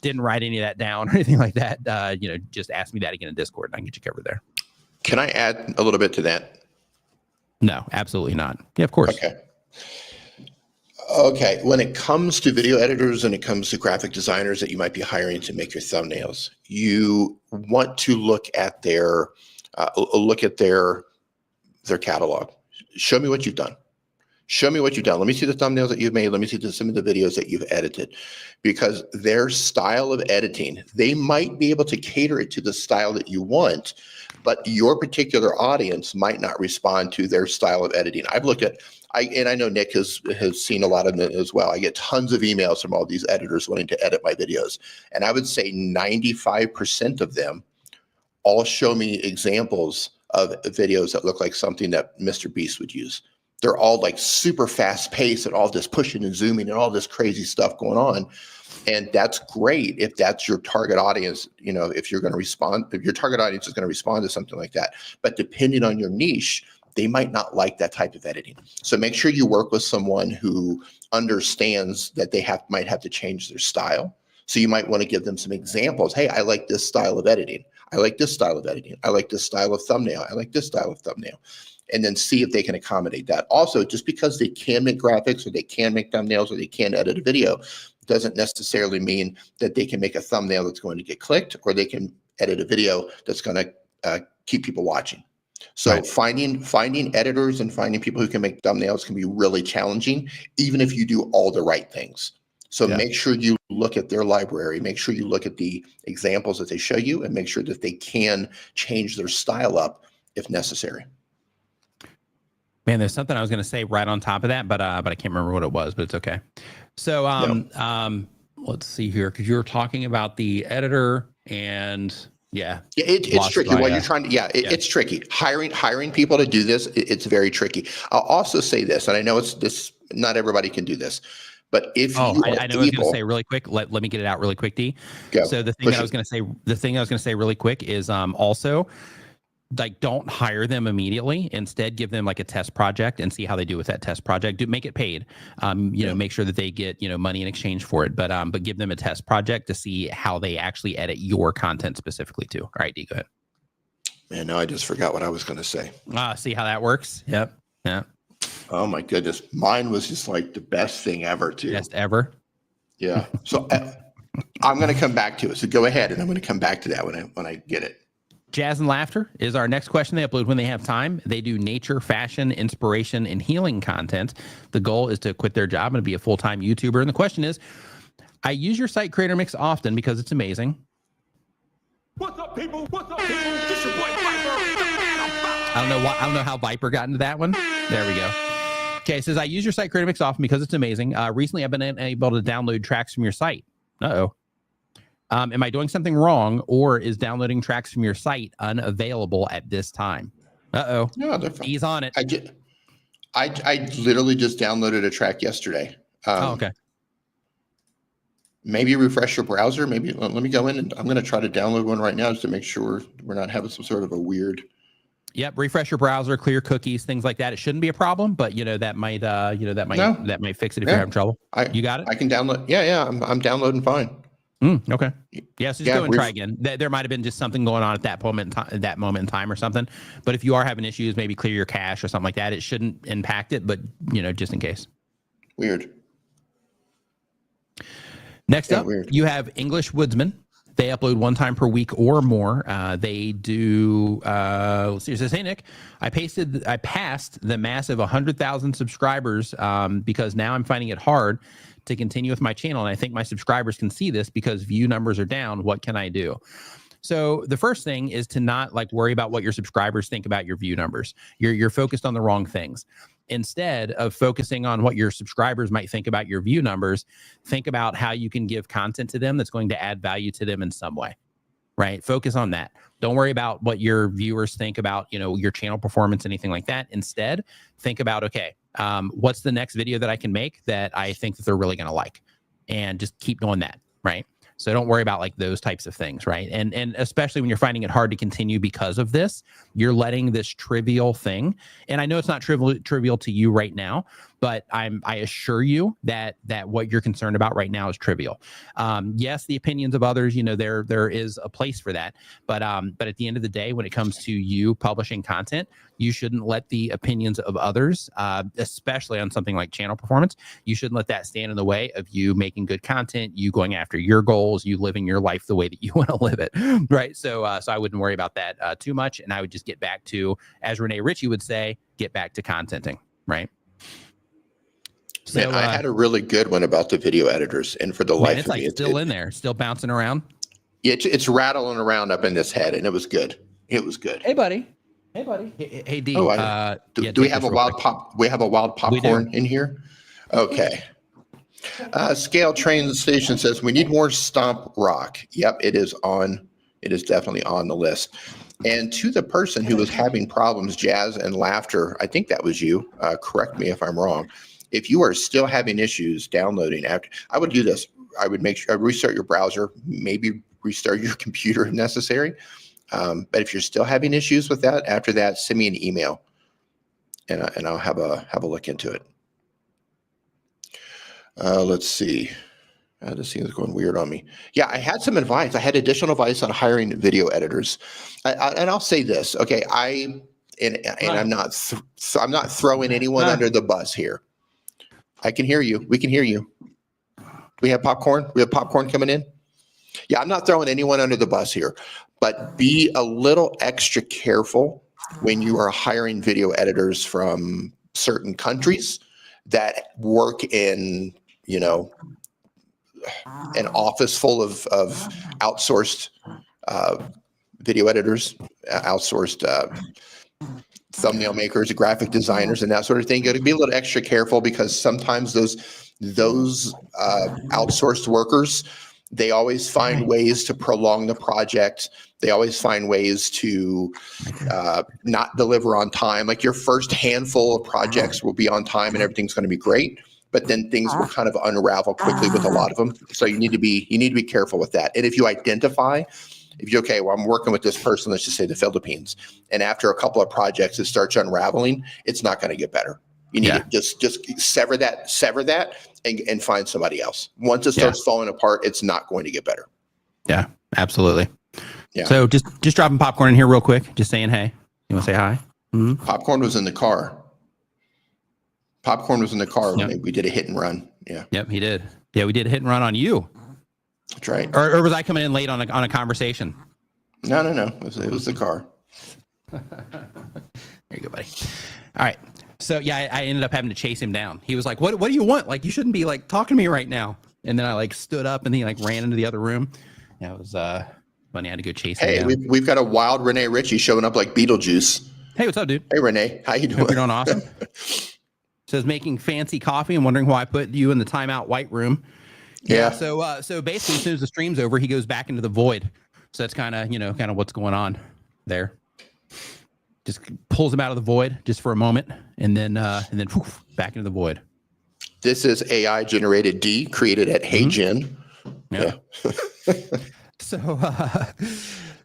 [SPEAKER 1] didn't write any of that down or anything like that, just ask me that again in Discord and I can get you covered there.
[SPEAKER 5] Can I add a little bit to that?
[SPEAKER 1] No, absolutely not. Yeah, of course.
[SPEAKER 5] Okay. Okay, when it comes to video editors and it comes to graphic designers that you might be hiring to make your thumbnails, you want to look at their catalog. Show me what you've done. Show me what you've done. Let me see the thumbnails that you've made. Let me see some of the videos that you've edited, because their style of editing, they might be able to cater it to the style that you want, but your particular audience might not respond to their style of editing. I've looked at, and I know Nick has seen a lot of it as well. I get tons of emails from all these editors wanting to edit my videos. And I would say 95% of them all show me examples of videos that look like something that Mr. Beast would use. They're all like super fast paced and all this pushing and zooming and all this crazy stuff going on. And that's great if that's your target audience, you know, if you're going to respond, if your target audience is going to respond to something like that. But depending on your niche, they might not like that type of editing. So make sure you work with someone who understands that they might have to change their style. So you might want to give them some examples. Hey, I like this style of editing. I like this style of editing. I like this style of thumbnail. I like this style of thumbnail. And then see if they can accommodate that. Also, just because they can make graphics or they can make thumbnails or they can edit a video doesn't necessarily mean that they can make a thumbnail that's going to get clicked, or they can edit a video that's going to keep people watching. So
[SPEAKER 1] right.
[SPEAKER 5] finding editors and finding people who can make thumbnails can be really challenging, even if you do all the right things. So make sure you look at their library, make sure you look at the examples that they show you, and make sure that they can change their style up if necessary.
[SPEAKER 1] Man, there's something I was going to say right on top of that, but I can't remember what it was, but it's okay. So let's see here, because you were talking about the editor and
[SPEAKER 5] it's tricky when you're trying to, it's tricky. Hiring people to do this, it's very tricky. I'll also say this, and I know not everybody can do this, but if
[SPEAKER 1] I know what I was going to say really quick. Let me get it out really quick, D.
[SPEAKER 5] Go.
[SPEAKER 1] So the thing I was going to say really quick is also, like, don't hire them immediately. Instead, give them like a test project and see how they do with that test project. Make it paid. Make sure that they get, money in exchange for it. But give them a test project to see how they actually edit your content specifically too. All right, D, go ahead.
[SPEAKER 5] Man, now I just forgot what I was going to say.
[SPEAKER 1] See how that works? Yep. Yeah.
[SPEAKER 5] Oh my goodness, mine was just like the best thing ever too.
[SPEAKER 1] Best ever.
[SPEAKER 5] Yeah. So I'm going to come back to it. So go ahead, and I'm going to come back to that when I get it.
[SPEAKER 1] Jazz and Laughter is our next question. They upload when they have time. They do nature, fashion, inspiration, and healing content. The goal is to quit their job and be a full-time YouTuber. And the question is, I use your site creator mix often because it's amazing.
[SPEAKER 3] What's up, people? What's up, people? This your boy Viper.
[SPEAKER 1] I don't know how Viper got into that one. There we go. Okay, it says, I use your site creator mix often because it's amazing. Recently, I've been unable to download tracks from your site. Uh-oh. Am I doing something wrong, or is downloading tracks from your site unavailable at this time? Uh-oh.
[SPEAKER 5] No, they're fine.
[SPEAKER 1] He's on it.
[SPEAKER 5] I literally just downloaded a track yesterday.
[SPEAKER 1] Okay.
[SPEAKER 5] Maybe refresh your browser. Maybe let me go in, and I'm going to try to download one right now just to make sure we're not having some sort of a weird.
[SPEAKER 1] Yep. Refresh your browser, clear cookies, things like that. It shouldn't be a problem, but that might fix it if you're having trouble. You got it?
[SPEAKER 5] I can download. Yeah. I'm downloading fine.
[SPEAKER 1] Okay. Yeah. So just go and try again. There might have been just something going on at that moment in time or something. But if you are having issues, maybe clear your cache or something like that. It shouldn't impact it, but just in case.
[SPEAKER 5] Weird.
[SPEAKER 1] Next up, you have English Woodsman. They upload one time per week or more. They do. Let's see. It says, "Hey Nick, I passed the massive 100,000 subscribers because now I'm finding it hard to continue with my channel, and I think my subscribers can see this because view numbers are down. What can I do?" So the first thing is to not worry about what your subscribers think about your view numbers. You're focused on the wrong things. Instead of focusing on what your subscribers might think about your view numbers, think about how you can give content to them that's going to add value to them in some way, right? Focus on that. Don't worry about what your viewers think about, your channel performance, anything like that. Instead, think about, okay, what's the next video that I can make that I think that they're really going to like, and just keep doing that, right? So don't worry about those types of things, right? And especially when you're finding it hard to continue because of this, you're letting this trivial thing, and I know it's not trivial to you right now, but I assure you that what you're concerned about right now is trivial. Yes, the opinions of others, there is a place for that, but at the end of the day, when it comes to you publishing content, you shouldn't let the opinions of others, especially on something like channel performance, you shouldn't let that stand in the way of you making good content, you going after your goals, you living your life the way that you want to live it, right? So I wouldn't worry about that too much, and I would just get back to, as Renee Ritchie would say, get back to contenting, right? So
[SPEAKER 5] Man, I had a really good one about the video editors, and for the life
[SPEAKER 1] it's
[SPEAKER 5] of me,
[SPEAKER 1] like still in there, still bouncing around.
[SPEAKER 5] It's rattling around up in this head, and it was good. It was good.
[SPEAKER 1] Hey, buddy. Hey, D.
[SPEAKER 5] Oh, do we have a wild
[SPEAKER 1] quick.
[SPEAKER 5] pop? We have a wild popcorn in here. Okay. Scale Train Station says we need more stomp rock. Yep, it is on. It is definitely on the list. And to the person who was having problems, Jazz and Laughter, I think that was you. Correct me if I'm wrong. If you are still having issues downloading after, I would do this. I would make sure I restart your browser, maybe restart your computer if necessary. But if you're still having issues with that, after that, send me an email, and I'll have a look into it. Let's see. This thing is going weird on me. Yeah, I had some advice. I had additional advice on hiring video editors, and I'll say this. Okay, I'm not throwing anyone under the bus here. I can hear you. We can hear you. We have popcorn. We have popcorn coming in. Yeah, I'm not throwing anyone under the bus here, but be a little extra careful when you are hiring video editors from certain countries that work in, an office full of outsourced video editors, outsourced thumbnail makers, graphic designers, and that sort of thing. You got to be a little extra careful because sometimes those outsourced workers, they always find ways to prolong the project. They always find ways to not deliver on time. Like your first handful of projects will be on time and everything's going to be great, but then things will kind of unravel quickly with a lot of them. So you need to be careful with that. And if you identify, I'm working with this person, let's just say the Philippines, and after a couple of projects, it starts unraveling, it's not going to get better. You need to just sever that and find somebody else. Once it starts falling apart, it's not going to get better.
[SPEAKER 1] Yeah, absolutely.
[SPEAKER 5] Yeah.
[SPEAKER 1] So just dropping popcorn in here real quick, just saying, hey, you want to say hi? Mm-hmm.
[SPEAKER 5] Popcorn was in the car. When we did a hit and run. Yeah.
[SPEAKER 1] Yep, he did. Yeah, we did a hit and run on you.
[SPEAKER 5] That's right.
[SPEAKER 1] Or was I coming in late on a conversation?
[SPEAKER 5] No. It was the car.
[SPEAKER 1] There you go, buddy. All right. So yeah, I ended up having to chase him down. He was like, "What do you want? Like, you shouldn't be like talking to me right now." And then I stood up and he ran into the other room. Yeah, it was funny. I had to go chase him down.
[SPEAKER 5] We've got a wild Renee Ritchie showing up like Beetlejuice.
[SPEAKER 1] Hey, what's up, dude?
[SPEAKER 5] Hey, Renee, how you doing?
[SPEAKER 1] Hope you're doing awesome. Says making fancy coffee and wondering why I put you in the timeout white room. Yeah. So basically, as soon as the stream's over, he goes back into the void. So that's kind of what's going on there. Just pulls him out of the void just for a moment, and then poof, back into the void.
[SPEAKER 5] This is AI generated D created at HeyGen.
[SPEAKER 1] Yeah.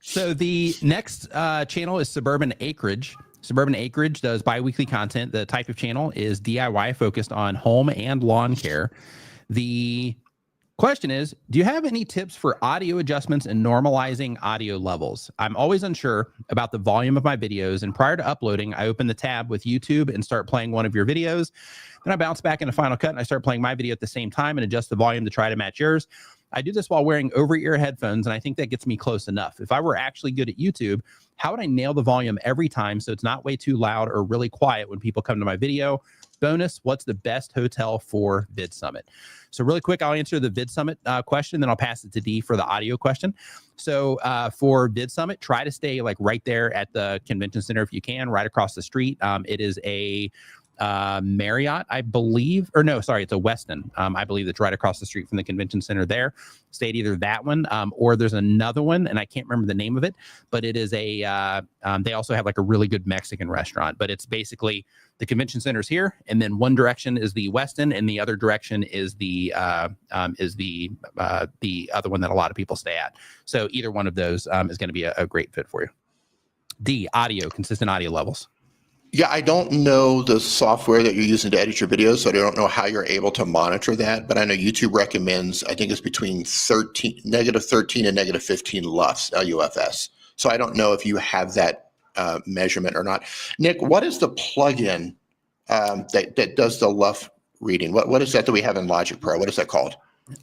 [SPEAKER 1] So the next channel is Suburban Acreage. Suburban Acreage does bi-weekly content. The type of channel is DIY focused on home and lawn care. The question is, do you have any tips for audio adjustments and normalizing audio levels? I'm always unsure about the volume of my videos, and prior to uploading, I open the tab with YouTube and start playing one of your videos. Then I bounce back into Final Cut and I start playing my video at the same time and adjust the volume to try to match yours. I do this while wearing over-ear headphones, and I think that gets me close enough. If I were actually good at YouTube, how would I nail the volume every time so it's not way too loud or really quiet when people come to my video? Bonus, what's the best hotel for Vid Summit? So really quick, I'll answer the Vid Summit question, then I'll pass it to D for the audio question. So for Vid Summit, try to stay right there at the convention center if you can, right across the street. It is a Marriott, I believe, or no, sorry, it's a Westin. I believe that's right across the street from the convention center there. Stay at either that one or there's another one, and I can't remember the name of it, but it is they also have a really good Mexican restaurant, but it's basically the convention center's here, and then one direction is the Westin, and the other direction is the other one that a lot of people stay at. So either one of those is going to be a great fit for you. D, audio, consistent audio levels.
[SPEAKER 5] Yeah, I don't know the software that you're using to edit your videos, so I don't know how you're able to monitor that. But I know YouTube recommends, I think it's between -13 and -15 LUFS, LUFS. So I don't know if you have that measurement or not. Nick, what is the plugin that does the LUF reading? What is that we have in Logic Pro? What is that called?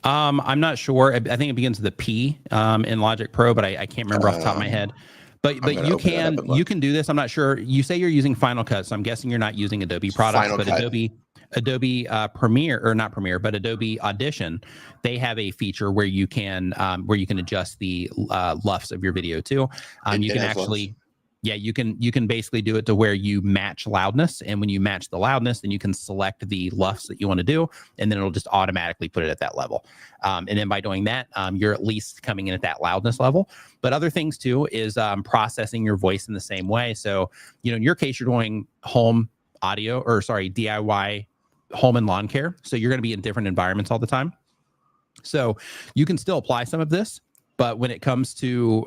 [SPEAKER 1] I'm not sure. I think it begins with a P in Logic Pro, but I can't remember off the top of my head. But you can do this. I'm not sure. You say you're using Final Cut, so I'm guessing you're not using Adobe products,
[SPEAKER 5] Final
[SPEAKER 1] but
[SPEAKER 5] Cut.
[SPEAKER 1] Adobe Premiere, or not Premiere, but Adobe Audition, they have a feature where you can adjust the LUFS of your video too. You can actually. Yeah, you can basically do it to where you match loudness, and when you match the loudness, then you can select the LUFS that you want to do, and then it'll just automatically put it at that level. And then by doing that, you're at least coming in at that loudness level. But other things too is processing your voice in the same way. So, in your case, you're doing DIY home and lawn care. So you're going to be in different environments all the time. So you can still apply some of this, but when it comes to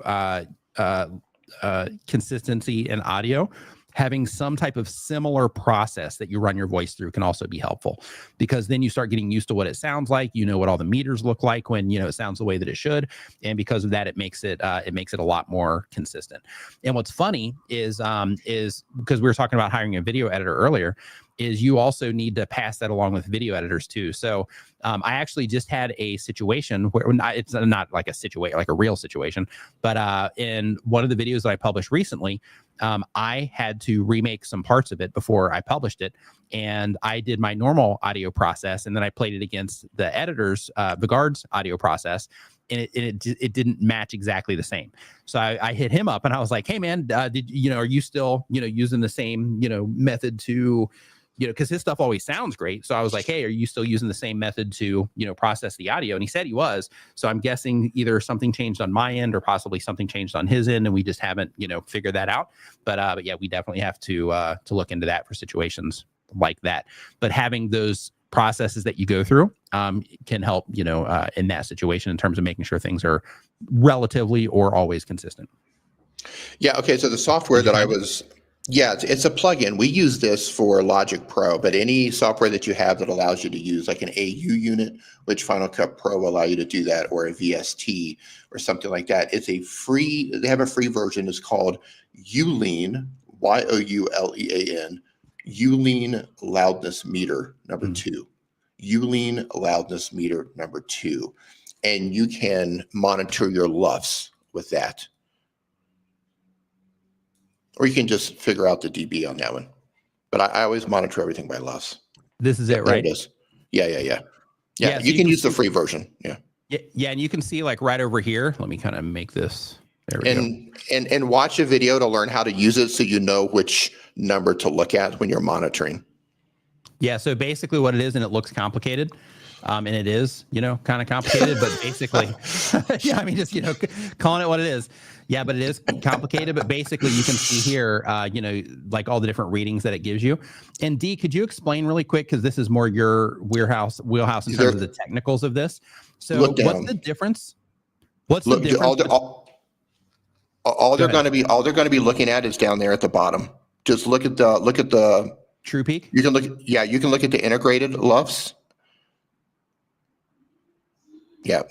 [SPEAKER 1] consistency in audio, having some type of similar process that you run your voice through can also be helpful, because then you start getting used to what it sounds like. What all the meters look like when it sounds the way that it should, and because of that, it makes it a lot more consistent. And what's funny is because we were talking about hiring a video editor earlier, is you also need to pass that along with video editors too. So I actually just had a situation where it's not like a situation, like a real situation, but in one of the videos that I published recently, I had to remake some parts of it before I published it. And I did my normal audio process, and then I played it against the editor's, Vigard's audio process. And it didn't match exactly the same. So I hit him up and I was like, hey man, are you still, using the same, method to, because his stuff always sounds great. So I was like, hey, are you still using the same method to, process the audio? And he said he was. So I'm guessing either something changed on my end or possibly something changed on his end, and we just haven't, figured that out. But yeah, we definitely have to look into that for situations like that. But having those processes that you go through can help, in that situation in terms of making sure things are relatively or always consistent.
[SPEAKER 5] Yeah. Okay. So the software that it's a plugin. We use this for Logic Pro, but any software that you have that allows you to use like an AU unit, which Final Cut Pro will allow you to do that, or a VST or something like that. They have a free version. It's called Ulean, Youlean, Ulean Loudness Meter number 2. Ulean Loudness Meter number 2. And you can monitor your LUFS with that. Or you can just figure out the dB on that one. But I always monitor everything by LUFS.
[SPEAKER 1] This is it, right?
[SPEAKER 5] It is. Yeah.
[SPEAKER 1] So
[SPEAKER 5] you can use the free version. Yeah.
[SPEAKER 1] Yeah, and you can see like right over here. Let me kind of make this. There we go.
[SPEAKER 5] And watch a video to learn how to use it, so you know which number to look at when you're monitoring.
[SPEAKER 1] Yeah. So basically, what it is, and it looks complicated. And it is, kind of complicated, but basically, yeah, I mean, just, calling it what it is. Yeah, but it is complicated, but basically you can see here, like all the different readings that it gives you. And D, could you explain really quick, because this is more your wheelhouse in terms of the technicals of this. So what's the difference?
[SPEAKER 5] All they're going to be looking at is down there at the bottom. Just look at the
[SPEAKER 1] True Peak.
[SPEAKER 5] You can look at the integrated LUFS. Yeah.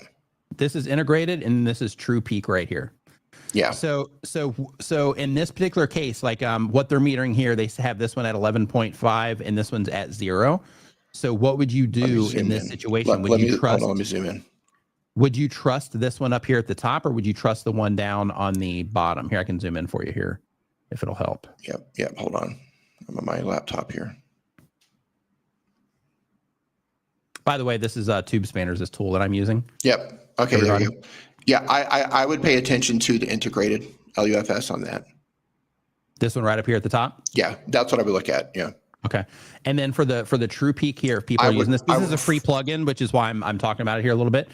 [SPEAKER 1] This is integrated, and this is True Peak right here.
[SPEAKER 5] Yeah.
[SPEAKER 1] So in this particular case, like what they're metering here, they have this one at 11.5 and this one's at 0. So what would you do in this situation? Let me
[SPEAKER 5] zoom in.
[SPEAKER 1] Would you trust this one up here at the top, or would you trust the one down on the bottom? Here, I can zoom in for you here if it'll help.
[SPEAKER 5] Yep. Hold on. I'm on my laptop here.
[SPEAKER 1] By the way, this is Tube Spanners, this tool that I'm using.
[SPEAKER 5] Yep. Okay, there you go. Yeah, I would pay attention to the integrated LUFS on that.
[SPEAKER 1] This one right up here at the top?
[SPEAKER 5] Yeah, that's what I would look at. Yeah.
[SPEAKER 1] Okay. And then for the True Peak here, if people are using this is a free plugin, which is why I'm talking about it here a little bit.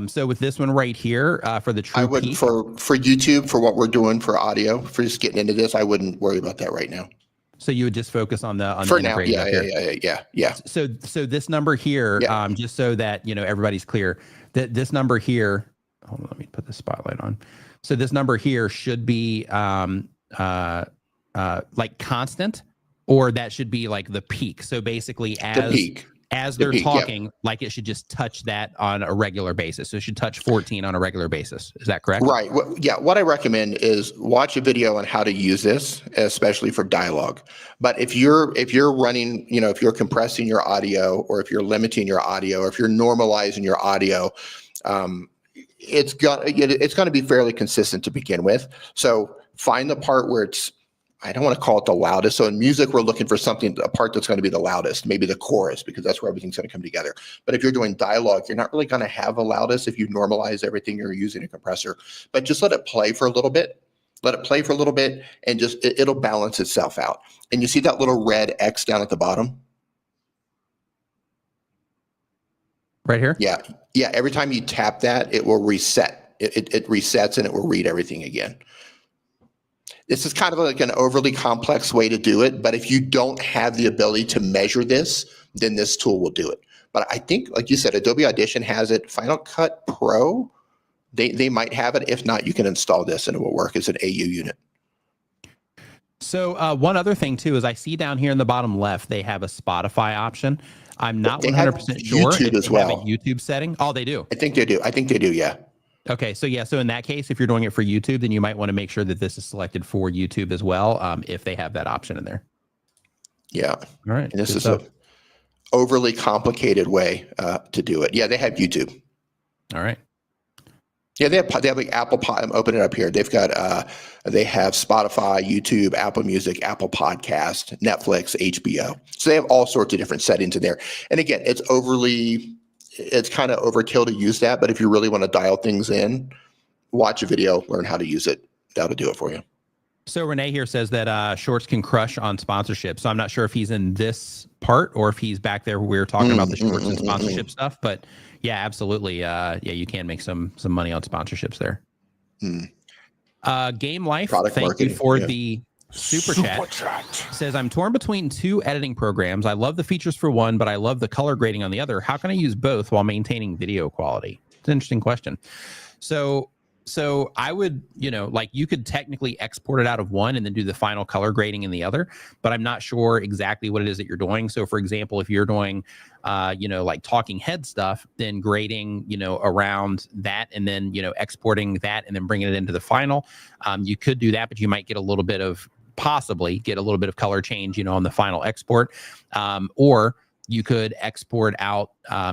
[SPEAKER 1] So with this one right here, for the True Peak.
[SPEAKER 5] For YouTube, for what we're doing for audio, for just getting into this, I wouldn't worry about that right now.
[SPEAKER 1] So you would just focus on the
[SPEAKER 5] for now, yeah.
[SPEAKER 1] So this number here, just so that everybody's clear, that this number here. Hold on, let me put the spotlight on. So this number here should be like constant, or that should be like the peak. So basically,
[SPEAKER 5] The peak.
[SPEAKER 1] as
[SPEAKER 5] The
[SPEAKER 1] they're
[SPEAKER 5] peak, yeah.
[SPEAKER 1] talking, like it should just touch that on a regular basis. So it should touch 14 on a regular basis. Is that correct?
[SPEAKER 5] Right. Yeah. What I recommend is watch a video on how to use this, especially for dialogue. But if you're running, if you're compressing your audio, or if you're limiting your audio, or if you're normalizing your audio, it's going to be fairly consistent to begin with. So find the part where it's, I don't want to call it the loudest. So in music, we're looking for a part that's going to be the loudest, maybe the chorus, because that's where everything's going to come together. But if you're doing dialogue, you're not really going to have a loudest if you normalize everything you're using a compressor. But just let it play for a little bit. And just it'll balance itself out. And you see that little red X down at the bottom?
[SPEAKER 1] Right here?
[SPEAKER 5] Yeah. Yeah. Every time you tap that, it will reset. It resets and it will read everything again. This is kind of like an overly complex way to do it, but if you don't have the ability to measure this, then this tool will do it. But I think, like you said, Adobe Audition has it. Final Cut Pro, they might have it. If not, you can install this and it will work as an AU unit.
[SPEAKER 1] So one other thing too is I see down here in the bottom left they have a Spotify option. I'm not 100% sure
[SPEAKER 5] YouTube
[SPEAKER 1] if
[SPEAKER 5] as
[SPEAKER 1] they
[SPEAKER 5] well.
[SPEAKER 1] have a YouTube setting. Oh, they do.
[SPEAKER 5] I think they do. Yeah.
[SPEAKER 1] Okay, so yeah, so in that case, if you're doing it for YouTube, then you might want to make sure that this is selected for YouTube as well, if they have that option in there.
[SPEAKER 5] Yeah.
[SPEAKER 1] All right.
[SPEAKER 5] And this is an overly complicated way to do it. Yeah, they have YouTube.
[SPEAKER 1] All right.
[SPEAKER 5] Yeah, they have like Apple Pod. I'm opening it up here. They've got they have Spotify, YouTube, Apple Music, Apple Podcast, Netflix, HBO. So they have all sorts of different settings in there. And again, it's kind of overkill to use that, but if you really want to dial things in, watch a video, learn how to use it. That'll do it for you.
[SPEAKER 1] So Renee here says that Shorts can crush on sponsorship. So I'm not sure if he's in this part or if he's back there where we were talking about the Shorts and sponsorship stuff. But yeah, absolutely. Yeah, you can make some money on sponsorships there. Game Life,
[SPEAKER 5] Product
[SPEAKER 1] thank
[SPEAKER 5] marketing,
[SPEAKER 1] you for
[SPEAKER 5] yeah.
[SPEAKER 1] the super chat. Says, I'm torn between two editing programs. I love the features for one, but I love the color grading on the other. How can I use both while maintaining video quality? It's an interesting question. So I would, like you could technically export it out of one and then do the final color grading in the other, but I'm not sure exactly what it is that you're doing. So for example, if you're doing, like talking head stuff, then grading, around that and then, exporting that and then bringing it into the final, you could do that, but you might get possibly get a little bit of color change, on the final export, or you could export out,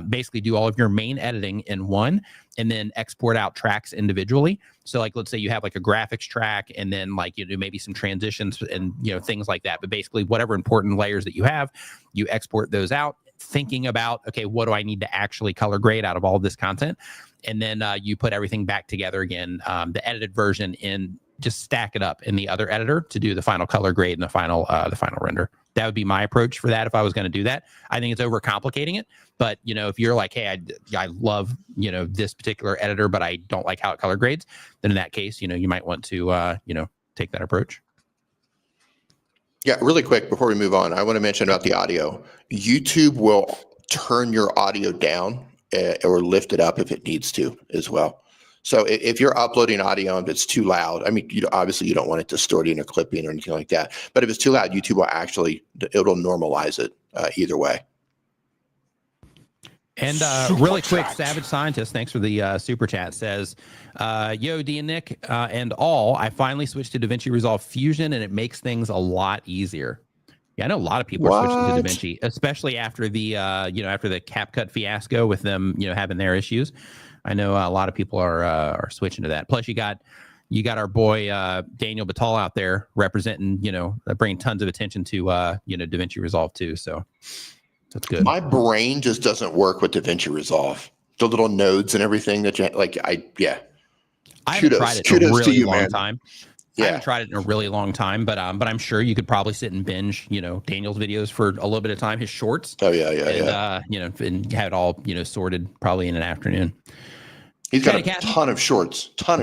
[SPEAKER 1] basically do all of your main editing in one and then export out tracks individually. So like, let's say you have like a graphics track and then like, maybe some transitions and, things like that. But basically whatever important layers that you have, you export those out thinking about, okay, what do I need to actually color grade out of all of this content? And then you put everything back together again, the edited version in, just stack it up in the other editor to do the final color grade and the final render. That would be my approach for that if I was going to do that. I think it's overcomplicating it, but if you're like, hey, I love this particular editor, but I don't like how it color grades, then in that case, you might want to take that approach.
[SPEAKER 5] Yeah, really quick before we move on, I want to mention about the audio. YouTube will turn your audio down or lift it up if it needs to as well. So if you're uploading audio and it's too loud, I mean, obviously you don't want it distorting or clipping or anything like that. But if it's too loud, YouTube will it'll normalize it either way.
[SPEAKER 1] And really quick, Savage Scientist, thanks for the super chat, says, yo, D and Nick and all, I finally switched to DaVinci Resolve Fusion and it makes things a lot easier. Yeah, I know a lot of people are switching to DaVinci, especially after the after the CapCut fiasco with them, having their issues. I know a lot of people are switching to that. Plus, you got our boy Daniel Batal out there representing, bringing tons of attention to DaVinci Resolve too. So that's good.
[SPEAKER 5] My brain just doesn't work with DaVinci Resolve. The little nodes and everything that you like. I
[SPEAKER 1] haven't tried it in a really long time.
[SPEAKER 5] Yeah.
[SPEAKER 1] I haven't tried it in a really long time, but I'm sure you could probably sit and binge, Daniel's videos for a little bit of time, his shorts.
[SPEAKER 5] Oh yeah,
[SPEAKER 1] and, and have it all, sorted probably in an afternoon.
[SPEAKER 5] He's got a ton of shorts on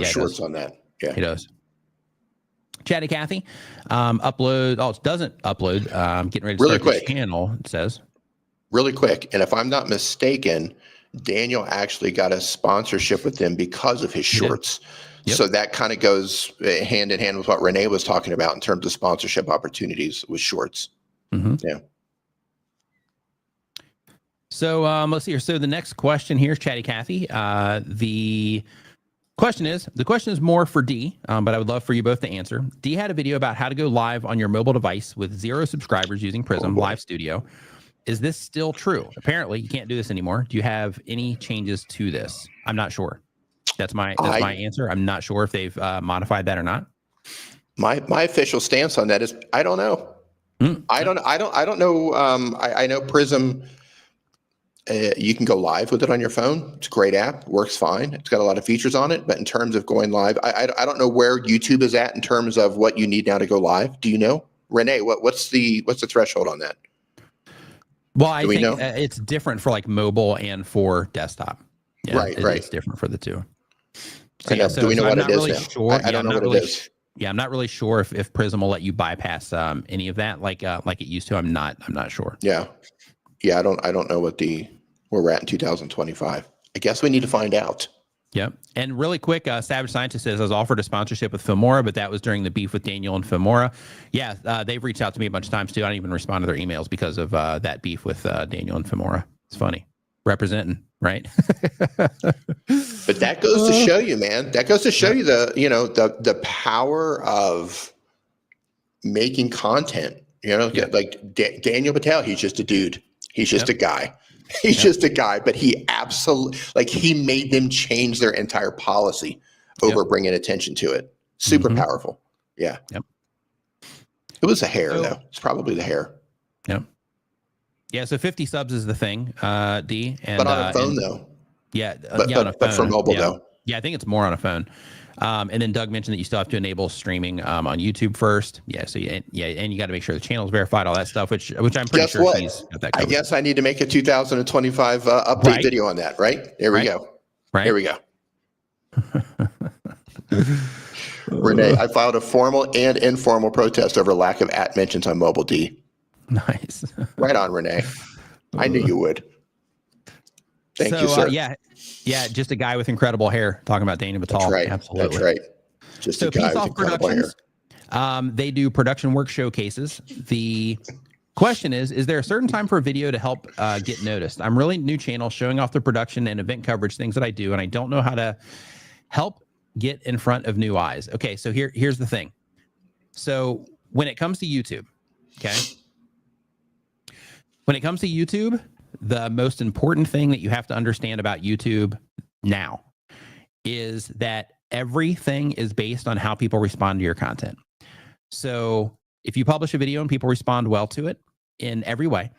[SPEAKER 5] that. Yeah,
[SPEAKER 1] he does. Chatty Cathy, upload. Oh, it doesn't upload. Getting ready to
[SPEAKER 5] really
[SPEAKER 1] start
[SPEAKER 5] quick.
[SPEAKER 1] The channel. It says
[SPEAKER 5] really quick. And if I'm not mistaken, Daniel actually got a sponsorship with them because of his shorts. Yep. So that kind of goes hand in hand with what Renee was talking about in terms of sponsorship opportunities with shorts. Yeah.
[SPEAKER 1] So let's see here. So the next question here is Chatty Cathy. The question is more for D, but I would love for you both to answer. D had a video about how to go live on your mobile device with 0 subscribers using Prism Live Studio. Is this still true? Apparently, you can't do this anymore. Do you have any changes to this? I'm not sure. That's my answer. I'm not sure if they've modified that or not.
[SPEAKER 5] My official stance on that is I don't know. I don't know. I know Prism. You can go live with it on your phone. It's a great app. Works fine. It's got a lot of features on it. But in terms of going live, I don't know where YouTube is at in terms of what you need now to go live. Do you know, Renee? What's the threshold on that?
[SPEAKER 1] Well, I think it's different for like mobile and for desktop. Yeah,
[SPEAKER 5] right.
[SPEAKER 1] It's different for the two. So,
[SPEAKER 5] do we know what it is now?
[SPEAKER 1] Sure.
[SPEAKER 5] I don't know what it is.
[SPEAKER 1] Yeah, I'm not really sure if Prism will let you bypass any of that like it used to. I'm not sure.
[SPEAKER 5] Yeah. I don't know where we're at in 2025. I guess we need to find out.
[SPEAKER 1] Yep. And really quick, Savage Scientist says I was offered a sponsorship with Filmora, but that was during the beef with Daniel and Filmora. Yeah, they've reached out to me a bunch of times too. I don't even respond to their emails because of that beef with Daniel and Filmora. It's funny. Representing, right?
[SPEAKER 5] But that goes to show you, man. That goes to show you the power of making content. Like Daniel Patel, he's just a dude. He's just a guy. He's just a guy, but he absolutely, he made them change their entire policy over bringing attention to it. Super powerful. Yeah. Yep. It was the hair, though. It's probably the hair.
[SPEAKER 1] Yep. Yeah. So 50 subs is the thing, D. And,
[SPEAKER 5] but on a phone, though.
[SPEAKER 1] Yeah.
[SPEAKER 5] On a phone. But for mobile, though.
[SPEAKER 1] Yeah, I think it's more on a phone. And then Doug mentioned that you still have to enable streaming on YouTube first. Yeah, so and you got to make sure the channel is verified, all that stuff, which I'm pretty sure he's got that covered.
[SPEAKER 5] I guess I need to make a 2025 update video on that, right? There we go.
[SPEAKER 1] Right.
[SPEAKER 5] Here we go. Renee, I filed a formal and informal protest over lack of @mentions on mobile, D.
[SPEAKER 1] Nice.
[SPEAKER 5] Right on, Renee. I knew you would. Thank you, sir.
[SPEAKER 1] Yeah, just a guy with incredible hair talking about Dana Batal.
[SPEAKER 5] That's right.
[SPEAKER 1] Absolutely.
[SPEAKER 5] That's right. Just a guy with incredible hair.
[SPEAKER 1] They do production work showcases. The question is there a certain time for a video to help get noticed? I'm really new channel showing off the production and event coverage, things that I do, and I don't know how to help get in front of new eyes. Okay, so here's the thing. So when it comes to YouTube, okay? When it comes to YouTube, the most important thing that you have to understand about YouTube now is that everything is based on how people respond to your content. So if you publish a video and people respond well to it in every way,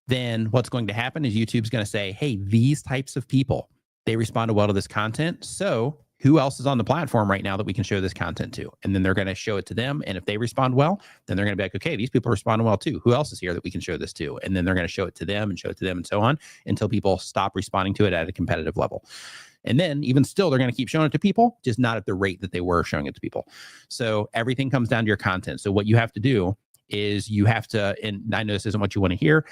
[SPEAKER 1] then what's going to happen is YouTube's going to say, hey, these types of people, they responded well to this content. So who else is on the platform right now that we can show this content to? And then they're going to show it to them. And if they respond well, then they're going to be like, okay, these people respond well too. Who else is here that we can show this to? And then they're going to show it to them and show it to them and so on until people stop responding to it at a competitive level. And then even still, they're going to keep showing it to people, just not at the rate that they were showing it to people. So everything comes down to your content. So what you have to do is you have to, and I know this isn't what you want to hear,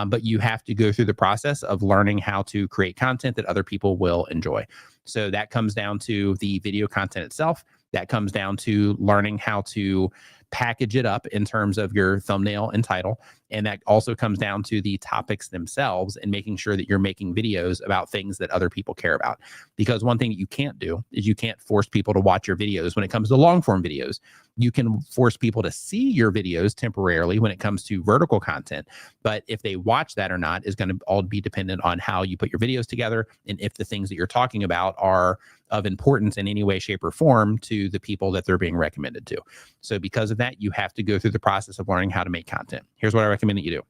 [SPEAKER 1] but you have to go through the process of learning how to create content that other people will enjoy. So that comes down to the video content itself. That comes down to learning how to package it up in terms of your thumbnail and title. And that also comes down to the topics themselves and making sure that you're making videos about things that other people care about. Because one thing that you can't do is you can't force people to watch your videos when it comes to long form videos. You can force people to see your videos temporarily when it comes to vertical content. But if they watch that or not is going to all be dependent on how you put your videos together and if the things that you're talking about are of importance in any way, shape, or form to the people that they're being recommended to. So because of that, you have to go through the process of learning how to make content. Here's what I recommend that you do.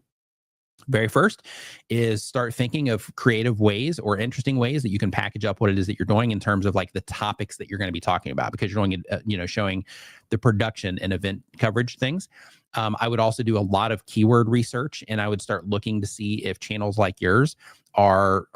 [SPEAKER 1] Very first is start thinking of creative ways or interesting ways that you can package up what it is that you're doing in terms of like the topics that you're going to be talking about, because you're doing, showing the production and event coverage things. I would also do a lot of keyword research, and I would start looking to see if channels like yours are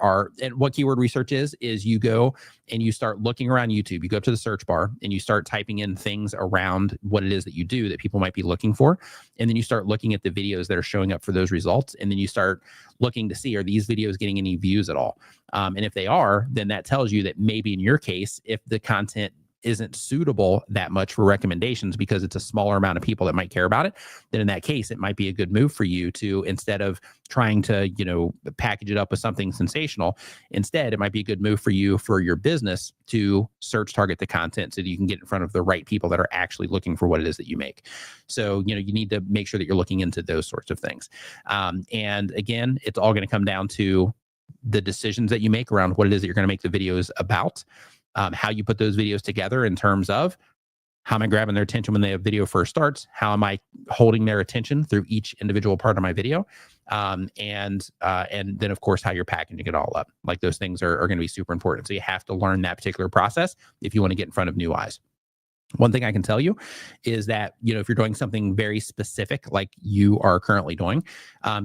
[SPEAKER 1] and what keyword research is you go and you start looking around YouTube. You go up to the search bar and you start typing in things around what it is that you do that people might be looking for. And then you start looking at the videos that are showing up for those results. And then you start looking to see, are these videos getting any views at all? And if they are, then that tells you that maybe in your case, if the content isn't suitable that much for recommendations because it's a smaller amount of people that might care about it, then in that case, it might be a good move for you to, instead of trying to, package it up with something sensational, instead, it might be a good move for you, for your business, to search target the content so that you can get in front of the right people that are actually looking for what it is that you make. So, you need to make sure that you're looking into those sorts of things. And again, it's all going to come down to the decisions that you make around what it is that you're going to make the videos about, how you put those videos together in terms of how am I grabbing their attention when the video first starts? How am I holding their attention through each individual part of my video? And then, of course, how you're packaging it all up. Like, those things are going to be super important. So you have to learn that particular process if you want to get in front of new eyes. One thing I can tell you is that, if you're doing something very specific, like you are currently doing,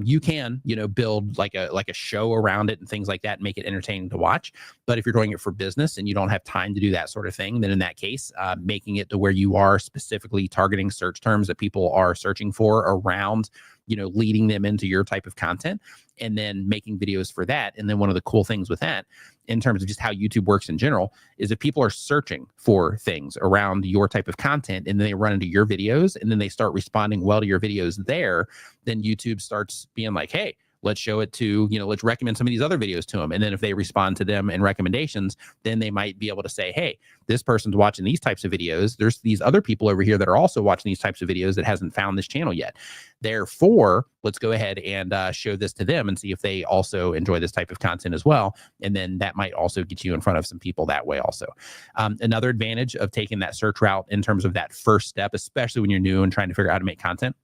[SPEAKER 1] you can, build like a show around it and things like that and make it entertaining to watch. But if you're doing it for business and you don't have time to do that sort of thing, then in that case, making it to where you are specifically targeting search terms that people are searching for around, leading them into your type of content, and then making videos for that. And then one of the cool things with that, in terms of just how YouTube works in general, is if people are searching for things around your type of content and then they run into your videos and then they start responding well to your videos there, then YouTube starts being like, hey, let's show it to, let's recommend some of these other videos to them. And then if they respond to them in recommendations, then they might be able to say, hey, this person's watching these types of videos. There's these other people over here that are also watching these types of videos that hasn't found this channel yet. Therefore, let's go ahead and show this to them and see if they also enjoy this type of content as well. And then that might also get you in front of some people that way also. Another advantage of taking that search route in terms of that first step, especially when you're new and trying to figure out how to make content,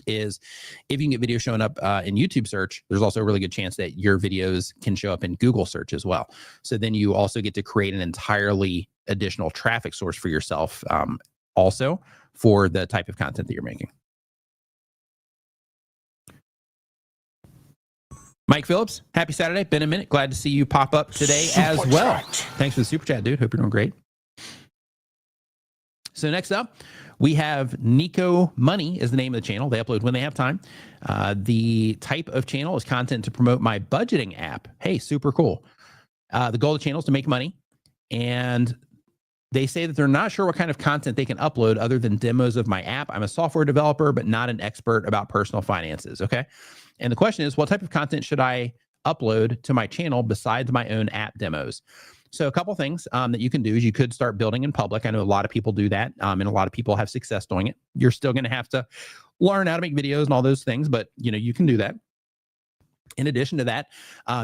[SPEAKER 1] is if you can get videos showing up in YouTube search, there's also a really good chance that your videos can show up in Google search as well. So then you also get to create an entirely additional traffic source for yourself, also for the type of content that you're making. Mike Phillips, happy Saturday. Been a minute. Glad to see you pop up today as well. Thanks for the super chat, dude. Hope you're doing great. So next up, we have Nico Money is the name of the channel. They upload when they have time. The type of channel is content to promote my budgeting app. Hey, super cool. The goal of the channel is to make money. And they say that they're not sure what kind of content they can upload other than demos of my app. I'm a software developer, but not an expert about personal finances. Okay. And the question is, what type of content should I upload to my channel besides my own app demos? So a couple things that you can do is you could start building in public. I know a lot of people do that, and a lot of people have success doing it. You're still going to have to learn how to make videos and all those things, but you can do that. In addition to that,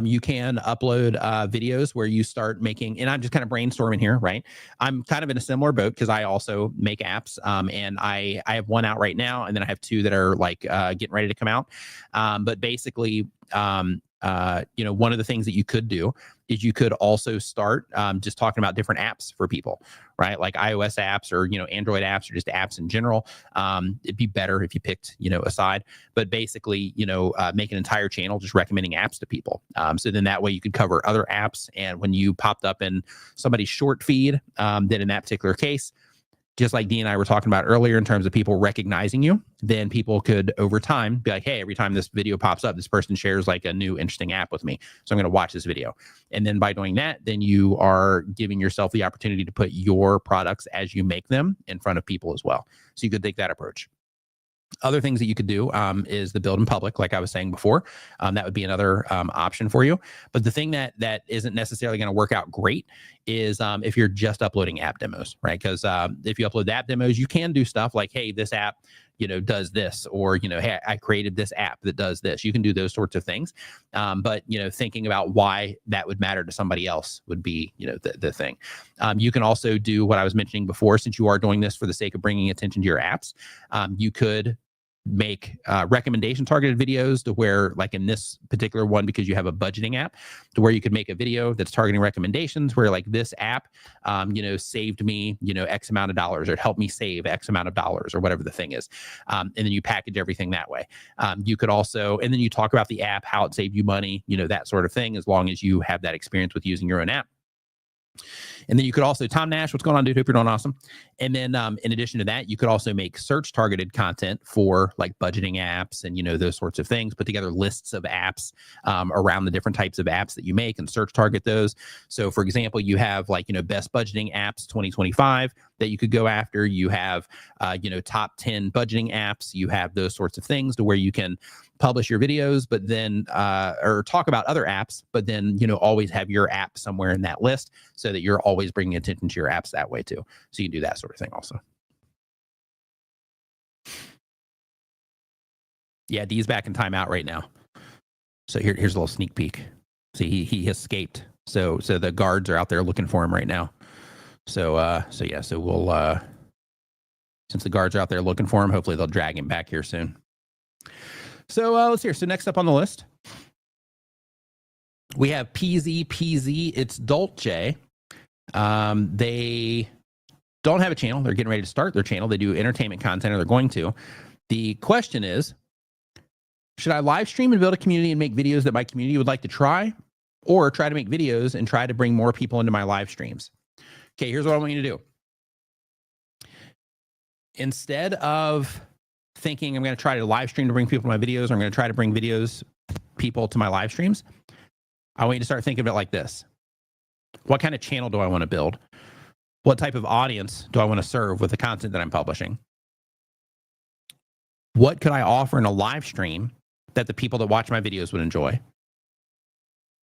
[SPEAKER 1] you can upload videos where you start making, and I'm just kind of brainstorming here, right? I'm kind of in a similar boat because I also make apps, and I have one out right now, and then I have two that are like getting ready to come out. But basically, one of the things that you could do is you could also start just talking about different apps for people, right? Like iOS apps or, Android apps or just apps in general. It'd be better if you picked, a side, but basically, make an entire channel just recommending apps to people. So then that way you could cover other apps. And when you popped up in somebody's short feed, then in that particular case, just like Dee and I were talking about earlier in terms of people recognizing you, then people could over time be like, hey, every time this video pops up, this person shares like a new interesting app with me. So I'm going to watch this video. And then by doing that, then you are giving yourself the opportunity to put your products as you make them in front of people as well. So you could take that approach. Other things that you could do is the build in public, like I was saying before. That would be another option for you. But the thing that isn't necessarily going to work out great is if you're just uploading app demos, right? Because if you upload app demos, you can do stuff like, hey, this app, does this, or, hey, I created this app that does this. You can do those sorts of things. But, thinking about why that would matter to somebody else would be, the thing. You can also do what I was mentioning before, since you are doing this for the sake of bringing attention to your apps. You could make recommendation targeted videos to where, like in this particular one, because you have a budgeting app, to where you could make a video that's targeting recommendations where like this app, saved me, X amount of dollars, or it helped me save X amount of dollars, or whatever the thing is. And then you package everything that way. You could also, and then you talk about the app, how it saved you money, that sort of thing, as long as you have that experience with using your own app. And then you could also, Tom Nash, what's going on, dude? Hope you're doing awesome. And then in addition to that, you could also make search targeted content for like budgeting apps and, those sorts of things, put together lists of apps around the different types of apps that you make and search target those. So for example, you have like, best budgeting apps 2025 that you could go after. You have, top 10 budgeting apps. You have those sorts of things to where you can publish your videos, but then, or talk about other apps, but then, always have your app somewhere in that list so that you're always bringing attention to your apps that way too. So you can do that sort of thing also. Yeah, D's back in timeout right now. So here's a little sneak peek. See, he escaped. So the guards are out there looking for him right now. So we'll, since the guards are out there looking for him, hopefully they'll drag him back here soon. So let's hear. So next up on the list, we have PZ. It's Dolce. They don't have a channel. They're getting ready to start their channel. They do entertainment content, or they're going to. The question is, should I live stream and build a community and make videos that my community would like to try, or try to make videos and try to bring more people into my live streams? Okay, here's what I want you to do. Instead of thinking I'm going to try to live stream to bring people to my videos, or I'm going to try to bring people to my live streams, I want you to start thinking of it like this. What kind of channel do I want to build? What type of audience do I want to serve with the content that I'm publishing? What could I offer in a live stream that the people that watch my videos would enjoy?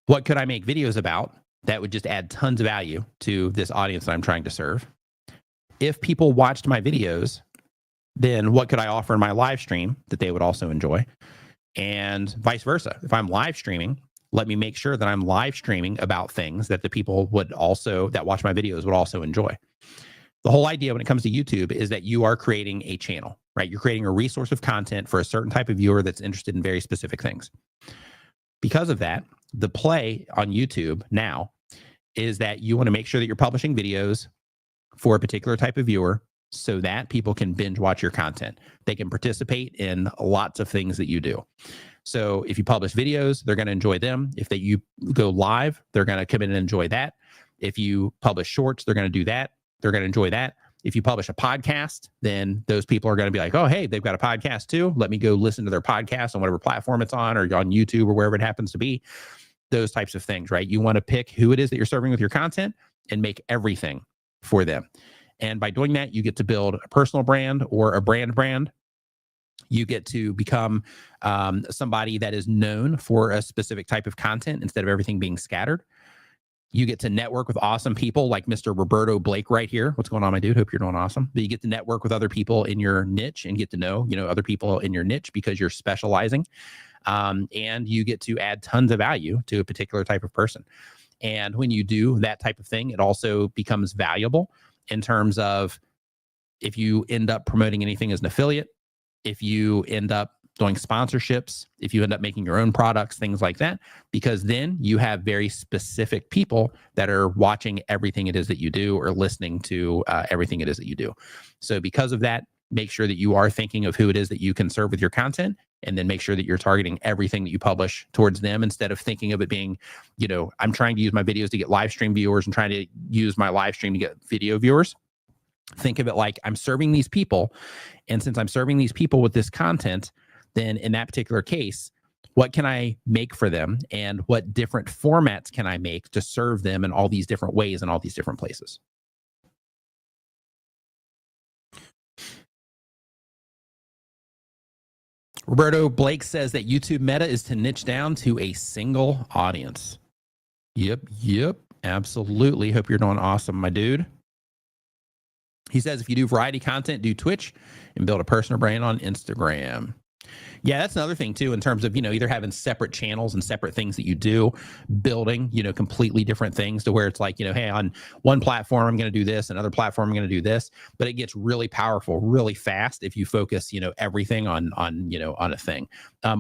[SPEAKER 1] What could I make videos about that would just add tons of value to this audience that I'm trying to serve? If people watched my videos, then what could I offer in my live stream that they would also enjoy? And vice versa. If I'm live streaming, let me make sure that I'm live streaming about things that the people that watch my videos would also enjoy. The whole idea when it comes to YouTube is that you are creating a channel, right? You're creating a resource of content for a certain type of viewer that's interested in very specific things. Because of that, the play on YouTube now is that you want to make sure that you're publishing videos for a particular type of viewer so that people can binge watch your content. They can participate in lots of things that you do. So if you publish videos, they're going to enjoy them. If you go live, they're going to come in and enjoy that. If you publish shorts, they're going to do that. They're going to enjoy that. If you publish a podcast, then those people are going to be like, oh, hey, they've got a podcast too. Let me go listen to their podcast on whatever platform it's on, or on YouTube, or wherever it happens to be. Those types of things, right? You want to pick who it is that you're serving with your content and make everything for them. And by doing that, you get to build a personal brand or a brand. You get to become somebody that is known for a specific type of content instead of everything being scattered. You get to network with awesome people like Mr. Roberto Blake right here. What's going on, my dude? Hope you're doing awesome. But you get to network with other people in your niche and get to know, other people in your niche because you're specializing. And you get to add tons of value to a particular type of person. And when you do that type of thing, it also becomes valuable in terms of if you end up promoting anything as an affiliate, if you end up doing sponsorships, if you end up making your own products, things like that, because then you have very specific people that are watching everything it is that you do or listening to everything it is that you do. So because of that, make sure that you are thinking of who it is that you can serve with your content, and then make sure that you're targeting everything that you publish towards them instead of thinking of it being, I'm trying to use my videos to get live stream viewers and trying to use my live stream to get video viewers. Think of it like I'm serving these people. And since I'm serving these people with this content, then in that particular case, what can I make for them and what different formats can I make to serve them in all these different ways and all these different places? Roberto Blake says that YouTube meta is to niche down to a single audience. Yep, absolutely. Hope you're doing awesome, my dude. He says if you do variety content, do Twitch and build a personal brand on Instagram. Yeah, that's another thing too, in terms of, either having separate channels and separate things that you do, building, completely different things to where it's like, hey, on one platform, I'm going to do this, another platform, I'm going to do this, but it gets really powerful, really fast if you focus, everything on a thing,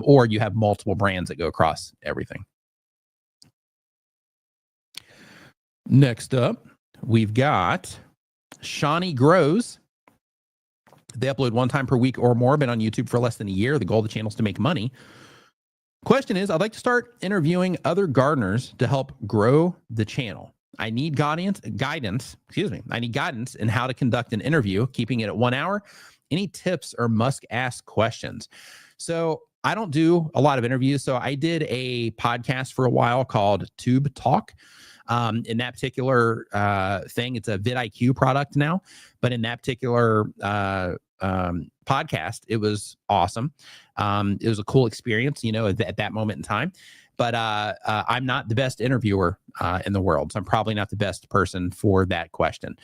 [SPEAKER 1] or you have multiple brands that go across everything. Next up, we've got Shawnee Grows. They upload one time per week or more, been on YouTube for less than a year. The goal of the channel is to make money. Question is, I'd like to start interviewing other gardeners to help grow the channel. I need guidance. Excuse me. I need guidance in how to conduct an interview, keeping it at 1 hour. Any tips or must-ask questions? So I don't do a lot of interviews. So I did a podcast for a while called Tube Talk. In that particular thing, it's a vidIQ product now, but in that particular podcast, it was awesome. It was a cool experience, at that moment in time. But I'm not the best interviewer in the world, so I'm probably not the best person for that question.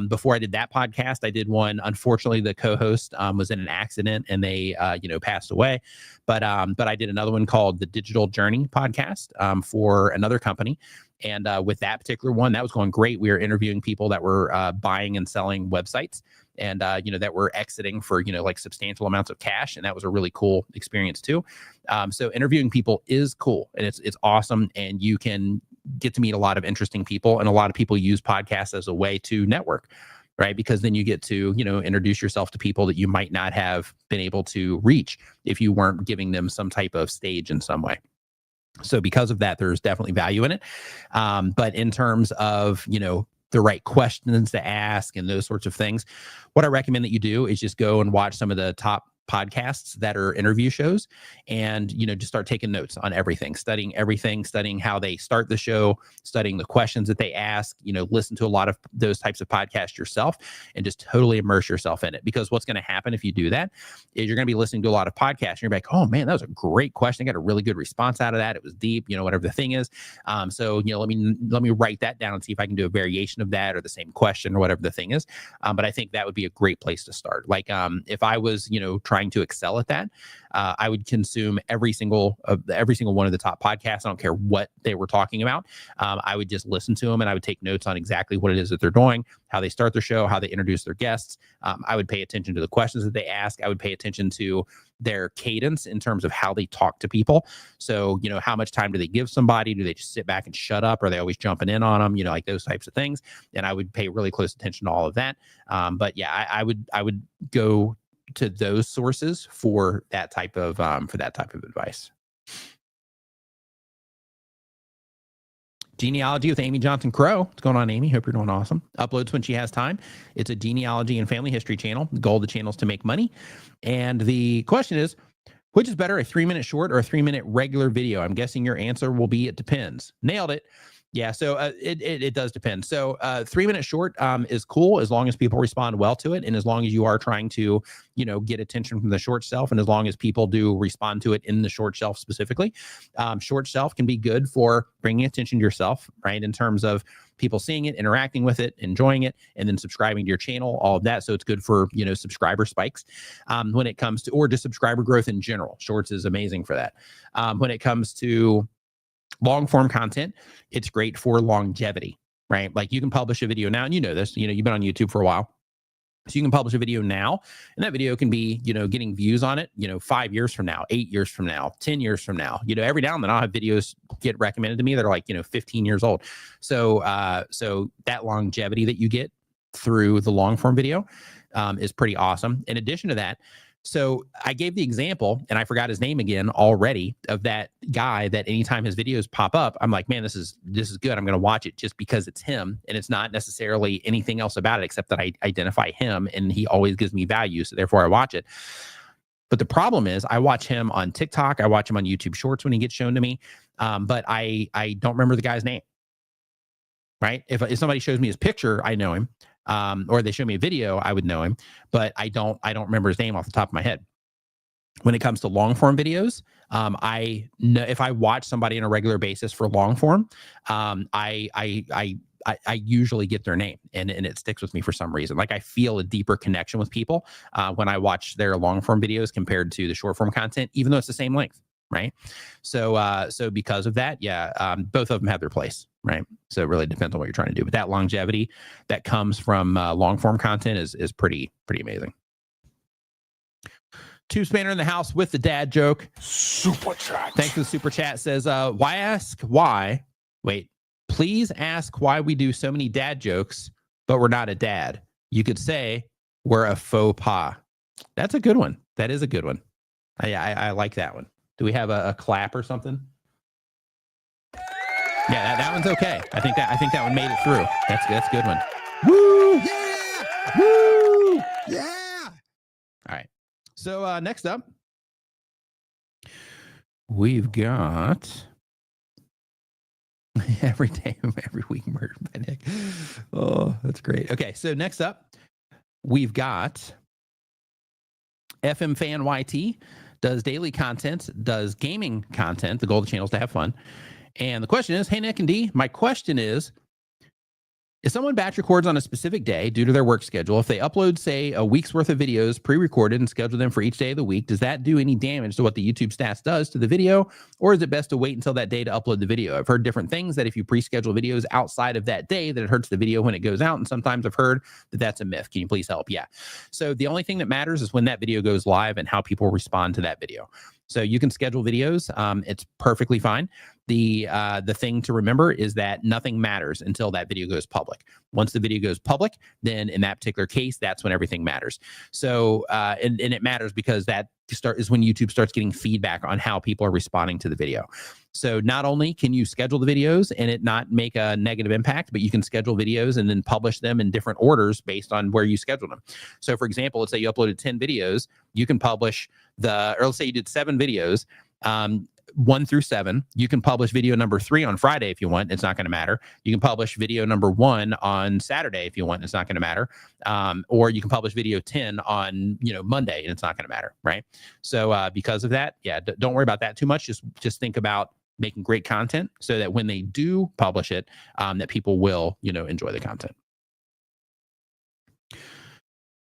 [SPEAKER 1] Before I did that podcast, I did one. Unfortunately, the co-host was in an accident and they, passed away. But I did another one called the Digital Journey podcast for another company. And with that particular one, that was going great. We were interviewing people that were buying and selling websites and, that were exiting for, like substantial amounts of cash. And that was a really cool experience too. So interviewing people is cool and it's awesome. And you can get to meet a lot of interesting people. And a lot of people use podcasts as a way to network, right? Because then you get to, introduce yourself to people that you might not have been able to reach if you weren't giving them some type of stage in some way. So because of that, there's definitely value in it. But in terms of, the right questions to ask and those sorts of things, what I recommend that you do is just go and watch some of the top podcasts that are interview shows and, just start taking notes on everything, studying how they start the show, studying the questions that they ask, listen to a lot of those types of podcasts yourself and just totally immerse yourself in it. Because what's going to happen if you do that is you're going to be listening to a lot of podcasts and you're like, oh man, that was a great question. I got a really good response out of that. It was deep, whatever the thing is. So, let me write that down and see if I can do a variation of that or the same question or whatever the thing is. But I think that would be a great place to start. Like if I was, trying to excel at that, I would consume every single one of the top podcasts. I don't care what they were talking about. I would just listen to them and I would take notes on exactly what it is that they're doing, how they start their show, how they introduce their guests. I would pay attention to the questions that they ask. I would pay attention to their cadence in terms of how they talk to people. So, how much time do they give somebody? Do they just sit back and shut up? Or are they always jumping in on them? Like those types of things. And I would pay really close attention to all of that. But yeah, I would go to those sources for that type of advice. Genealogy with Amy Johnson Crow. What's going on, Amy? Hope you're doing awesome. Uploads when she has time. It's a genealogy and family history channel. The goal of the channel is to make money. And the question is, which is better, a 3-minute short or a 3-minute regular video? I'm guessing your answer will be, it depends. Nailed it. Yeah, so it does depend. So 3-minute short is cool as long as people respond well to it, and as long as you are trying to, get attention from the short shelf, and as long as people do respond to it in the short shelf specifically. Short shelf can be good for bringing attention to yourself, right? In terms of people seeing it, interacting with it, enjoying it, and then subscribing to your channel, all of that. So it's good for, subscriber spikes when it comes to, or just subscriber growth in general. Shorts is amazing for that. When it comes to long form content, it's great for longevity, right? Like you can publish a video now, and this, you've been on YouTube for a while. So you can publish a video now, and that video can be, getting views on it, 5 years from now, 8 years from now, 10 years from now. Every now and then I'll have videos get recommended to me that are like, 15 years old. So that longevity that you get through the long form video is pretty awesome. In addition to that, so I gave the example, and I forgot his name again already, of that guy that anytime his videos pop up, I'm like, man, this is good. I'm going to watch it just because it's him. And it's not necessarily anything else about it except that I identify him and he always gives me value. So therefore I watch it. But the problem is I watch him on TikTok. I watch him on YouTube Shorts when he gets shown to me. But I don't remember the guy's name, right? If somebody shows me his picture, I know him. Or they show me a video, I would know him, but I don't remember his name off the top of my head. When it comes to long form videos, I know if I watch somebody on a regular basis for long form, I usually get their name and it sticks with me for some reason. Like I feel a deeper connection with people when I watch their long form videos compared to the short form content, even though it's the same length. Right. So because of that, both of them have their place. Right. So it really depends on what you're trying to do. But that longevity that comes from long form content is pretty amazing. Tube Spanner in the house with the dad joke.
[SPEAKER 3] Super chat.
[SPEAKER 1] Thanks for the super chat. Says, please ask why we do so many dad jokes, but we're not a dad. You could say we're a faux pas. That's a good one. That is a good one. I like that one. Do we have a clap or something? Yeah, that one's okay. I think that one made it through. That's a good one. Woo! Yeah! Woo! Yeah! All right. So next up, we've got every day of every week murdered by Nick. Oh, that's great. Okay, so next up, we've got FM Fan YT, does daily content, does gaming content. The goal of the channel is to have fun. And the question is, hey, Nick and D, my question is, if someone batch records on a specific day due to their work schedule, if they upload, say, a week's worth of videos pre-recorded and schedule them for each day of the week, does that do any damage to what the YouTube stats does to the video? Or is it best to wait until that day to upload the video? I've heard different things, that if you pre-schedule videos outside of that day, that it hurts the video when it goes out. And sometimes I've heard that that's a myth. Can you please help? Yeah. So the only thing that matters is when that video goes live and how people respond to that video. So you can schedule videos. It's perfectly fine. The thing to remember is that nothing matters until that video goes public. Once the video goes public, then in that particular case, that's when everything matters. So and it matters because that is when YouTube starts getting feedback on how people are responding to the video. So not only can you schedule the videos and it not make a negative impact, but you can schedule videos and then publish them in different orders based on where you schedule them. So for example, let's say you uploaded 10 videos, you can publish or let's say you did 7 videos, 1 through 7. You can publish video number 3 on Friday if you want. It's not going to matter. You can publish video number 1 on Saturday if you want. It's not going to matter. Or you can publish video 10 on Monday, and it's not going to matter, right? So because of that, yeah, don't worry about that too much. Just think about making great content so that when they do publish it, that people will enjoy the content.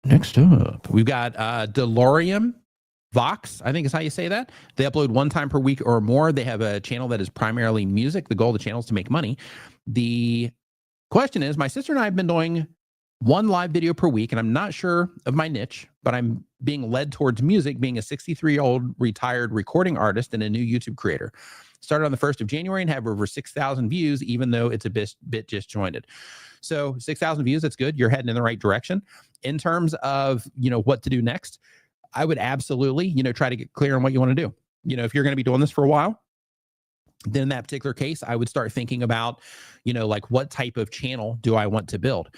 [SPEAKER 1] Next up, we've got DeLorean Vox, I think is how you say that. They upload 1 time per week or more. They have a channel that is primarily music. The goal of the channel is to make money. The question is, my sister and I have been doing 1 live video per week, and I'm not sure of my niche, but I'm being led towards music, being a 63-year-old retired recording artist and a new YouTube creator. Started on the 1st of January and have over 6,000 views, even though it's a bit disjointed. So 6,000 views, that's good. You're heading in the right direction. In terms of, what to do next, I would absolutely, try to get clear on what you want to do. If you're going to be doing this for a while, then in that particular case, I would start thinking about, like what type of channel do I want to build?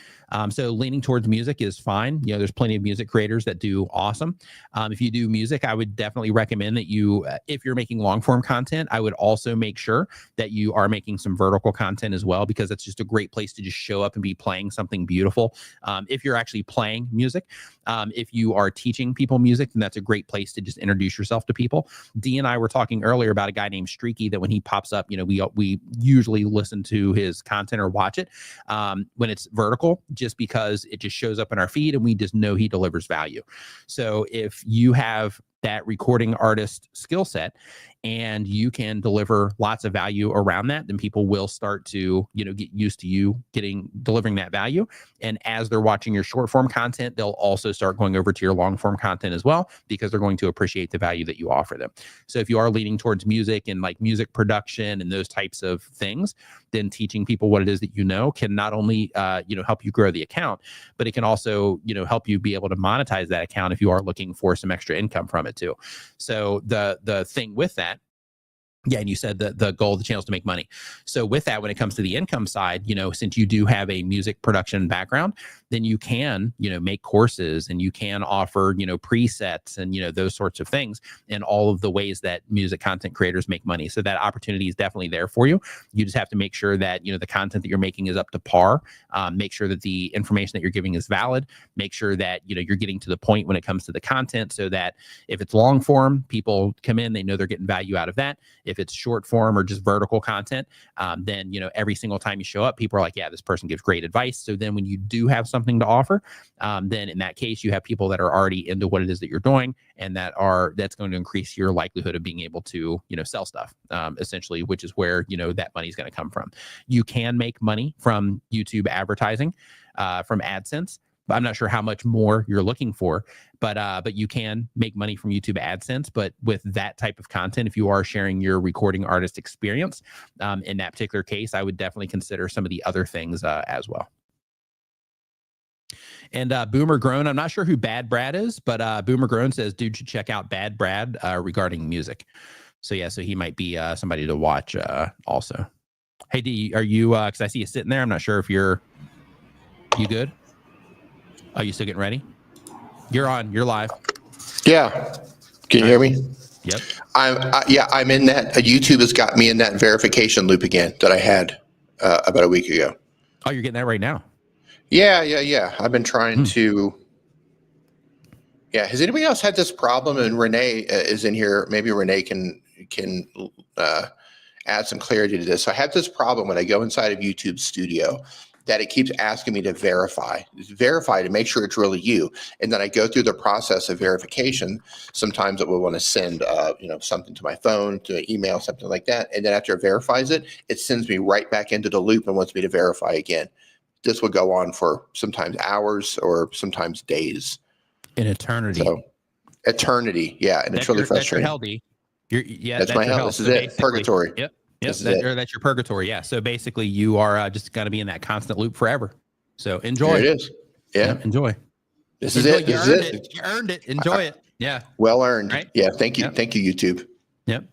[SPEAKER 1] So leaning towards music is fine. There's plenty of music creators that do awesome. If you do music, I would definitely recommend that you, if you're making long form content, I would also make sure that you are making some vertical content as well, because that's just a great place to just show up and be playing something beautiful. If you're actually playing music, if you are teaching people music, then that's a great place to just introduce yourself to people. Dee and I were talking earlier about a guy named Streaky that when he pops up, we usually listen to his content or watch it when it's vertical, just because it just shows up in our feed and we just know he delivers value. So if you have that recording artist skill set and you can deliver lots of value around that, then people will start to, get used to you delivering that value. And as they're watching your short form content, they'll also start going over to your long form content as well, because they're going to appreciate the value that you offer them. So if you are leaning towards music and like music production and those types of things, then teaching people what it is that can not only, help you grow the account, but it can also, help you be able to monetize that account if you are looking for some extra income from it too. So the thing with that, yeah, and you said that the goal of the channel is to make money. So with that, when it comes to the income side, since you do have a music production background, then you can, make courses and you can offer, presets and, those sorts of things in all of the ways that music content creators make money. So that opportunity is definitely there for you. You just have to make sure that, the content that you're making is up to par. Make sure that the information that you're giving is valid. Make sure that, you're getting to the point when it comes to the content, so that if it's long form, people come in, they know they're getting value out of that. If it's short form or just vertical content, then, every single time you show up, people are like, yeah, this person gives great advice. So then when you do have something to offer, then in that case, you have people that are already into what it is that you're doing, and that's going to increase your likelihood of being able to, sell stuff, essentially, which is where, that money is going to come from. You can make money from YouTube advertising, from AdSense. I'm not sure how much more you're looking for, but you can make money from YouTube AdSense. But with that type of content, if you are sharing your recording artist experience, in that particular case, I would definitely consider some of the other things as well. And Boomer Grown, I'm not sure who Bad Brad is, but Boomer Grown says, dude should check out Bad Brad regarding music. So yeah, so he might be somebody to watch also. Hey D, are you? Because I see you sitting there. I'm not sure if you good. Are you still getting ready? You're on. You're live.
[SPEAKER 5] Yeah. Can you hear me?
[SPEAKER 1] Yep.
[SPEAKER 5] I'm in that. YouTube has got me in that verification loop again that I had about a week ago.
[SPEAKER 1] Oh, you're getting that right now.
[SPEAKER 5] Yeah. I've been trying to. Yeah. Has anybody else had this problem? And Renee is in here. Maybe Renee can add some clarity to this. So I have this problem when I go inside of YouTube Studio that it keeps asking me to verify to make sure it's really you. And then I go through the process of verification. Sometimes it will want to send, something to my phone, to an email, something like that. And then after it verifies it, it sends me right back into the loop and wants me to verify again. This will go on for sometimes hours or sometimes days.
[SPEAKER 1] An eternity.
[SPEAKER 5] So, eternity. Yeah. And it's really frustrating.
[SPEAKER 1] That's your hell, D.
[SPEAKER 5] That's my hell. This is it. Purgatory.
[SPEAKER 1] Yep. That's your purgatory. Yeah. So basically, you are just going to be in that constant loop forever. So enjoy.
[SPEAKER 5] There it is. Yeah.
[SPEAKER 1] Enjoy.
[SPEAKER 5] This is it. This is it.
[SPEAKER 1] You earned it. Enjoy it. Yeah.
[SPEAKER 5] Well earned.
[SPEAKER 1] Right?
[SPEAKER 5] Yeah. Thank you.
[SPEAKER 1] Yep.
[SPEAKER 5] Thank you, YouTube.
[SPEAKER 1] Yep.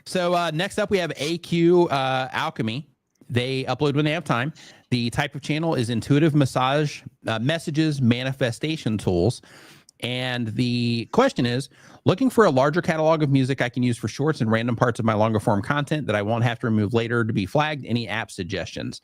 [SPEAKER 1] So next up, we have AQ Alchemy. They upload when they have time. The type of channel is intuitive massage messages manifestation tools. And the question is, looking for a larger catalog of music I can use for shorts and random parts of my longer form content that I won't have to remove later to be flagged. Any app suggestions?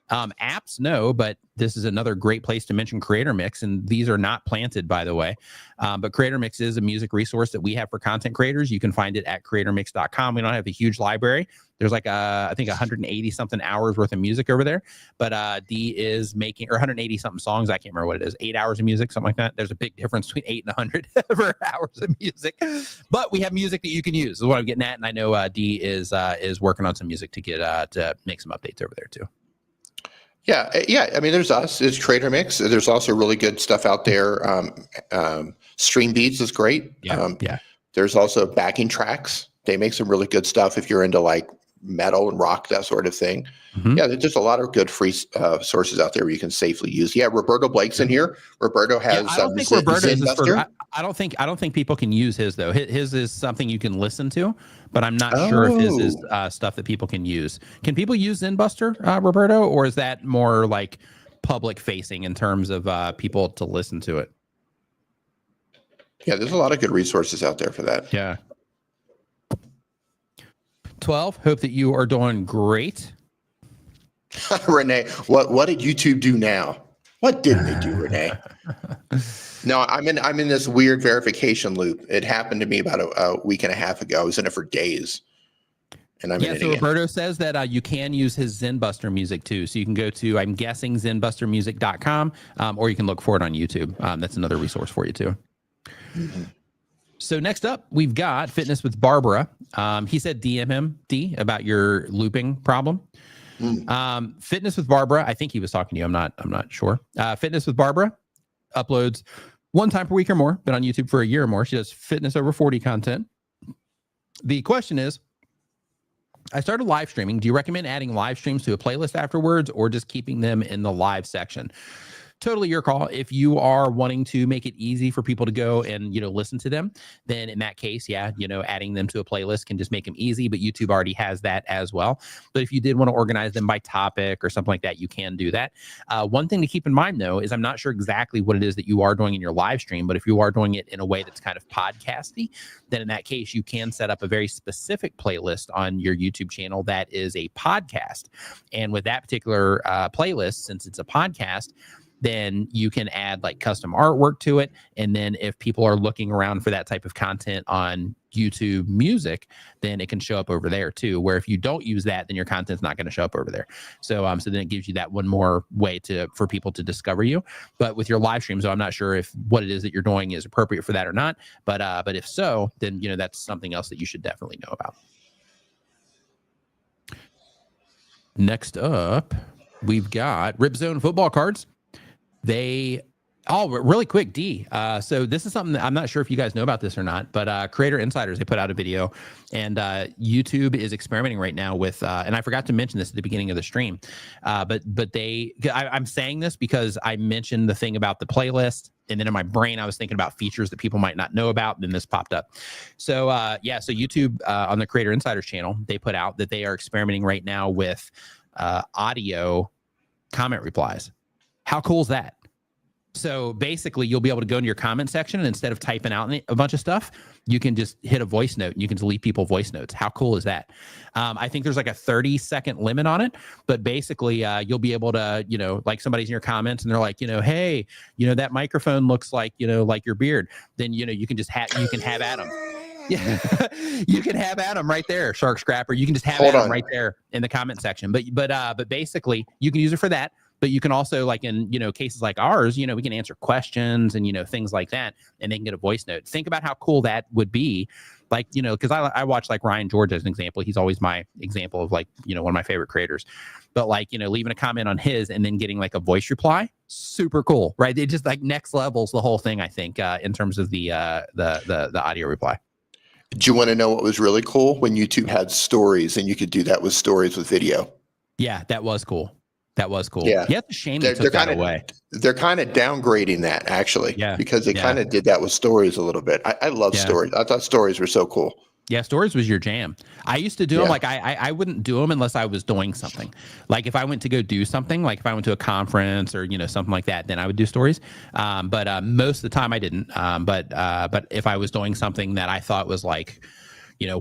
[SPEAKER 1] Apps, no, but this is another great place to mention Creator Mix, and these are not planted, by the way. But Creator Mix is a music resource that we have for content creators. You can find it at creatormix.com. We don't have a huge library. There's like I think 180 something hours worth of music over there. But D is making, or 180 something songs. I can't remember what it is. 8 hours of music, something like that. There's a big difference between 8 and 100 hours of music. But we have music that you can use. Is what I'm getting at. And I know D is working on some music to get to make some updates over there too.
[SPEAKER 5] Yeah. I mean, there's us. There's Creator Mix. There's also really good stuff out there. Stream Beats is great.
[SPEAKER 1] Yeah.
[SPEAKER 5] There's also backing tracks. They make some really good stuff if you're into like metal and rock, that sort of thing. Mm-hmm. Yeah, there's just a lot of good free sources out there where you can safely use. Yeah, Roberto Blake's in here. Roberto has.
[SPEAKER 1] I don't think Roberto is I don't think people can use his though. His is something you can listen to, but I'm not sure if his is stuff that people can use. Can people use Zenbuster, Roberto, or is that more like public facing in terms of people to listen to it?
[SPEAKER 5] Yeah, there's a lot of good resources out there for that.
[SPEAKER 1] Yeah. 12. Hope that you are doing great.
[SPEAKER 5] Renee, what did YouTube do now? What didn't they do, Renee? No, I'm in this weird verification loop. It happened to me about a week and a half ago. I was in it for days. And I'm in it
[SPEAKER 1] so
[SPEAKER 5] again.
[SPEAKER 1] Roberto says that you can use his Zenbuster music too. So you can go to, I'm guessing, zenbustermusic.com, or you can look for it on YouTube. That's another resource for you too. Mm-hmm. So next up, we've got Fitness with Barbara. He said DM him, D, about your looping problem. Fitness with Barbara, I think he was talking to you. I'm not sure. Fitness with Barbara uploads 1 time per week or more, been on YouTube for a year or more. She does fitness over 40 content. The question is, I started live streaming. Do you recommend adding live streams to a playlist afterwards or just keeping them in the live section? Totally your call. If you are wanting to make it easy for people to go and, listen to them, then in that case, adding them to a playlist can just make them easy, but YouTube already has that as well. But if you did want to organize them by topic or something like that, you can do that. One thing to keep in mind, though, is I'm not sure exactly what it is that you are doing in your live stream, but if you are doing it in a way that's kind of podcasty, then in that case, you can set up a very specific playlist on your YouTube channel that is a podcast. And with that particular playlist, since it's a podcast, then you can add like custom artwork to it. And then if people are looking around for that type of content on YouTube Music, then it can show up over there too, where if you don't use that, then your content's not going to show up over there. So then it gives you that one more way for people to discover you. But with your live stream, so I'm not sure if what it is that you're doing is appropriate for that or not. But if so, then, that's something else that you should definitely know about. Next up, we've got Rip Zone football cards. Really quick, D. So this is something that I'm not sure if you guys know about this or not, but Creator Insiders, they put out a video, and YouTube is experimenting right now with, and I forgot to mention this at the beginning of the stream, but I'm saying this because I mentioned the thing about the playlist, and then in my brain I was thinking about features that people might not know about, and then this popped up. So so YouTube on the Creator Insiders channel, they put out that they are experimenting right now with audio comment replies. How cool is that? So basically, you'll be able to go into your comment section, and instead of typing out a bunch of stuff, you can just hit a voice note and you can leave people voice notes. How cool is that? I think there's like a 30-second limit on it, but basically you'll be able to, like somebody's in your comments and they're like, hey, that microphone looks like, like your beard. Then, you can just you can have Adam. Yeah, you can have Adam right there, Shark Scrapper. You can just have Adam right there in the comment section. But basically, you can use it for that. But you can also, like in cases like ours, we can answer questions and things like that, and they can get a voice note. Think about how cool that would be, like because I watch like Ryan George as an example. He's always my example of like one of my favorite creators. But like leaving a comment on his and then getting like a voice reply, super cool, right? It just like next levels the whole thing. I think in terms of the audio reply.
[SPEAKER 5] Do you want to know what was really cool? When YouTube had stories, and you could do that with stories with video.
[SPEAKER 1] Yeah, that was cool. That was cool.
[SPEAKER 5] Yeah,
[SPEAKER 1] it's a shame they took that away.
[SPEAKER 5] They're kind of downgrading that actually, because they kind of did that with stories a little bit. I love stories. I thought stories were so cool.
[SPEAKER 1] Yeah, stories was your jam. I used to do them like I wouldn't do them unless I was doing something. Like if I went to go do something, like if I went to a conference or something like that, then I would do stories. But most of the time I didn't. But if I was doing something that I thought was like,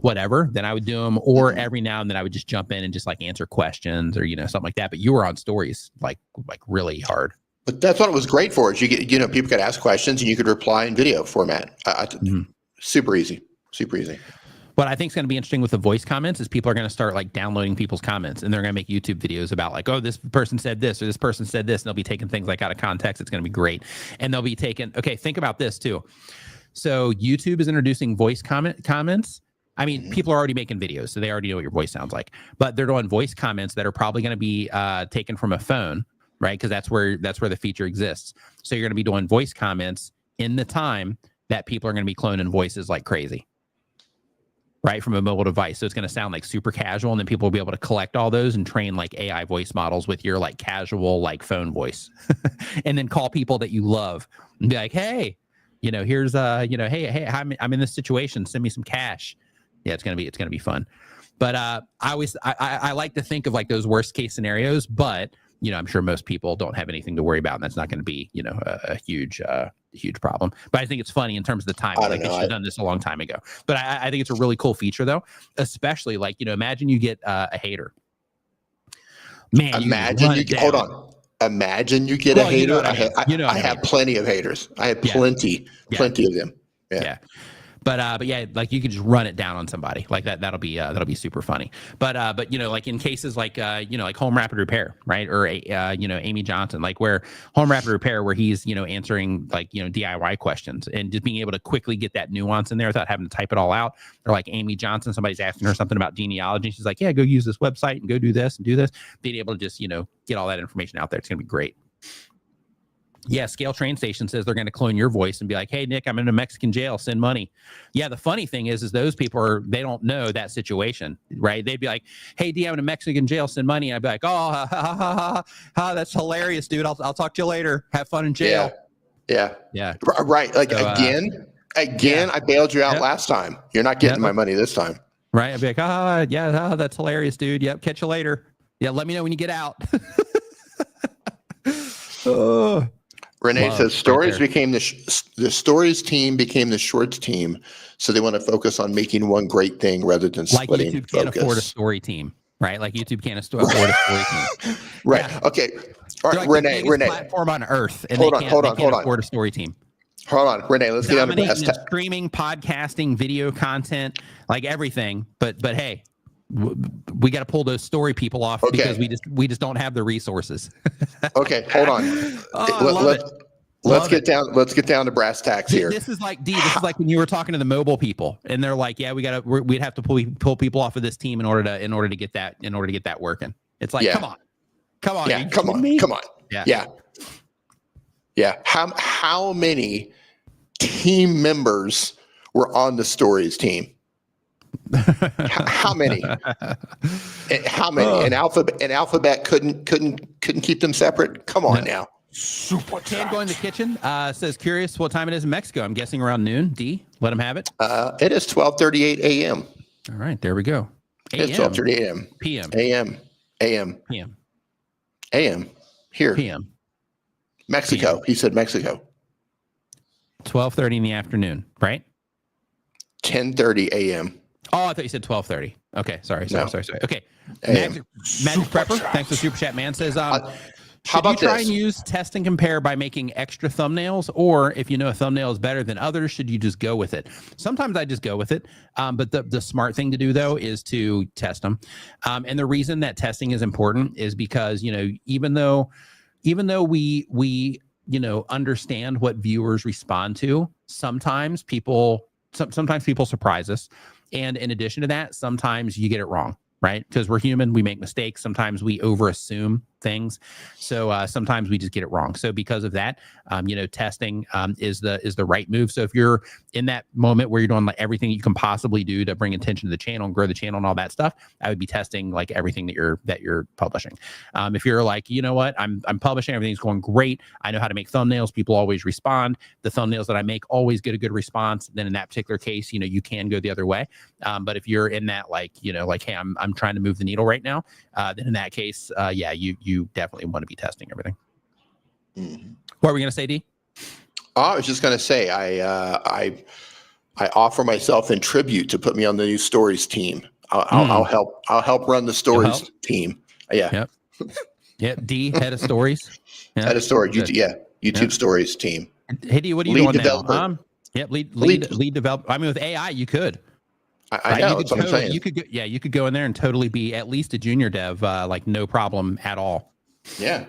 [SPEAKER 1] whatever, then I would do them. Or every now and then I would just jump in and just like answer questions or something like that. But you were on stories like really hard. But
[SPEAKER 5] that's what it was great for. Is you get people could ask questions and you could reply in video format. Super easy.
[SPEAKER 1] What I think is going to be interesting with the voice comments is people are going to start like downloading people's comments, and they're going to make YouTube videos about like, oh, this person said this or this person said this, and they'll be taking things like out of context. It's going to be great. And they'll be taking, okay, think about this too. So YouTube is introducing voice comments. I mean, people are already making videos, so they already know what your voice sounds like, but they're doing voice comments that are probably going to be taken from a phone, right? Because that's where the feature exists. So you're going to be doing voice comments in the time that people are going to be cloning voices like crazy, right, from a mobile device. So it's going to sound like super casual, and then people will be able to collect all those and train like AI voice models with your like casual like phone voice, and then call people that you love and be like, hey, here's hey, I'm in this situation. Send me some cash. Yeah, it's gonna be fun. But I like to think of like those worst case scenarios, but I'm sure most people don't have anything to worry about, and that's not going to be a huge problem. But I think it's funny in terms of the time. Like they should have done this a long time ago. But I think it's a really cool feature though, especially like imagine you get a hater. Man,
[SPEAKER 5] imagine you get a hater. I have plenty of haters. I have plenty of them. Yeah.
[SPEAKER 1] But yeah, like you could just run it down on somebody like that. That'll be super funny. But like in cases like like Home Rapid Repair, right? Or Amy Johnson, like where Home Rapid Repair, where he's answering like DIY questions and just being able to quickly get that nuance in there without having to type it all out. Or like Amy Johnson, somebody's asking her something about genealogy, she's like, yeah, go use this website and go do this and do this. Being able to just get all that information out there, it's gonna be great. Yeah, Scale Train Station says they're going to clone your voice and be like, hey, Nick, I'm in a Mexican jail. Send money. Yeah, the funny thing is those people they don't know that situation, right? They'd be like, hey, D, I'm in a Mexican jail. Send money. I'd be like, oh, that's hilarious, dude. I'll talk to you later. Have fun in jail.
[SPEAKER 5] Yeah. Right. Like so, again, I bailed you out last time. You're not getting my money this time.
[SPEAKER 1] Right. I'd be like, that's hilarious, dude. Yep. Catch you later. Yeah. Let me know when you get out.
[SPEAKER 5] Oh. Renee says stories became the stories team became the shorts team, so they want to focus on making one great thing rather than splitting
[SPEAKER 1] YouTube can't afford a story team, right? Like YouTube can't afford a story team,
[SPEAKER 5] right? Yeah. Okay, all right, like Renee,
[SPEAKER 1] platform on earth, and
[SPEAKER 5] hold
[SPEAKER 1] they can't afford a story team.
[SPEAKER 5] Hold on, Renee, let's get on the best.
[SPEAKER 1] Streaming, podcasting, video content, like everything. But hey, we got to pull those story people off because we just don't have the resources.
[SPEAKER 5] Okay, hold on. Let's get down to brass tacks here.
[SPEAKER 1] This is like This is like when you were talking to the mobile people, and they're like, "Yeah, we'd have to pull people off of this team in order to get that working." It's like, come on,
[SPEAKER 5] yeah, come on, yeah. How many team members were on the stories team? How many? How many? And Alphabet couldn't keep them separate. Come on now.
[SPEAKER 1] Super. Can go in the kitchen. Says curious what time it is in Mexico. I'm guessing around noon. D, let him have it.
[SPEAKER 5] It is 12:38 a.m.
[SPEAKER 1] All right, there we go.
[SPEAKER 5] It's 12:38 a.m.
[SPEAKER 1] p.m.
[SPEAKER 5] a.m. AM.
[SPEAKER 1] PM.
[SPEAKER 5] AM. Here.
[SPEAKER 1] PM.
[SPEAKER 5] Mexico.
[SPEAKER 1] PM.
[SPEAKER 5] He said Mexico.
[SPEAKER 1] 12:30 in the afternoon, right?
[SPEAKER 5] 10:30 a.m.
[SPEAKER 1] Oh, I thought you said 12:30. Okay, sorry.
[SPEAKER 5] No.
[SPEAKER 1] Okay.
[SPEAKER 5] AM.
[SPEAKER 1] Magic Prepper, thanks for the super chat, man. Says,
[SPEAKER 5] How about
[SPEAKER 1] you try
[SPEAKER 5] this?
[SPEAKER 1] and use test and compare by making extra thumbnails, or if you know a thumbnail is better than others, should you just go with it? Sometimes I just go with it, but the smart thing to do though is to test them. And the reason that testing is important is because even though we understand what viewers respond to, sometimes people surprise us, and in addition to that, sometimes you get it wrong. Right? Because we're human, we make mistakes. Sometimes we overassume things. So sometimes we just get it wrong. So because of that, testing is the right move. So if you're in that moment where you're doing like everything you can possibly do to bring attention to the channel and grow the channel and all that stuff, I would be testing like everything that you're publishing. If you're like, you know what, I'm publishing, everything's going great. I know how to make thumbnails. People always respond. The thumbnails that I make always get a good response. Then in that particular case, you can go the other way. But if you're in that hey, I'm trying to move the needle right now, then in that case, you definitely want to be testing everything.
[SPEAKER 5] Mm-hmm.
[SPEAKER 1] What were we going to say, D?
[SPEAKER 5] I was just going to say, I offer myself in tribute to put me on the new stories team. I'll help run the stories team. Yeah.
[SPEAKER 1] Yep. Yeah. D, head of stories. Yeah.
[SPEAKER 5] Head of stories. YouTube stories team.
[SPEAKER 1] Hey, D, what are you
[SPEAKER 5] Lead
[SPEAKER 1] doing
[SPEAKER 5] developer.
[SPEAKER 1] now? Yep. Lead developer. I mean, with AI, you could.
[SPEAKER 5] I know. That's what I'm saying.
[SPEAKER 1] You could go in there and totally be at least a junior dev, like no problem at all.
[SPEAKER 5] Yeah.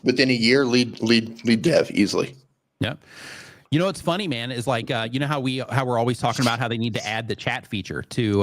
[SPEAKER 5] Within a year, lead dev easily.
[SPEAKER 1] Yep. You know what's funny, man, is like how we're always talking about how they need to add the chat feature to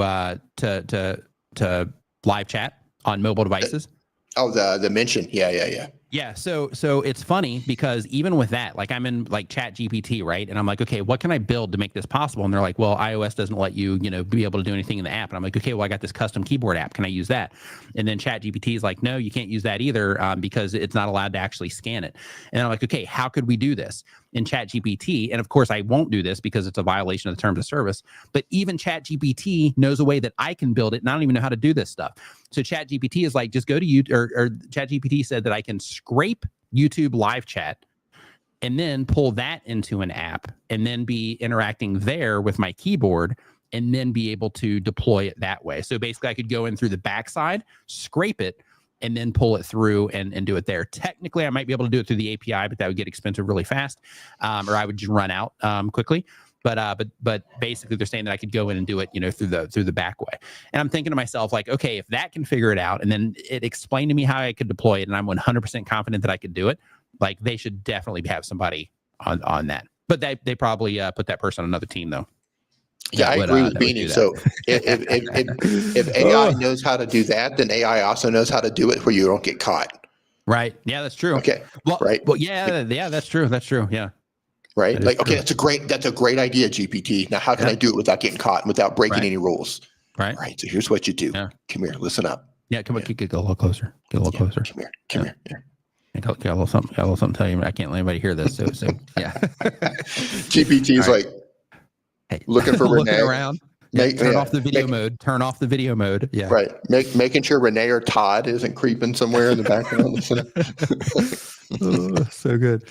[SPEAKER 1] live chat on mobile devices.
[SPEAKER 5] Oh, the mention. Yeah.
[SPEAKER 1] Yeah, so it's funny because even with that, like I'm in like Chat GPT, right? And I'm like, okay, what can I build to make this possible? And they're like, well, iOS doesn't let you, be able to do anything in the app. And I'm like, okay, well, I got this custom keyboard app. Can I use that? And then Chat GPT is like, no, you can't use that either because it's not allowed to actually scan it. And I'm like, okay, how could we do this in Chat GPT? And of course, I won't do this because it's a violation of the terms of service. But even Chat GPT knows a way that I can build it, and I don't even know how to do this stuff. So Chat GPT is like, just go to YouTube, or Chat GPT said that I can scrape YouTube live chat and then pull that into an app and then be interacting there with my keyboard and then be able to deploy it that way. So basically I could go in through the backside, scrape it, and then pull it through and do it there. Technically, I might be able to do it through the API, but that would get expensive really fast, or I would just run out quickly. But basically they're saying that I could go in and do it, through the back way. And I'm thinking to myself, like, okay, if that can figure it out, and then it explained to me how I could deploy it, and I'm 100% confident that I could do it, like they should definitely have somebody on that. But they probably put that person on another team though.
[SPEAKER 5] Yeah, I agree with Beanie. So if AI knows how to do that, then AI also knows how to do it where you don't get caught.
[SPEAKER 1] Right. Yeah, that's true.
[SPEAKER 5] Okay.
[SPEAKER 1] Well,
[SPEAKER 5] right.
[SPEAKER 1] Well, yeah, that's true. That's true. Yeah.
[SPEAKER 5] Right. Like, okay,
[SPEAKER 1] true.
[SPEAKER 5] that's a great idea, GPT. Now, how can I do it without getting caught and without breaking any rules?
[SPEAKER 1] Right.
[SPEAKER 5] Right. So here's what you do.
[SPEAKER 1] Yeah.
[SPEAKER 5] Come here. Listen up.
[SPEAKER 1] Yeah. Come on. Get a little closer. Get a little closer.
[SPEAKER 5] Come here.
[SPEAKER 1] I got a little something. To tell you. I can't let anybody hear this. So yeah.
[SPEAKER 5] GPT's
[SPEAKER 1] right.
[SPEAKER 5] like,
[SPEAKER 1] hey,
[SPEAKER 5] looking for
[SPEAKER 1] looking
[SPEAKER 5] Renee.
[SPEAKER 1] around. Turn off the video mode. Turn off the video mode. Yeah.
[SPEAKER 5] Right. Making sure Renee or Todd isn't creeping somewhere in the background.
[SPEAKER 1] So good.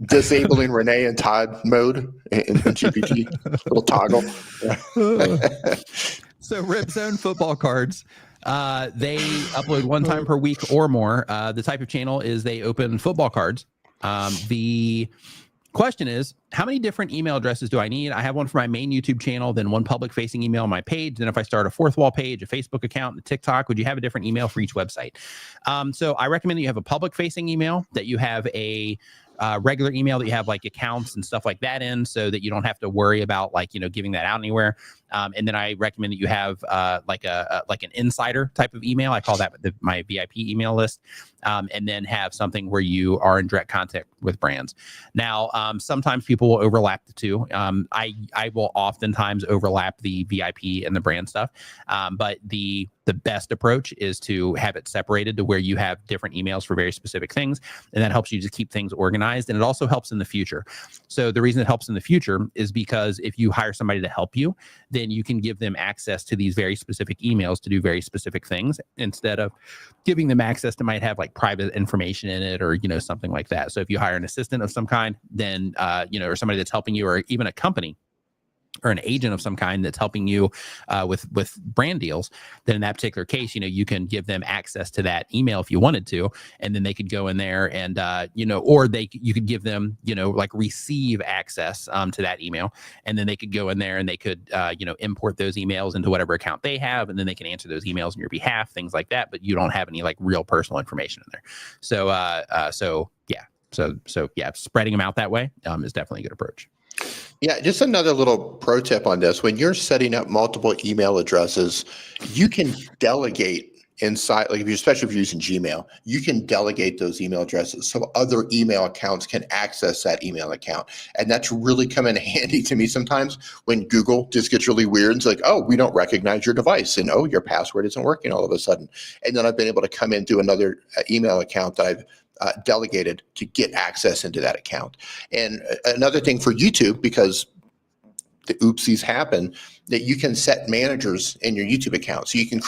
[SPEAKER 5] Disabling Renee and Todd mode in GPT. Little toggle.
[SPEAKER 1] So Rip Zone football cards. They upload one time per week or more. The type of channel is they open football cards. The question is, how many different email addresses do I need? I have one for my main YouTube channel, then one public facing email on my page. Then if I start a fourth wall page, a Facebook account, and a TikTok, would you have a different email for each website? So I recommend that you have a public facing email, that you have a regular email, that you have like accounts and stuff like that in, so that you don't have to worry about giving that out anywhere. And then I recommend that you have like an insider type of email. I call that my VIP email list. And then have something where you are in direct contact with brands. Now, sometimes people will overlap the two. I will oftentimes overlap the VIP and the brand stuff. But the best approach is to have it separated to where you have different emails for very specific things. And that helps you to keep things organized. And it also helps in the future. So the reason it helps in the future is because if you hire somebody to help you, then you can give them access to these very specific emails to do very specific things instead of giving them access that might have like private information in it or, something like that. So if you hire an assistant of some kind, then, or somebody that's helping you, or even a company or an agent of some kind that's helping you with brand deals, then in that particular case, you can give them access to that email if you wanted to, and then they could go in there and, or you could give them, like receive access to that email, and then they could go in there and they could, import those emails into whatever account they have, and then they can answer those emails on your behalf, things like that, but you don't have any like real personal information in there. So spreading them out that way is definitely a good approach.
[SPEAKER 5] Yeah, just another little pro tip on this. When you're setting up multiple email addresses, you can delegate inside, like especially if you're using Gmail, you can delegate those email addresses so other email accounts can access that email account. And that's really come in handy to me sometimes when Google just gets really weird. It's like, oh, we don't recognize your device, and oh, your password isn't working all of a sudden. And then I've been able to come in through another email account that I've delegated to get access into that account. And another thing for YouTube, because the oopsies happen, that you can set managers in your YouTube account. So you can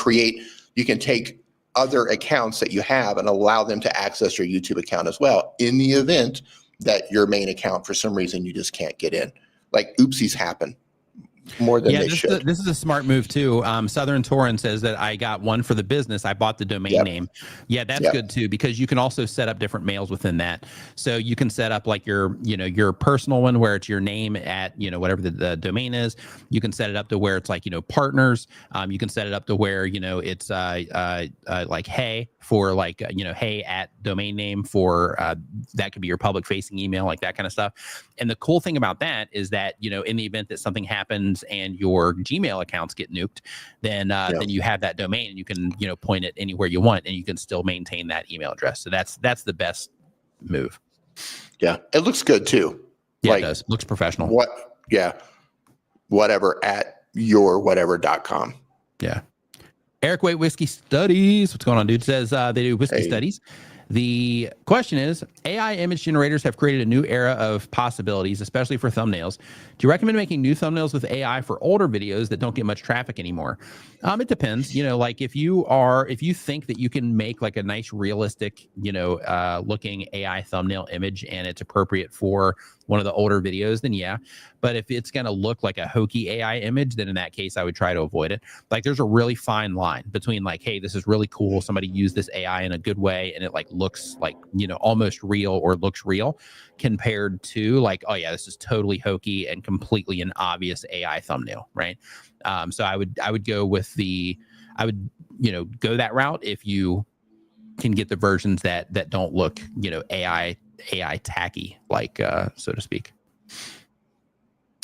[SPEAKER 5] take other accounts that you have and allow them to access your YouTube account as well in the event that your main account, for some reason, you just can't get in. Like oopsies happen more than they should.
[SPEAKER 1] This is a smart move too. Southern Torin says that I got one for the business. I bought the domain name. Yeah, that's good too, because you can also set up different mails within that. So you can set up like your personal one where it's your name at, whatever the domain is. You can set it up to where it's like, partners. You can set it up to where, it's like hey for like, hey at domain name for that could be your public facing email, like that kind of stuff. And the cool thing about that is that, in the event that something happens and your Gmail accounts get nuked, then you have that domain and you can, point it anywhere you want and you can still maintain that email address. So that's the best move.
[SPEAKER 5] Yeah. It looks good too.
[SPEAKER 1] Yeah, it does. Looks professional.
[SPEAKER 5] Whatever at yourwhatever.com.
[SPEAKER 1] Yeah. Eric Waite Whiskey Studies. What's going on, dude? Says they do whiskey studies. The question is, AI image generators have created a new era of possibilities, especially for thumbnails. Do you recommend making new thumbnails with AI for older videos that don't get much traffic anymore? It depends. Like if you think that you can make like a nice realistic, looking AI thumbnail image and it's appropriate for one of the older videos, then yeah. But if it's going to look like a hokey AI image, then in that case, I would try to avoid it. Like there's a really fine line between like, hey, this is really cool. Somebody used this AI in a good way and it like looks like, almost real or looks real, compared to like, oh yeah, this is totally hokey and completely an obvious AI thumbnail, right? So I would go with go that route if you can get the versions that don't look, AI tacky, like so to speak.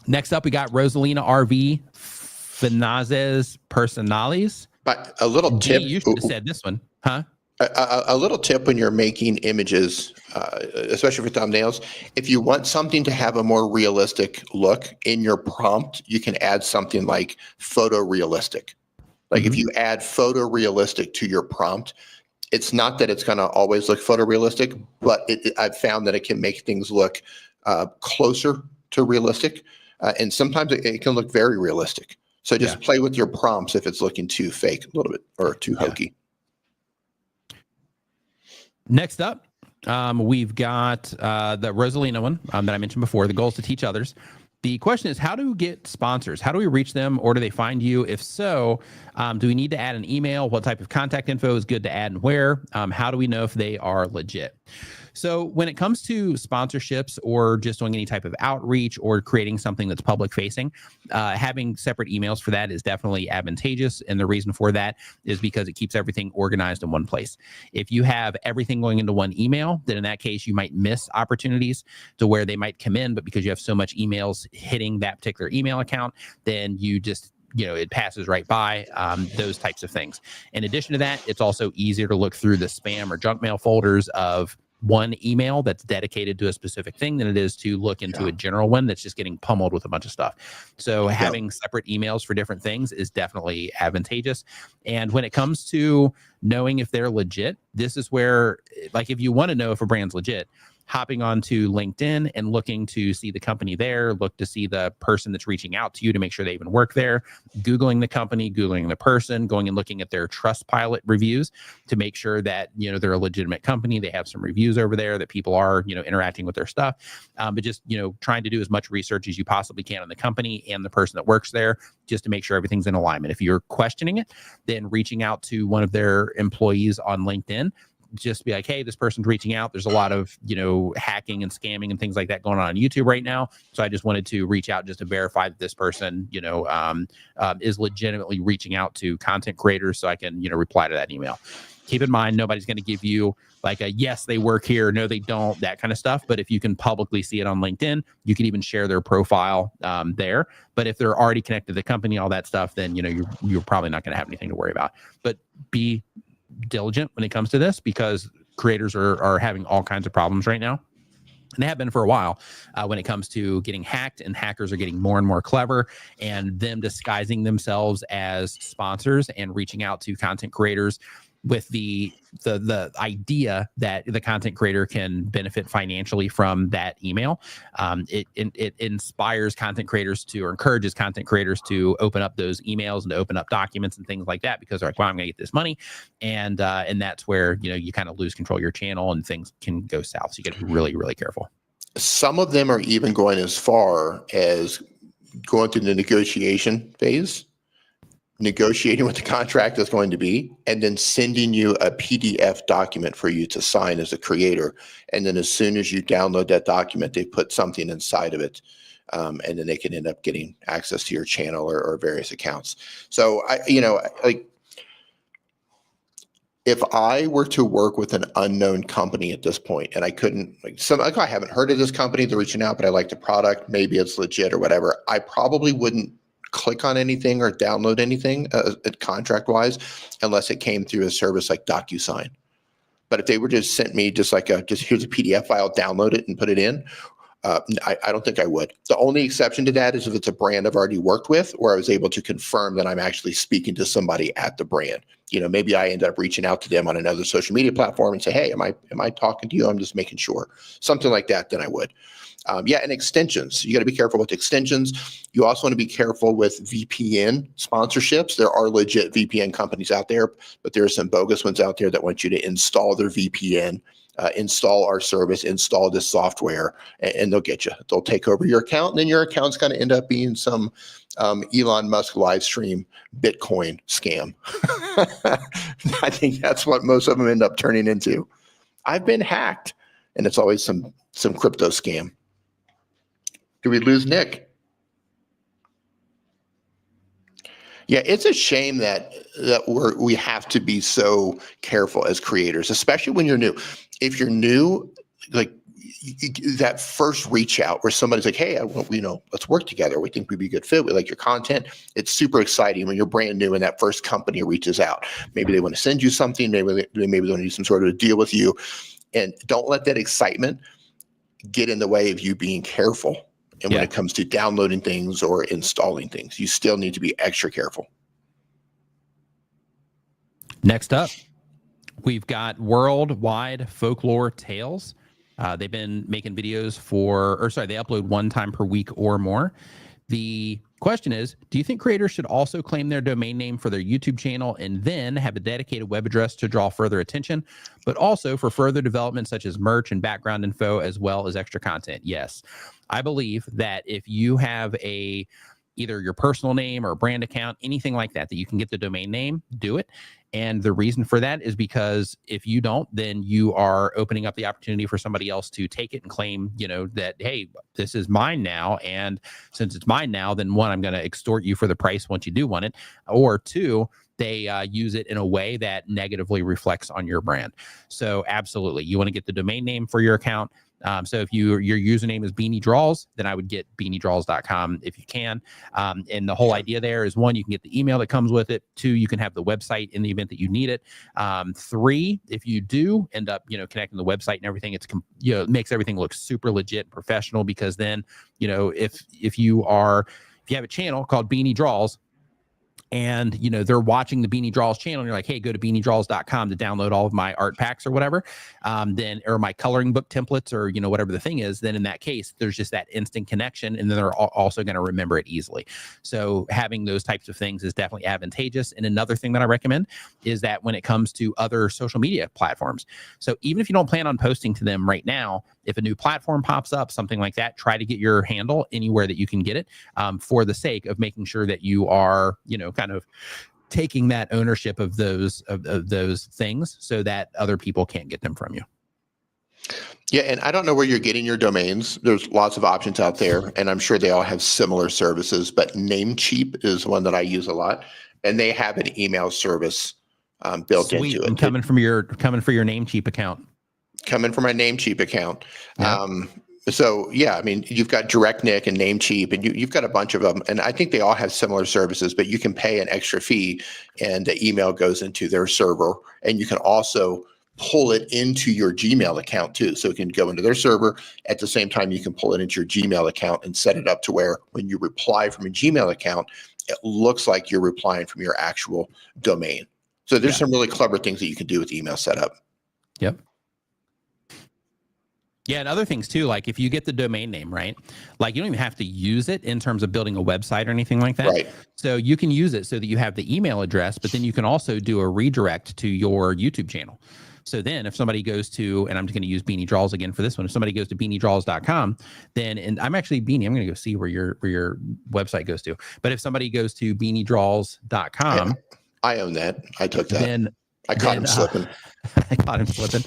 [SPEAKER 1] Next up, we got Rosalina RV Finazes Personales.
[SPEAKER 5] But a little tip.
[SPEAKER 1] You should have said this one, huh?
[SPEAKER 5] A little tip when you're making images, especially for thumbnails, if you want something to have a more realistic look in your prompt, you can add something like photorealistic. Like if you add photorealistic to your prompt, it's not that it's going to always look photorealistic, but I've found that it can make things look closer to realistic. And sometimes it can look very realistic. So just play with your prompts if it's looking too fake a little bit or too hokey.
[SPEAKER 1] Next up, we've got the Rosalina one that I mentioned before. The goal is to teach others. The question is, how do we get sponsors? How do we reach them, or do they find you? If so, do we need to add an email? What type of contact info is good to add and where? How do we know if they are legit? So when it comes to sponsorships or just doing any type of outreach or creating something that's public facing, having separate emails for that is definitely advantageous. And the reason for that is because it keeps everything organized in one place. If you have everything going into one email, then in that case, you might miss opportunities to where they might come in, but because you have so much emails hitting that particular email account, then you just it passes right by, those types of things. In addition to that, it's also easier to look through the spam or junk mail folders of one email that's dedicated to a specific thing than it is to look into a general one that's just getting pummeled with a bunch of stuff. So having separate emails for different things is definitely advantageous. And when it comes to knowing if they're legit, this is where, like, if you want to know if a brand's legit, hopping onto LinkedIn and looking to see the company there, look to see the person that's reaching out to you to make sure they even work there, Googling the company, Googling the person, going and looking at their Trustpilot reviews to make sure that, they're a legitimate company. They have some reviews over there that people are, interacting with their stuff. But just, trying to do as much research as you possibly can on the company and the person that works there, just to make sure everything's in alignment. If you're questioning it, then reaching out to one of their employees on LinkedIn, just be like, hey, this person's reaching out. There's a lot of, hacking and scamming and things like that going on YouTube right now. So I just wanted to reach out just to verify that this person, is legitimately reaching out to content creators so I can, reply to that email. Keep in mind, nobody's going to give you like a, yes, they work here, no, they don't, that kind of stuff. But if you can publicly see it on LinkedIn, you can even share their profile there. But if they're already connected to the company, all that stuff, then, you're probably not going to have anything to worry about. But be diligent when it comes to this, because creators are having all kinds of problems right now. And they have been for a while when it comes to getting hacked, and hackers are getting more and more clever, and them disguising themselves as sponsors and reaching out to content creators with the idea that the content creator can benefit financially from that email. It inspires content creators to, or encourages content creators to open up those emails and to open up documents and things like that, because they're like, well, I'm going to get this money. And that's where, you kind of lose control of your channel and things can go south. So you got to be really, really careful.
[SPEAKER 5] Some of them are even going as far as going through the negotiation phase, negotiating what the contract is going to be, and then sending you a PDF document for you to sign as a creator. And then as soon as you download that document, they put something inside of it. And then they can end up getting access to your channel or various accounts. So if I were to work with an unknown company at this point, and I couldn't, I haven't heard of this company, they're reaching out, but I like the product, maybe it's legit or whatever, I probably wouldn't click on anything or download anything contract wise, unless it came through a service like DocuSign. But if they were just sent me just here's a PDF file, download it and put it in, I don't think I would. The only exception to that is if it's a brand I've already worked with, or I was able to confirm that I'm actually speaking to somebody at the brand. Maybe I ended up reaching out to them on another social media platform and say, hey, am I talking to you? I'm just making sure. Something like that, then I would. And extensions. You got to be careful with extensions. You also want to be careful with VPN sponsorships. There are legit VPN companies out there, but there are some bogus ones out there that want you to install their VPN, install our service, install this software, and they'll get you. They'll take over your account, and then your account's going to end up being some Elon Musk live stream Bitcoin scam. I think that's what most of them end up turning into. I've been hacked, and it's always some crypto scam. Did we lose Nick? Yeah, it's a shame that we have to be so careful as creators, especially when you're new. If you're new, like that first reach out where somebody's like, hey, let's work together. We think we'd be a good fit. We like your content. It's super exciting when you're brand new and that first company reaches out. Maybe they want to send you something. Maybe they want to do some sort of a deal with you. And don't let that excitement get in the way of you being careful. And when it comes to downloading things or installing things, you still need to be extra careful.
[SPEAKER 1] Next up, we've got Worldwide Folklore Tales. They've been making videos they upload one time per week or more. The question is, do you think creators should also claim their domain name for their YouTube channel and then have a dedicated web address to draw further attention, but also for further development such as merch and background info, as well as extra content? Yes. I believe that if you have either your personal name or a brand account, anything like that you can get the domain name, do it. And the reason for that is because if you don't, then you are opening up the opportunity for somebody else to take it and claim, that, hey, this is mine now. And since it's mine now, then one, I'm going to extort you for the price once you do want it. Or two, they use it in a way that negatively reflects on your brand. So absolutely, you want to get the domain name for your account. So if your username is Beanie Draws, then I would get beaniedraws.com if you can. And the whole idea there is, one, you can get the email that comes with it. Two, you can have the website in the event that you need it. Three, if you do end up, connecting the website and everything, it's, it makes everything look super legit and professional, because then, if you have a channel called Beanie Draws, and they're watching the Beanie Draws channel, and you're like, hey, go to beaniedraws.com to download all of my art packs or whatever, or my coloring book templates, or whatever the thing is, then in that case there's just that instant connection, and then they're also going to remember it easily. So having those types of things is definitely advantageous. And another thing that I recommend is that when it comes to other social media platforms, so even if you don't plan on posting to them right now, if a new platform pops up, something like that, try to get your handle anywhere that you can get it, for the sake of making sure that you are, kind of taking that ownership of those things, so that other people can't get them from you.
[SPEAKER 5] Yeah, and I don't know where you're getting your domains. There's lots of options out there, and I'm sure they all have similar services, but Namecheap is one that I use a lot, and they have an email service built
[SPEAKER 1] Sweet.
[SPEAKER 5] into it.
[SPEAKER 1] Coming for your Namecheap account.
[SPEAKER 5] Coming from my Namecheap account.
[SPEAKER 1] Yeah.
[SPEAKER 5] So yeah, I mean, you've got DirectNick and Namecheap, and you've got a bunch of them, and I think they all have similar services, but you can pay an extra fee, and the email goes into their server, and you can also pull it into your Gmail account too. So it can go into their server. At the same time, you can pull it into your Gmail account and set it up to where when you reply from a Gmail account, it looks like you're replying from your actual domain. So there's some really clever things that you can do with email setup.
[SPEAKER 1] Yep. Yeah, and other things too, like if you get the domain name, right? Like you don't even have to use it in terms of building a website or anything like that.
[SPEAKER 5] Right.
[SPEAKER 1] So you can use it so that you have the email address, but then you can also do a redirect to your YouTube channel. So then if somebody goes to, and I'm just going to use Beanie Draws again for this one, if somebody goes to beaniedraws.com, then, and I'm actually Beanie, I'm going to go see where your website goes to. But if somebody goes to beaniedraws.com,
[SPEAKER 5] Yeah, I own that. I took that.
[SPEAKER 1] Then
[SPEAKER 5] I caught him slipping.
[SPEAKER 1] I caught him slipping.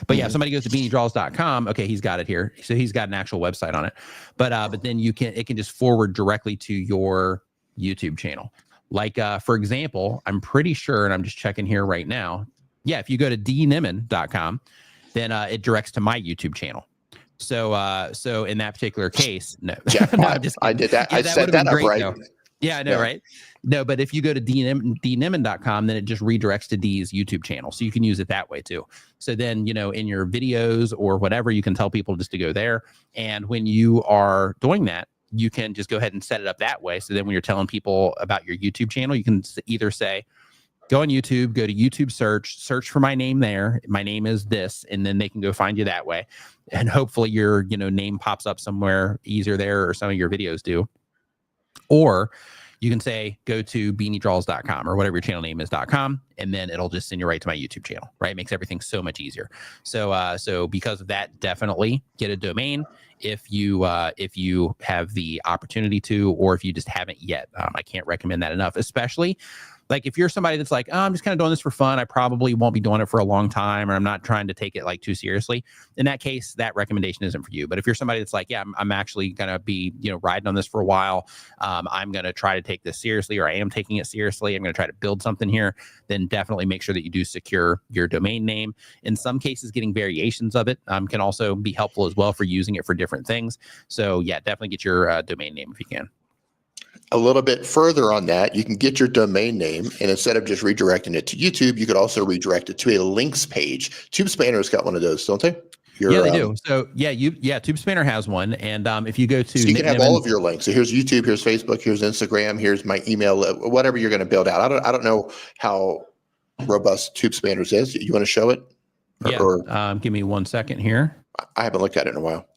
[SPEAKER 1] But yeah, if somebody goes to beaniedraws.com, okay, he's got it here. So he's got an actual website on it. But then it can just forward directly to your YouTube channel. Like for example, I'm pretty sure, and I'm just checking here right now. Yeah, if you go to dniman.com, then it directs to my YouTube channel. So in that particular case, no. No,
[SPEAKER 5] I did that.
[SPEAKER 1] Yeah,
[SPEAKER 5] I set that up right.
[SPEAKER 1] Though. Yeah, I know, right? No, but if you go to dniman.com, then it just redirects to D's YouTube channel. So you can use it that way too. So then, in your videos or whatever, you can tell people just to go there. And when you are doing that, you can just go ahead and set it up that way. So then when you're telling people about your YouTube channel, you can either say, go on YouTube, go to YouTube search for my name there. My name is this, and then they can go find you that way. And hopefully your, name pops up somewhere easier there, or some of your videos do. Or you can say, go to beaniedraws.com or whatever your channel name is.com, and then it'll just send you right to my YouTube channel, right? It makes everything so much easier. So because of that, definitely get a domain if you have the opportunity to, or if you just haven't yet. I can't recommend that enough, especially like if you're somebody that's like, oh, I'm just kind of doing this for fun, I probably won't be doing it for a long time, or I'm not trying to take it like too seriously. In that case, that recommendation isn't for you. But if you're somebody that's like, yeah, I'm actually going to be, riding on this for a while, I'm going to try to take this seriously, or I am taking it seriously, I'm going to try to build something here, then definitely make sure that you do secure your domain name. In some cases, getting variations of it can also be helpful as well for using it for different things. So yeah, definitely get your domain name if you can.
[SPEAKER 5] A little bit further on that, you can get your domain name, and instead of just redirecting it to YouTube, you could also redirect it to a links page. TubeSpanner's got one of those, don't they?
[SPEAKER 1] Yeah, they do. So TubeSpanner has one, and if you go to,
[SPEAKER 5] so you can have all of your links. So here's YouTube, here's Facebook, here's Instagram, here's my email, whatever you're going to build out. I don't know how robust TubeSpanner's is. You want to show it?
[SPEAKER 1] Give me 1 second here.
[SPEAKER 5] I haven't looked at it in a while.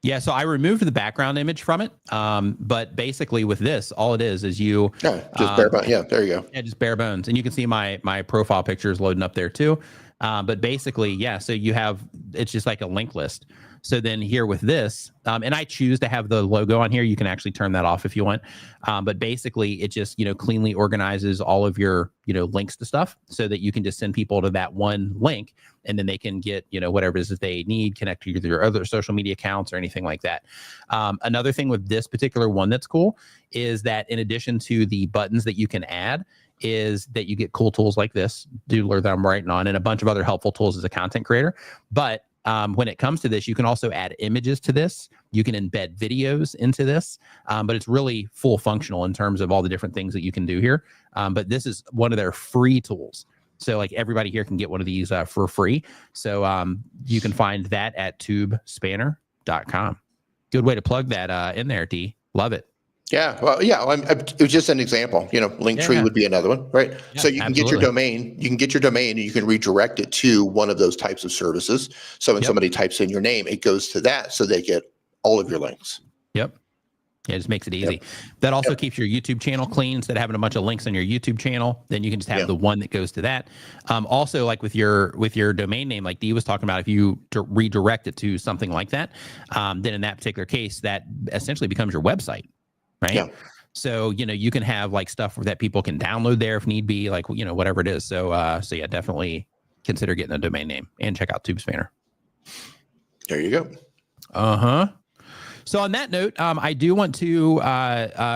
[SPEAKER 1] Yeah, so I removed the background image from it, but basically with this, all it is you
[SPEAKER 5] just bare bones. Yeah, there you go.
[SPEAKER 1] Yeah, just bare bones, and you can see my profile picture is loading up there too. But basically, yeah, so it's just like a link list. So then here with this, and I choose to have the logo on here. You can actually turn that off if you want. But basically, it just cleanly organizes all of your links to stuff, so that you can just send people to that one link, and then they can get whatever it is that they need, connect to your other social media accounts or anything like that. Another thing with this particular one that's cool is that in addition to the buttons that you can add, is that you get cool tools like this doodler that I'm writing on, and a bunch of other helpful tools as a content creator. But when it comes to this, you can also add images to this. You can embed videos into this, but it's really full functional in terms of all the different things that you can do here. But this is one of their free tools. So like everybody here can get one of these for free. So you can find that at tubespanner.com. Good way to plug that in there, D. Love it.
[SPEAKER 5] Yeah, well, yeah, it was just an example. Linktree would be another one, right?
[SPEAKER 1] Yeah,
[SPEAKER 5] So you can get your domain, and you can redirect it to one of those types of services. So when somebody types in your name, it goes to that, so they get all of your links.
[SPEAKER 1] Yep. Yeah, it just makes it easy. That also keeps your YouTube channel clean. Instead of having a bunch of links on your YouTube channel, then you can just have the one that goes to that. Also, like with your domain name, like Dee was talking about, if you redirect it to something like that, then in that particular case, that essentially becomes your website, right? Yeah. So, you can have like stuff that people can download there if need be, like, whatever it is. So yeah, definitely consider getting a domain name and check out TubeSpanner.
[SPEAKER 5] There you go.
[SPEAKER 1] Uh-huh. So on that note, I do want to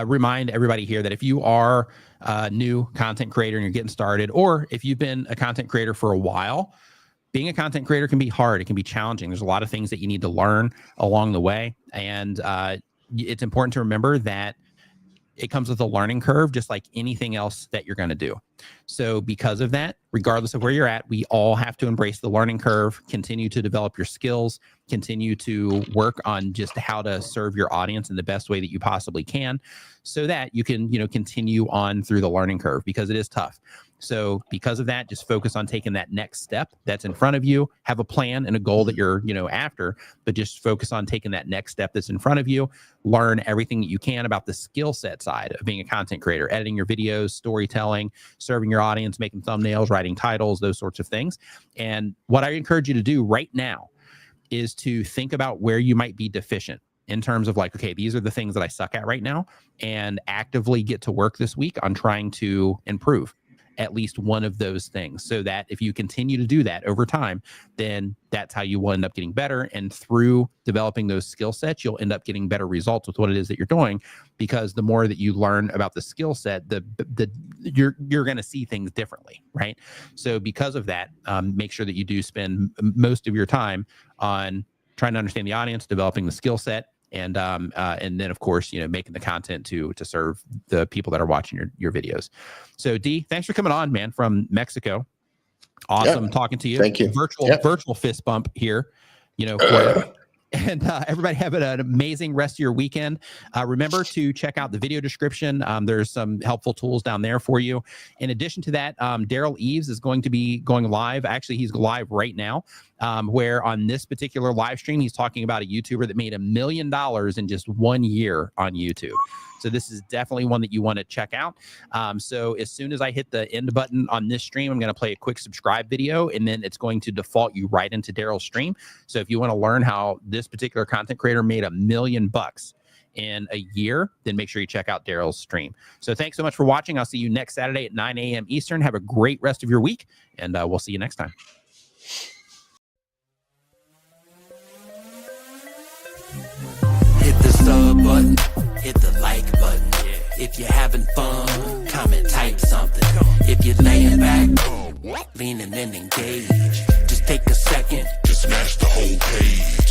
[SPEAKER 1] remind everybody here that if you are a new content creator and you're getting started, or if you've been a content creator for a while, being a content creator can be hard. It can be challenging. There's a lot of things that you need to learn along the way. And it's important to remember that it comes with a learning curve, just like anything else that you're going to do. So because of that, regardless of where you're at, we all have to embrace the learning curve, continue to develop your skills, continue to work on just how to serve your audience in the best way that you possibly can, so that you can, continue on through the learning curve, because it is tough. So because of that, just focus on taking that next step that's in front of you. Have a plan and a goal that you're, after, but just focus on taking that next step that's in front of you. Learn everything that you can about the skill set side of being a content creator, editing your videos, storytelling, serving your audience, making thumbnails, writing titles, those sorts of things. And what I encourage you to do right now is to think about where you might be deficient in terms of like, okay, these are the things that I suck at right now, and actively get to work this week on trying to improve at least one of those things, so that if you continue to do that over time, then that's how you will end up getting better. And through developing those skill sets, you'll end up getting better results with what it is that you're doing, because the more that you learn about the skill set, you're going to see things differently, right? So because of that, make sure that you do spend most of your time on trying to understand the audience, developing the skill set, and then of course, making the content to serve the people that are watching your videos. So Dee, thanks for coming on, man, from Mexico. Awesome talking to you.
[SPEAKER 5] Thank you.
[SPEAKER 1] Virtual fist bump here, for you. And everybody have an amazing rest of your weekend. Remember to check out the video description. There's some helpful tools down there for you. In addition to that, Daryl Eves is going to be going live. Actually, he's live right now, where on this particular live stream, he's talking about a YouTuber that made $1 million in just 1 year on YouTube. So this is definitely one that you want to check out. So as soon as I hit the end button on this stream, I'm going to play a quick subscribe video, and then it's going to default you right into Daryl's stream. So if you want to learn how this particular content creator made $1 million in a year, then make sure you check out Daryl's stream. So thanks so much for watching. I'll see you next Saturday at 9 a.m. Eastern. Have a great rest of your week, and we'll see you next time.
[SPEAKER 4] Hit the sub button, hit the like button. If you're having fun, comment, type something. If you're laying back, leaning and engage, just take a second to smash the whole page.